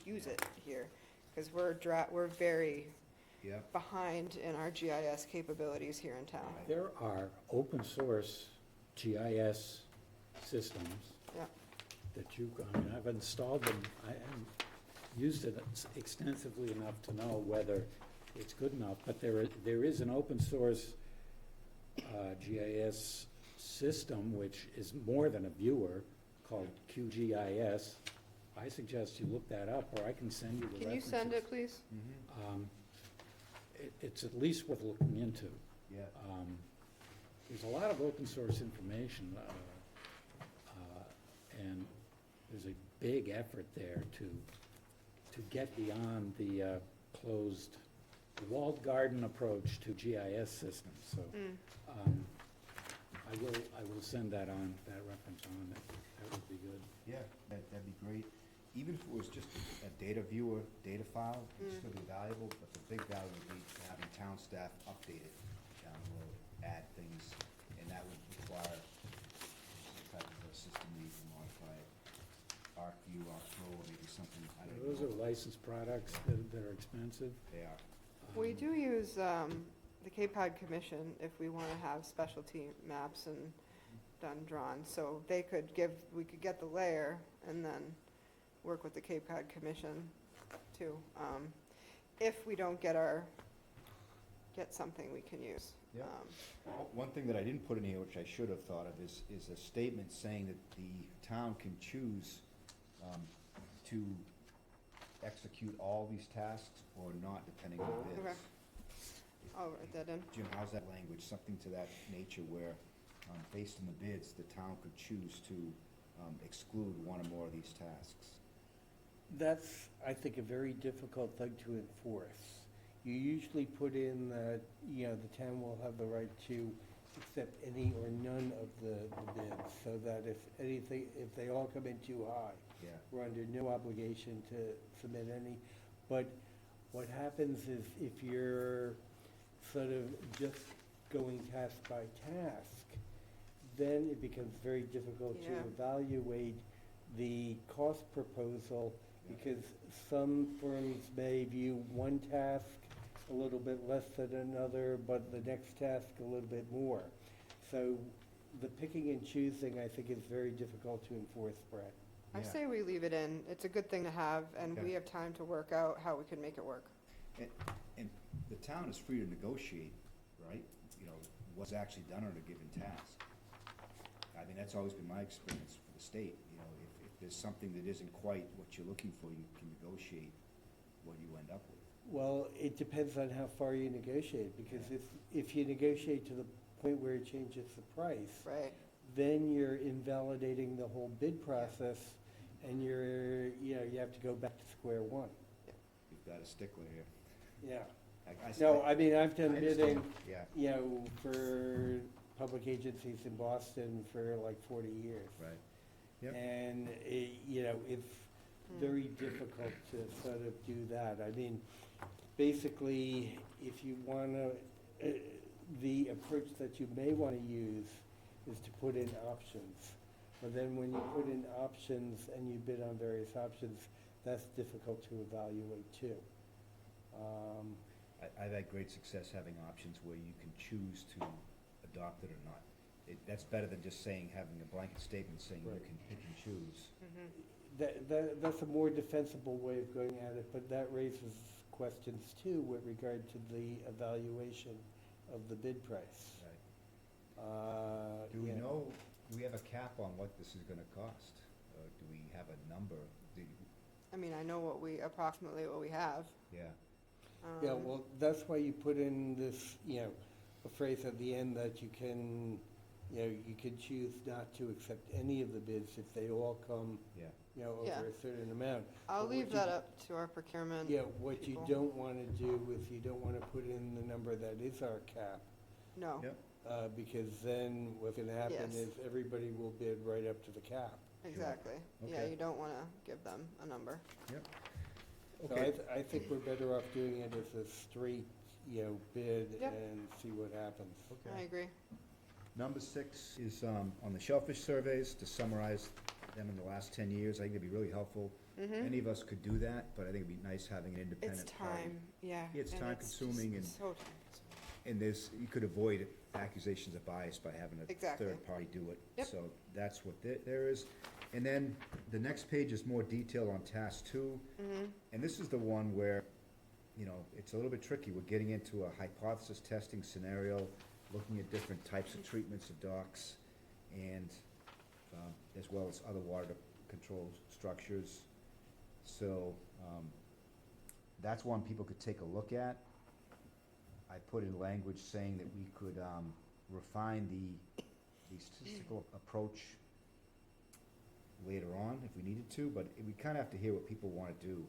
use it here, because we're very Yep. behind in our GIS capabilities here in town. There are open source GIS systems Yeah. that I've installed them, I haven't used it extensively enough to know whether it's good enough, but there is an open source GIS system which is more than a viewer called QGIS. I suggest you look that up, or I can send you the Can you references. send it, please? It's at least worth looking into. Yeah. There's a lot of open source information, and there's a big effort there to get beyond the closed, walled garden approach to GIS systems. So I will send that reference on. That would be good. Yeah, that'd be great. Even if it was just a data viewer, data file, it'd still be valuable, but the big value would be having town staff update it down the road, add things, and that would require some type of a system where you can modify it. ArcView, ArcPro, or maybe something, I don't know. Those are licensed products that are expensive. They are. We do use the Cape Cod Commission if we want to have specialty maps and drawn. So we could get the layer and then work with the Cape Cod Commission too. If we don't get something we can use. Yeah. One thing that I didn't put in here, which I should have thought of, is a statement saying that the town can choose to execute all these tasks or not, depending on bids. Okay. I'll write that in. Jim, how's that language? Something to that nature where, based on the bids, the town could choose to exclude one or more of these tasks. That's, I think, a very difficult thing to enforce. You usually put in that, the town will have the right to accept any or none of the bids, so that if they all come in too high, Yeah. we're under no obligation to submit any. But what happens is if you're sort of just going task by task, then it becomes very difficult to Yeah. evaluate the cost proposal, because some firms may view one task a little bit less than another, but the next task a little bit more. So the picking and choosing, I think, is very difficult to enforce, Brett. I Yeah. say we leave it in. It's a good thing to have, and Okay. we have time to work out how we can make it work. And the town is free to negotiate, right? What's actually done on a given task. I mean, that's always been my experience for the state. If there's something that isn't quite what you're looking for, you can negotiate what you end up with. Well, it depends on how far you negotiate, because if you negotiate to the point where it changes the price, Right. then you're invalidating the whole bid process, and you have to go back to square one. You've got a stickler here. Yeah. I No, I mean, I've done I understand. bidding, Yeah, for public agencies in Boston for like 40 years. right. Yep. And, it's very difficult to sort of do that. I mean, basically, if you want to, the approach that you may want to use is to put in options. But then when you put in options and you bid on various options, that's difficult to evaluate too. I've had great success having options where you can choose to adopt it or not. That's better than just having a blanket statement saying you Right. can pick and choose. That's a more defensible way of going at it, but that raises questions too with regard to the evaluation of the bid price. Do we Yeah. know, do we have a cap on what this is gonna cost? Do we have a number? I mean, I know approximately what we have. Yeah, Yeah, Um, well, that's why you put in this, a phrase at the end that you can choose not to accept any of the bids if they all come, yeah. over Yeah. a certain amount. I'll But what leave you- that up to our procurement. Yeah, what you people. don't want to do is you don't want to put in the number that is our cap, No. Yep. Because then what's gonna happen Yes. is everybody will bid right up to the cap. Exactly. Yeah, Okay. you don't want to give them a number. Yep. So Okay. I think we're better off doing it as a straight, bid Yep. and see what happens. I agree. Number 6 is on the shellfish surveys, to summarize them in the last 10 years. I think it'd be really helpful. Any of us could do that, but I think it'd be nice having an It's independent party. time, yeah. It's and time just consuming and- so time-consuming. And you could avoid accusations of bias by having a Exactly. third party do it. Yep. So that's what there is. And then the next page is more detail on task 2. And this is the one where, it's a little bit tricky. We're getting into a hypothesis testing scenario, looking at different types of treatments of docks, and as well as other water control structures. So that's one people could take a look at. I put in language saying that we could refine the statistical approach later on if we needed to, but we kind of have to hear what people want to do.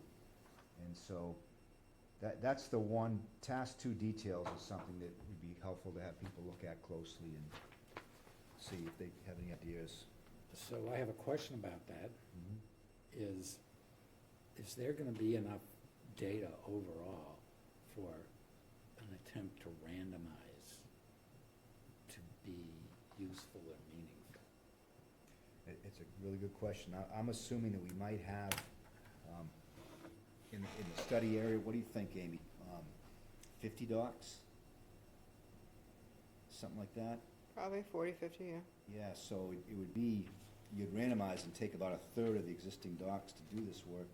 And so that's the one. Task 2 details is something that would be helpful to have people look at closely and see if they have any ideas. So I have a question about that. Is there gonna be enough data overall for an attempt to randomize to be useful or meaningful? It's a really good question. I'm assuming that we might have, in the study area, what do you think, Amy? 50 docks? Something like that? Probably 40, 50, yeah. Yeah, so it would be, you'd randomize and take about a third of the existing docks to do this work.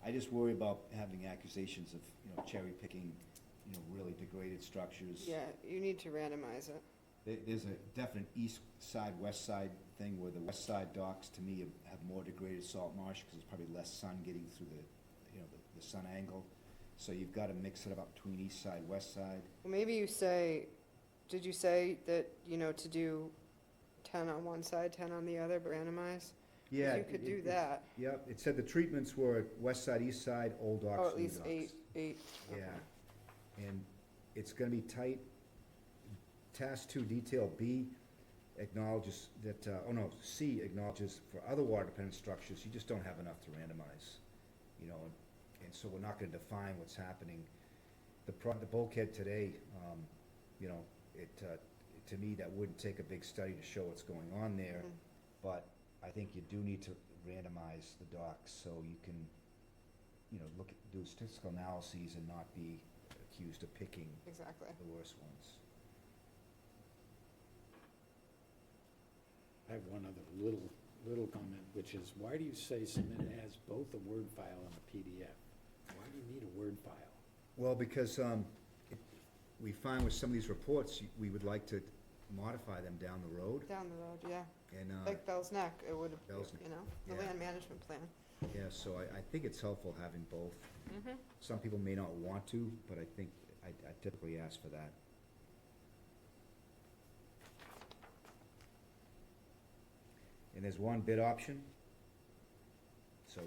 I just worry about having accusations of, cherry picking, really degraded structures. Yeah, you need to randomize it. There's a definite east side, west side thing where the west side docks, to me, have more degraded salt marsh because there's probably less sun getting through the sun angle. So you've got to mix it up between east side, west side. Well, maybe did you say that, to do 10 on one side, 10 on the other, but randomize? 'Cause Yeah. you could do that. Yep, it said the treatments were west side, east side, old docks, Oh, at new least docks. eight. Okay. Yeah, and it's gonna be tight. Task 2, detail B acknowledges that, C acknowledges for other water-dependent structures, you just don't have enough to randomize, and so we're not gonna define what's happening. The bulkhead today, to me, that wouldn't take a big study to show what's going on there, but I think you do need to randomize the docks so you can, do statistical analyses and not be accused of picking Exactly. the worst ones. I have one other little comment, which is, why do you say submit as both a Word file and a PDF? Why do you need a Word file? Well, because we find with some of these reports, we would like to modify them down the road. Down the road, yeah. And, Like Bell's Neck, it would, Bell's Neck, the yeah. land management plan. yeah, so I think it's helpful having both. Some people may not want to, but I think I typically ask for that. And there's one bid option. So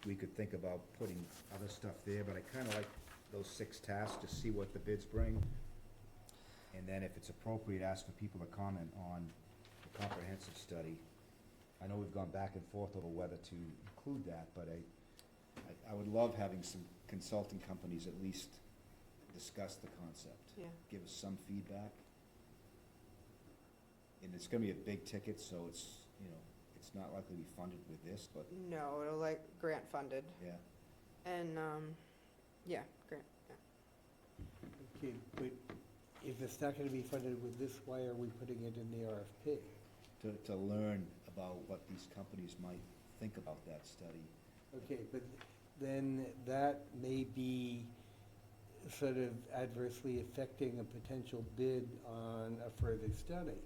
we could think about putting other stuff there, but I kinda like those 6 tasks to see what the bids bring. And then if it's appropriate, ask for people to comment on the comprehensive study. I know we've gone back and forth over whether to include that, but I would love having some consulting companies at least discuss the concept. Yeah. Give us some feedback. And it's gonna be a big ticket, so it's not likely to be funded with this, but, No, it'll grant funded. yeah. And, yeah, grant, yeah. Okay, but if it's not gonna be funded with this, why are we putting it in the RFP? To learn about what these companies might think about that study. Okay, but then that may be sort of adversely affecting a potential bid on a further study.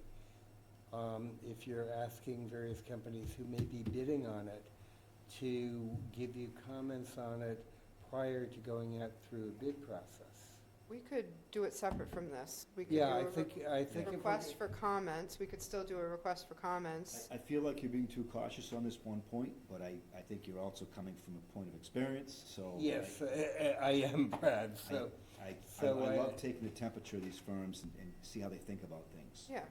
If you're asking various companies who may be bidding on it to give you comments on it prior to going out through a bid process. We could do it separate from this. We could Yeah, do I think if we- request for comments. We could still do a request for comments. I feel like you're being too cautious on this one point, but I think you're also coming from a point of experience, so. Yes, I am, Brad, so. So I I- love taking the temperature of these firms and see how they think about things. Yeah.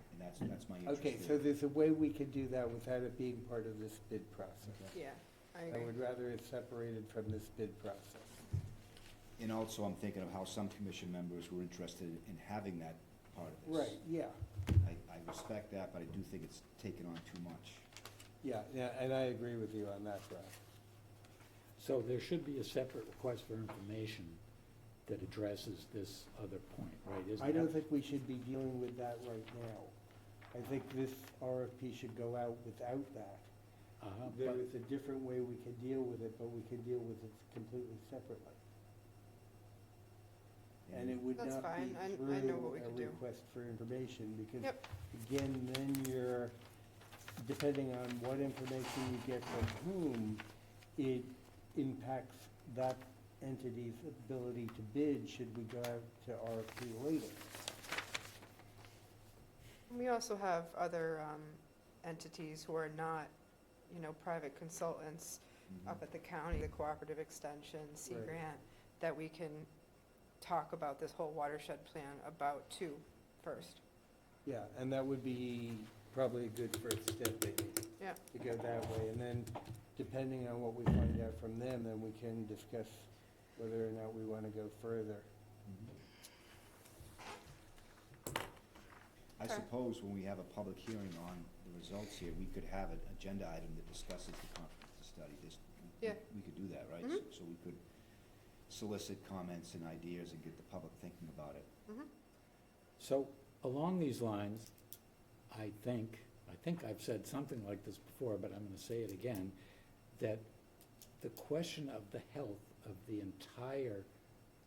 And that's my interest Okay, so there. there's a way we could do that without it being part of this bid process. Yeah, I I agree. would rather it separated from this bid process. And also, I'm thinking of how some commission members were interested in having that part of this. Right, yeah, I respect that, but I do think it's taken on too much. yeah, and I agree with you on that, Brad. So there should be a separate request for information that addresses this other point, right? Isn't I don't that- think we should be dealing with that right now. I think this RFP should go out without that. There but- is a different way we could deal with it, but we could deal with it completely separately. And it would That's not fine. be I know through what we a could do. request for information, because Yep. again, then you're, depending on what information you get from whom, it impacts that entity's ability to bid should we go out to RFP later. We also have other entities who are not, private consultants up at the county, the Cooperative Extension, Sea Right. Grant, that we can talk about this whole watershed plan about too first. Yeah, and that would be probably a good first step, maybe. Yeah. To go that way, and then depending on what we find out from them, then we can discuss whether or not we want to go further. I suppose when we have a public hearing on the results here, we could have an agenda item that discusses the comprehensive study. Yeah. We could do that, right? Mhm. So we could solicit comments and ideas and get the public thinking about it. So along these lines, I think I've said something like this before, but I'm gonna say it again, that the question of the health of the entire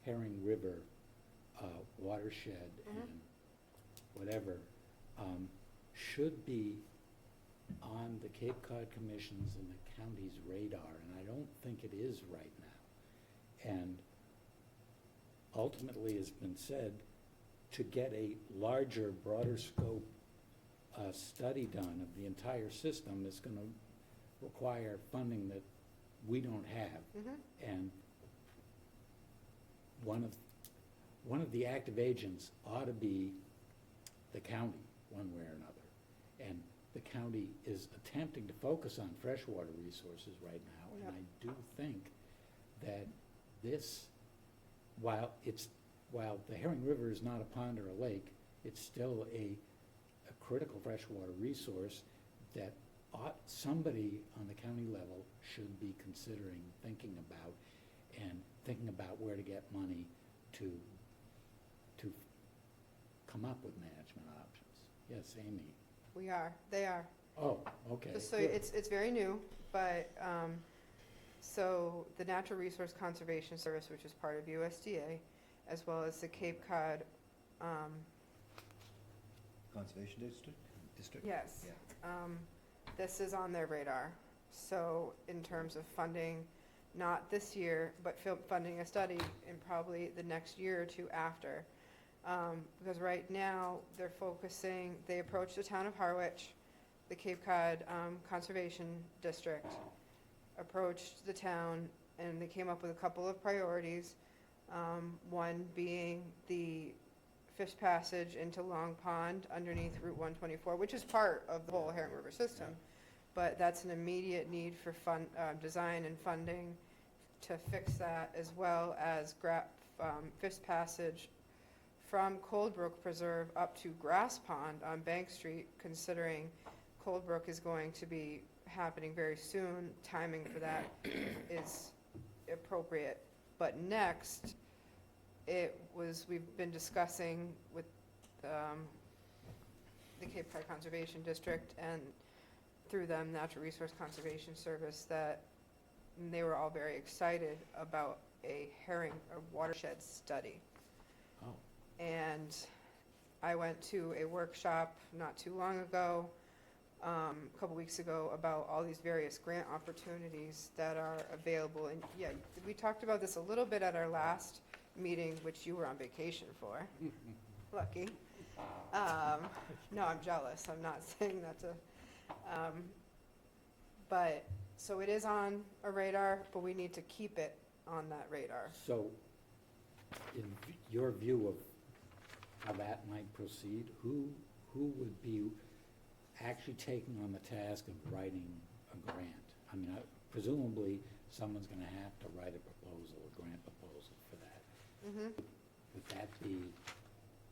Herring River watershed and whatever, should be on the Cape Cod Commission's and the county's radar, and I don't think it is right now. And ultimately, it's been said, to get a larger, broader scope study done of the entire system is gonna require funding that we don't have. And one of the active agents ought to be the county, one way or another. And the county is attempting to focus on freshwater resources right now, and I do think that this, while the Herring River is not a pond or a lake, it's still a critical freshwater resource that somebody on the county level should be considering, thinking about where to get money to come up with management options. Yes, Amy? They are. Oh, okay. Just so good. it's very new, but, so the Natural Resource Conservation Service, which is part of USDA, as well as the Cape Cod, Conservation District? yes. Yeah. This is on their radar. So in terms of funding, not this year, but funding a study in probably the next year or two after. Because right now, they approached the town of Harwich, the Cape Cod Conservation District, approached the town, and they came up with a couple of priorities. One being the fish passage into Long Pond underneath Route 124, which is part of the whole Herring River system. But that's an immediate need for design and funding to fix that, as well as fish passage from Cold Brook Preserve up to Grass Pond on Bank Street, considering Cold Brook is going to be happening very soon. Timing for that is appropriate. But next, we've been discussing with the Cape Cod Conservation District and through them, Natural Resource Conservation Service, that they were all very excited about a watershed study. Oh. And I went to a workshop not too long ago, a couple weeks ago, about all these various grant opportunities that are available. And yeah, we talked about this a little bit at our last meeting, which you were on vacation for. Lucky. No, I'm jealous. I'm not saying that's but, so it is on a radar, but we need to keep it on that radar. So, in your view of how that might proceed, who would be actually taking on the task of writing a grant? I mean, presumably, someone's gonna have to write a proposal, a grant proposal for that. Would that be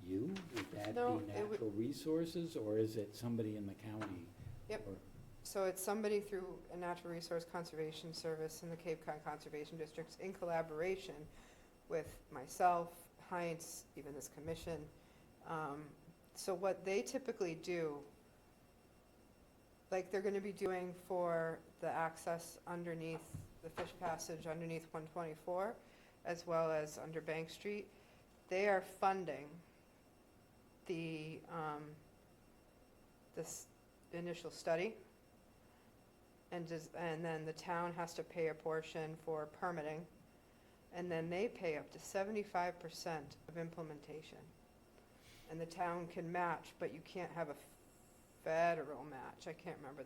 you? Would that No, be it would- natural resources, or is it somebody in the county? Yep. Or- So it's somebody through a Natural Resource Conservation Service in the Cape Cod Conservation Districts in collaboration with myself, Heinz, even this commission. So what they typically do, like they're gonna be doing for the access underneath the fish passage underneath 124, as well as under Bank Street, they are funding the, this initial study. And then the town has to pay a portion for permitting, and then they pay up to 75% of implementation. And the town can match, but you can't have a federal match. I can't remember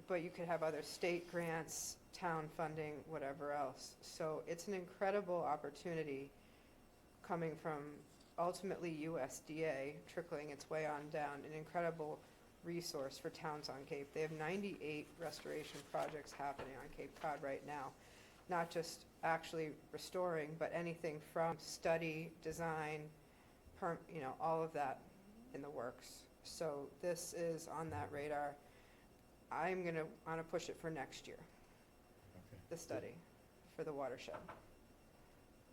but you could have other state grants, town funding, whatever else. So it's an incredible opportunity coming from ultimately USDA trickling its way on down, an incredible resource for towns on Cape. They have 98 restoration projects happening on Cape Cod right now. Not just actually restoring, but anything from study, design, all of that in the works. So this is on that radar. I'm gonna wanna push it for next year, the study for the watershed.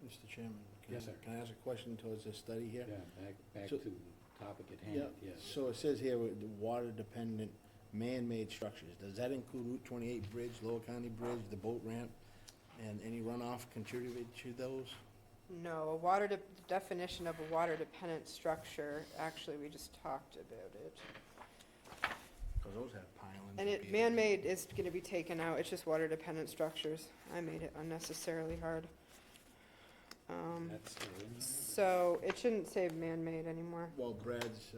Mr. Chairman, Yes, sir. can I ask a question towards this study here? Yeah, back So- to the topic at hand, Yeah, yes. so it says here, with the water-dependent man-made structures, does that include Route 28 Bridge, Lower County Bridge, the boat ramp, and any runoff contributed to those? No, definition of a water-dependent structure, actually, we just talked about it. Because those have pilings. And piers. man-made is gonna be taken out, it's just water-dependent structures. I made it unnecessarily hard. That's still in there? So it shouldn't say man-made anymore. Well, Brad's,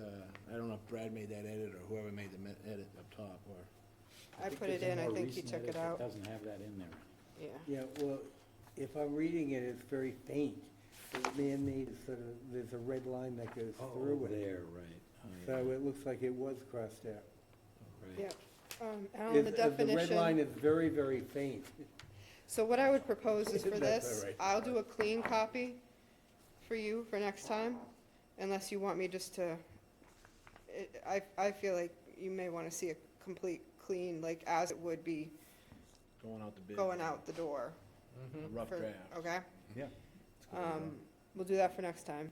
I don't know if Brad made that edit or whoever made the edit up top, or, I think put it there's a in, I more think he recent took edit it that out. doesn't have that in there. Yeah. Yeah, well, if I'm reading it, it's very faint. It's man-made, is sort of, there's a red line that goes through it. There, right. Oh, So yeah. it looks like it was crossed out. Right. Yeah. Alan, the The red line definition, is very, very faint. so what I would propose is for That's this, all right. I'll do a clean copy for you for next time, unless you want me just to, I feel like you may want to see a complete clean, like as it would be going out the bid. going out the door. A rough for- draft. Okay? Yeah. We'll do that for next time.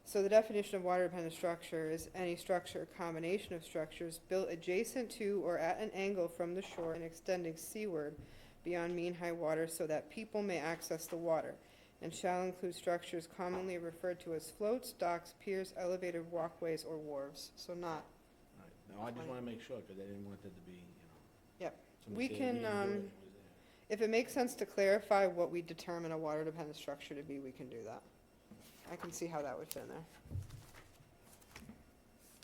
So the definition of water-dependent structure is any structure, or combination of structures built adjacent to or at an angle from the shore and extending seaward beyond mean high water so that people may access the water, and shall include structures commonly referred to as floats, docks, piers, elevated walkways, or wharves. So not, Right. No, I just want to make sure, because I didn't want that to be, Yep. somebody We saying can, didn't do it, it was there. if it makes sense to clarify what we determine a water-dependent structure to be, we can do that. I can see how that would fit in there.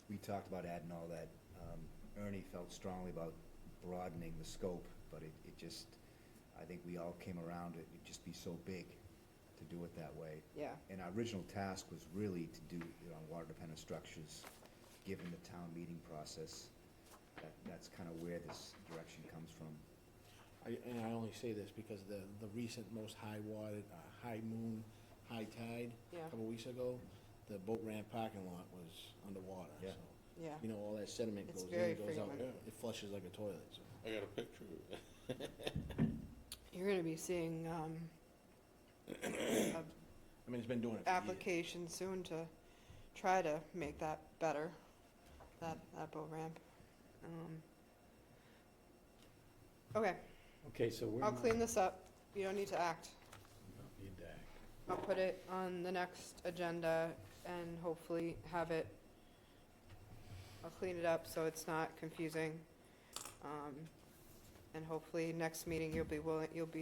We talked about adding all that. Ernie felt strongly about broadening the scope, but it just, I think we all came around, it'd just be so big to do it that way. Yeah. And our original task was really to do it on water-dependent structures, given the town meeting process. That's kind of where this direction comes from. And I only say this because the recent most high water, high moon, high tide, Yeah. a couple weeks ago, the boat ramp parking lot was underwater, Yeah. so. Yeah. You know, all that sediment It's goes very in, goes out, frequent. it flushes like a toilet, so. I got a picture of it. You're gonna be seeing, I mean, it's been doing it for years. application soon to try to make that better, that boat ramp. Okay, Okay, so we're I'll not- clean this up. You don't need to act. Don't need to act. I'll put it on the next agenda and hopefully have it, I'll clean it up so it's not confusing. And hopefully next meeting you'll be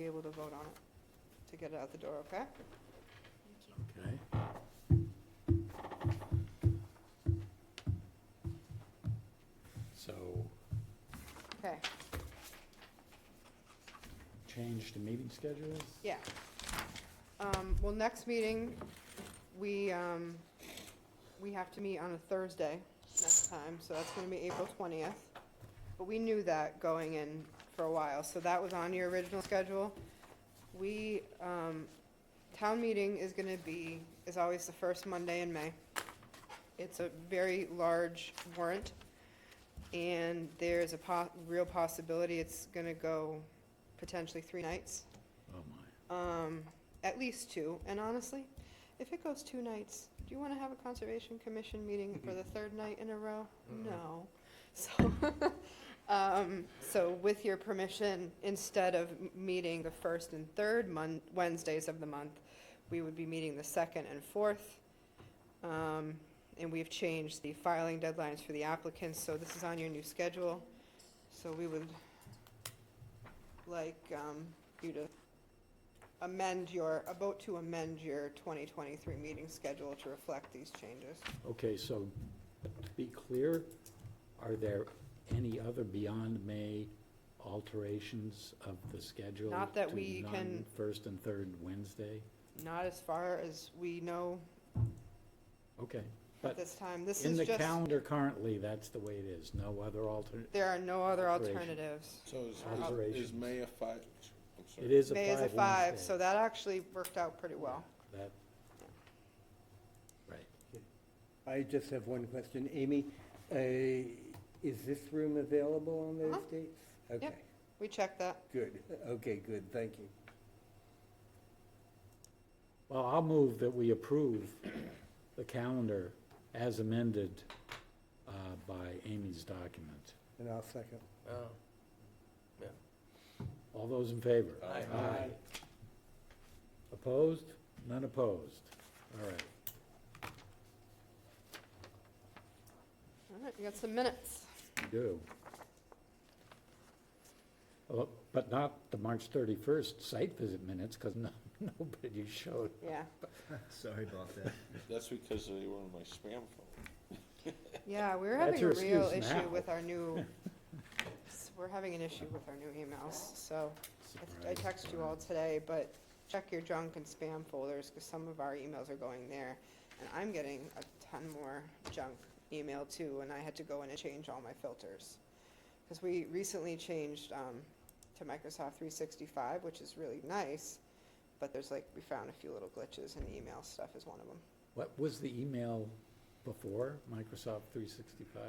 able to vote on it, to get it out the door, okay? Okay. So, Okay, change to meeting schedules? yeah. Well, next meeting, we have to meet on a Thursday next time, so that's gonna be April 20th. But we knew that going in for a while, so that was on your original schedule. We, town meeting is always the first Monday in May. It's a very large warrant, and there's a real possibility it's gonna go potentially 3 nights. Oh, my. At least 2, and honestly, if it goes 2 nights, do you wanna have a Conservation Commission meeting for the 3rd night in a row? No. So, so with your permission, instead of meeting the 1st and 3rd Wednesdays of the month, we would be meeting the 2nd and 4th. And we've changed the filing deadlines for the applicants, so this is on your new schedule. So we would like you to vote to amend your 2023 meeting schedule to reflect these changes. Okay, so to be clear, are there any other beyond May alterations of the schedule? Not that we to can- non-first and third Wednesday? Not as far as we know Okay, at but this time. This in is the just, calendar currently, that's the way it is, no other alternate? there are no other Alteration. alternatives. So Alteration. is May a 5? I'm sorry. It is a May is a 5 5, Wednesday. so that actually worked out pretty well. That, right. I just have one question. Amy, is this room available on those Uh-huh. dates? Okay, We checked that. good. Okay, good, thank you. Well, I'll move that we approve the calendar as amended by Amy's document. And I'll second. Oh, All those in favor? Aye. Opposed? None opposed. All right. All right, we got some minutes. We do. Well, but not the March 31st site visit minutes, because nobody showed. Yeah, Sorry about that. That's because they were on my spam phone. yeah, we're That's having a your real excuse issue now. with our new, we're having an issue with our new emails, so I texted you all today, but check your junk and spam folders, because some of our emails are going there, and I'm getting a ton more junk email too, and I had to go in and change all my filters. Because we recently changed to Microsoft 365, which is really nice, but we found a few little glitches, and email stuff is one of them. What was the email before Microsoft 365?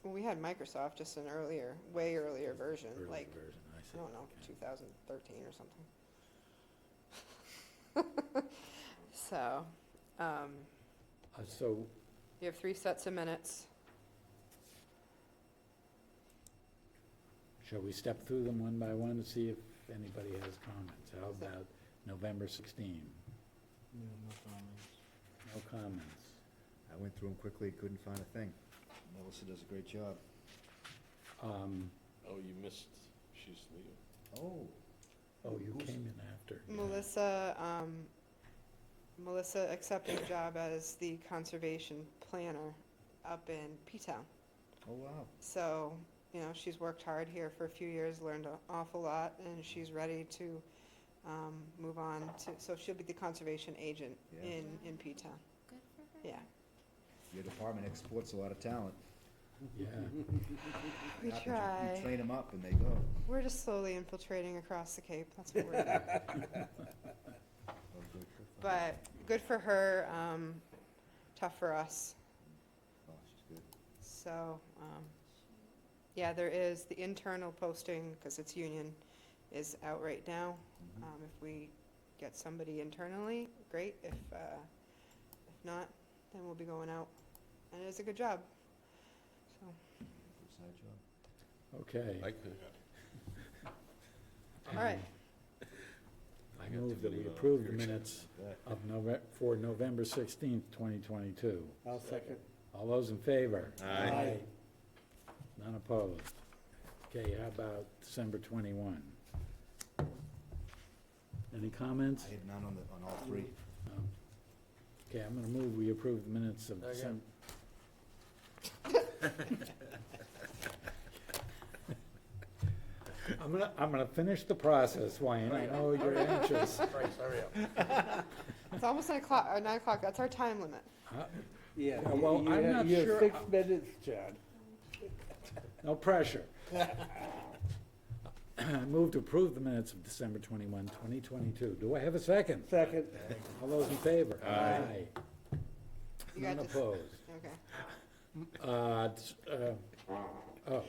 Well, we had Microsoft, just an way earlier version, Early like, version, I see. I don't know, Okay. 2013 or something. So, So, you have 3 sets of minutes. shall we step through them one by one to see if anybody has comments? How about November 16? no comments. No comments. I went through them quickly, couldn't find a thing. Melissa does a great job. Oh, you missed, she's leaving. Oh, you came in after. yeah. Melissa accepted a job as the conservation planner up in P-Town. Oh, wow. So, she's worked hard here for a few years, learned an awful lot, and she's ready to move on so she'll be the conservation agent Yeah. in P-Town. Good for her. Yeah. Your department exports a lot of talent. Yeah. We Happens, try. You train them up and they go. We're just slowly infiltrating across the Cape, that's what we're doing. Oh, good for her. But good for her, tough for us. Oh, she's good. So, yeah, there is the internal posting, because it's union, is out right now. If we get somebody internally, great. If not, then we'll be going out. And it is a good job. So, Good side job. Okay. I could. all right. I move that we approve the minutes of for November 16th, 2022. I'll second. All those in favor? Aye. None opposed. Okay, how about December 21? Any comments? I had none on all three. No. Okay, I'm gonna move we approve the minutes of Second. December. I'm gonna finish the process, Wayne. I know you're anxious. Bryce, hurry up. It's almost 9 o'clock, that's our time limit. Yeah, Well, I'm not you sure- have 6 minutes, John. No pressure. Move to approve the minutes of December 21, 2022. Do I have a second? Second. All those in favor? Aye. You got None this. opposed. Okay. Oh,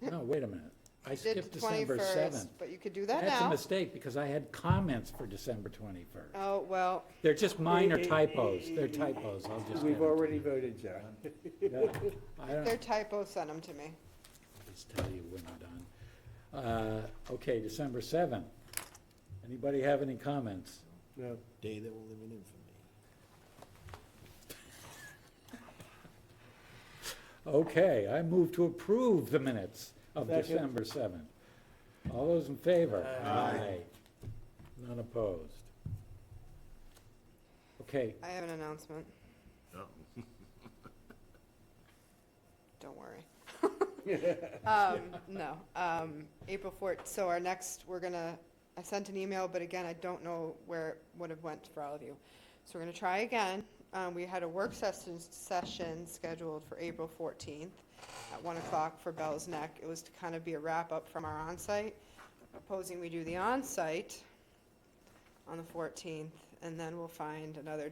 no, wait a minute. I Did skipped December 21st, 7th. but you could do that That's a now. mistake, because I had comments for December 21st. Oh, well, They're just minor typos. They're typos. I'll just We've get 'em. already voted, John. Yeah, I if don't, they're typos, send them to me. I'll just tell you when I'm done. Okay, December 7th. Anybody have any comments? No. Day that will live in infamy. Okay, I move to approve the minutes of Second. December 7th. All those in favor? Aye. None opposed. Okay, I have an announcement. Don't worry. No, April 4th, so our next, I sent an email, but again, I don't know where it would have went for all of you. So we're gonna try again. We had a work session scheduled for April 14th at 1 o'clock for Bell's Neck. It was to kind of be a wrap-up from our on-site. Proposing we do the on-site on the 14th, and then we'll find another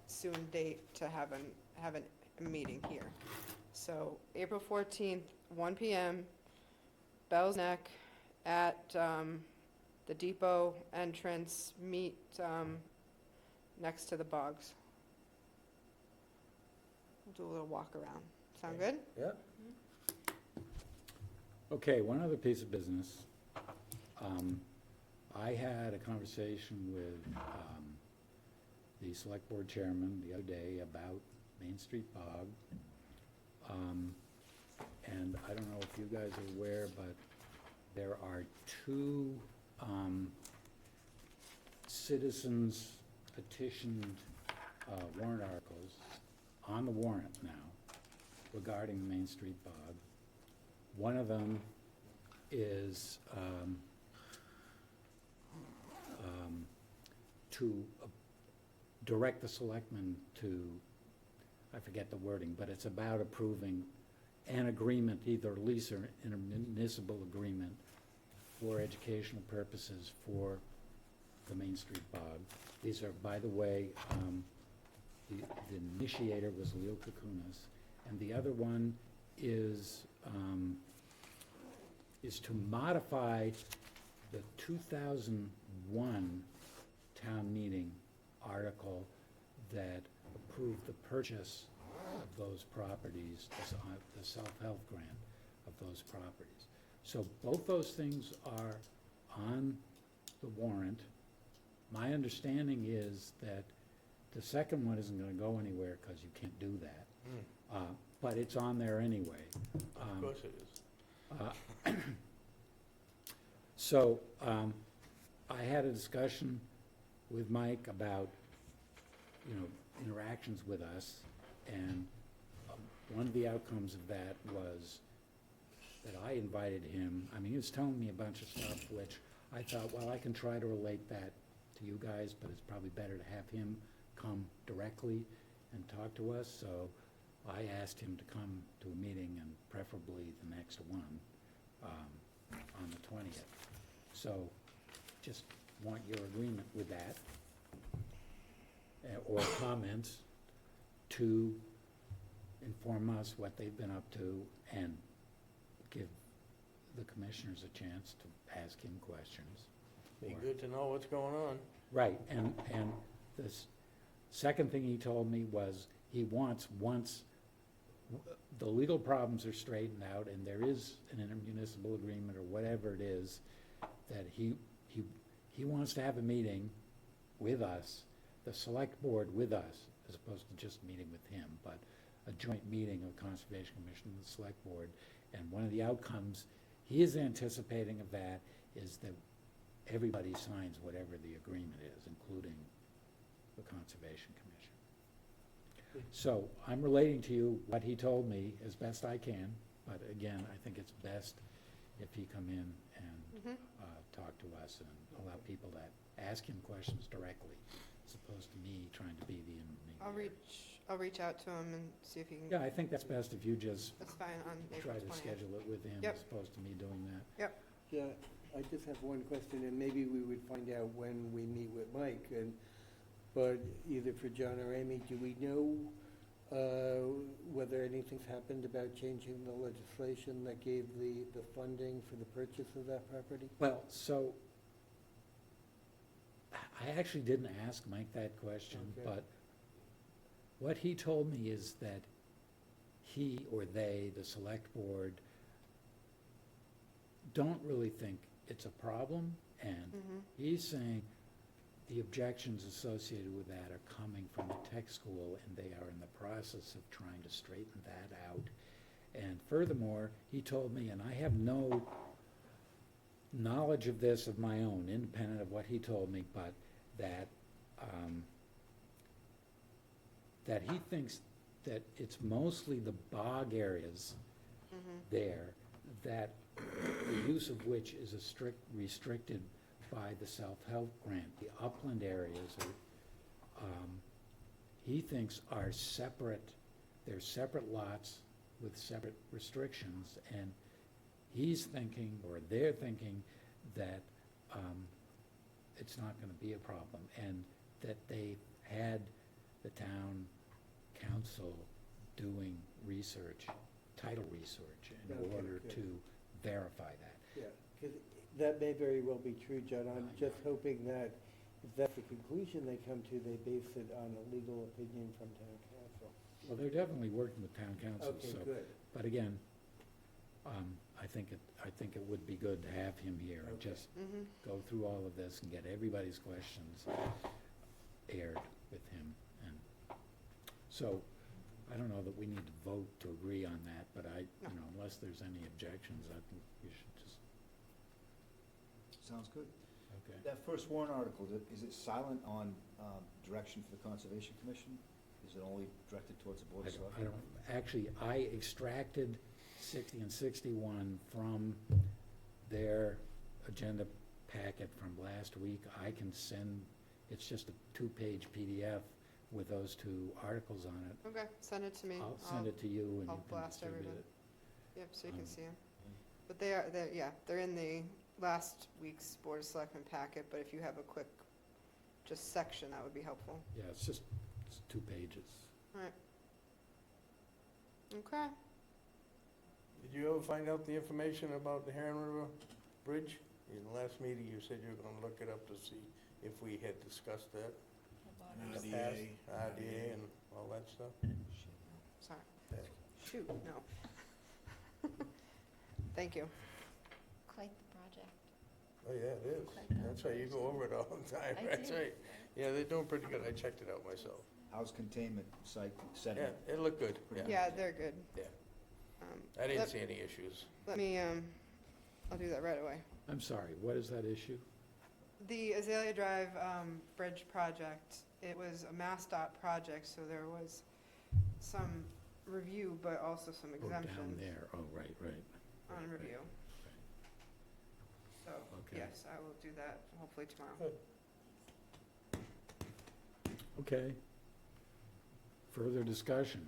soon date to have a meeting here. So April 14th, 1 PM, Bell's Neck at the depot entrance, meet next to the bogs. We'll do a little walk around. Sound good? Yep. Okay, one other piece of business. I had a conversation with the select board chairman the other day about Main Street Bog. And I don't know if you guys are aware, but there are 2 citizens petitioned warrant articles on the warrant now regarding the Main Street Bog. One of them is to direct the selectmen to, I forget the wording, but it's about approving an agreement, either lease or intermunicipal agreement for educational purposes for the Main Street Bog. These are, by the way, the initiator was Leo Kukunas, and the other one is to modify the 2001 town meeting article that approved the purchase of those properties, the self-help grant of those properties. So both those things are on the warrant. My understanding is that the second one isn't gonna go anywhere, because you can't do that. But it's on there anyway. Of course it is. So, I had a discussion with Mike about, interactions with us, and one of the outcomes of that was that I invited him. I mean, he was telling me a bunch of stuff, which I thought, well, I can try to relate that to you guys, but it's probably better to have him come directly and talk to us, so I asked him to come to a meeting, and preferably the next one, on the 20th. So, just want your agreement with that, or comments, to inform us what they've been up to, and give the commissioners a chance to ask him questions. Be good to know what's going on. Right, and this second thing he told me was, he wants, once the legal problems are straightened out and there is an intermunicipal agreement or whatever it is, that he wants to have a meeting with us, the select board with us, as opposed to just meeting with him, but a joint meeting of Conservation Commission and the select board. And one of the outcomes he is anticipating of that is that everybody signs whatever the agreement is, including the Conservation Commission. So I'm relating to you what he told me as best I can, but again, I think it's best if he come in and talk to us and allow people to ask him questions directly, as opposed to me trying to be the intermediary. I'll reach out to him and see if he can. Yeah, I think that's best if you just That's fine on April try to 20th. schedule it with him Yep. as opposed to me doing that. Yep. Yeah, I just have one question, and maybe we would find out when we meet with Mike, but either for John or Amy, do we know whether anything's happened about changing the legislation that gave the funding for the purchase of that property? Well, so, I actually didn't ask Mike that question, Okay. but what he told me is that he or they, the select board, don't really think it's a problem, and he's saying the objections associated with that are coming from the tech school, and they are in the process of trying to straighten that out. And furthermore, he told me, and I have no knowledge of this of my own, independent of what he told me, but that, that he thinks that it's mostly the bog areas there, that the use of which is restricted by the self-help grant. The upland areas are, he thinks are separate, they're separate lots with separate restrictions, and he's thinking, or they're thinking, that it's not gonna be a problem, and that they had the town council doing research, title research, in Okay, order good. to verify that. Yeah, because that may very well be true, John. I'm just hoping that if that's the conclusion they come to, they base it on a legal opinion from town council. Well, they're definitely working with town council, Okay, so, good. but again, I think it would be good to have him here and just go through all of this and get everybody's questions aired with him. And so, I don't know that we need to vote to agree on that, but unless there's any objections, I think we should just, Sounds good. okay. That first warrant article, is it silent on direction for the Conservation Commission? Is it only directed towards the Board of I Selectmen? don't, actually, I extracted 60 and 61 from their agenda packet from last week. I can send, it's just a 2-page PDF with those 2 articles on it. Okay, send it to me. I'll send it to you and I'll you can blast distribute everybody. it. Yep, so you can see them. But they're in the last week's Board of Selectmen packet, but if you have a quick, just section, that would be helpful. Yeah, it's 2 pages. All right. Okay. Did you ever find out the information about the Heron River Bridge? In the last meeting, you said you were gonna look it up to see if we had discussed that. In the past, RDA and all that stuff. Sorry. Shoot, no. Thank you. Quite the project. Oh, yeah, it is. Quite the That's right, you go over it all the time. I That's do. right. Yeah, they're doing pretty good. I checked it out myself. How's containment site setting? Yeah, it looked good, yeah. Yeah, they're good. Yeah. Um, I didn't let- see any issues. Let me, I'll do that right away. I'm sorry, what is that issue? The Azalea Drive Bridge project, it was a MassDOT project, so there was some review, but also some Oh, down exemptions there, oh, right. on Right, review. So, Okay. yes, I will do that hopefully tomorrow. Okay. Further discussion?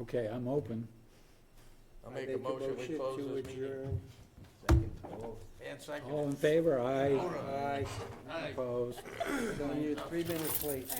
Okay, I'm open. I'll make a motion, we close to this meeting. adjourn. Second. And second. All in favor? Aye. Aye. Aye. Opposed? John, you're 3 minutes late.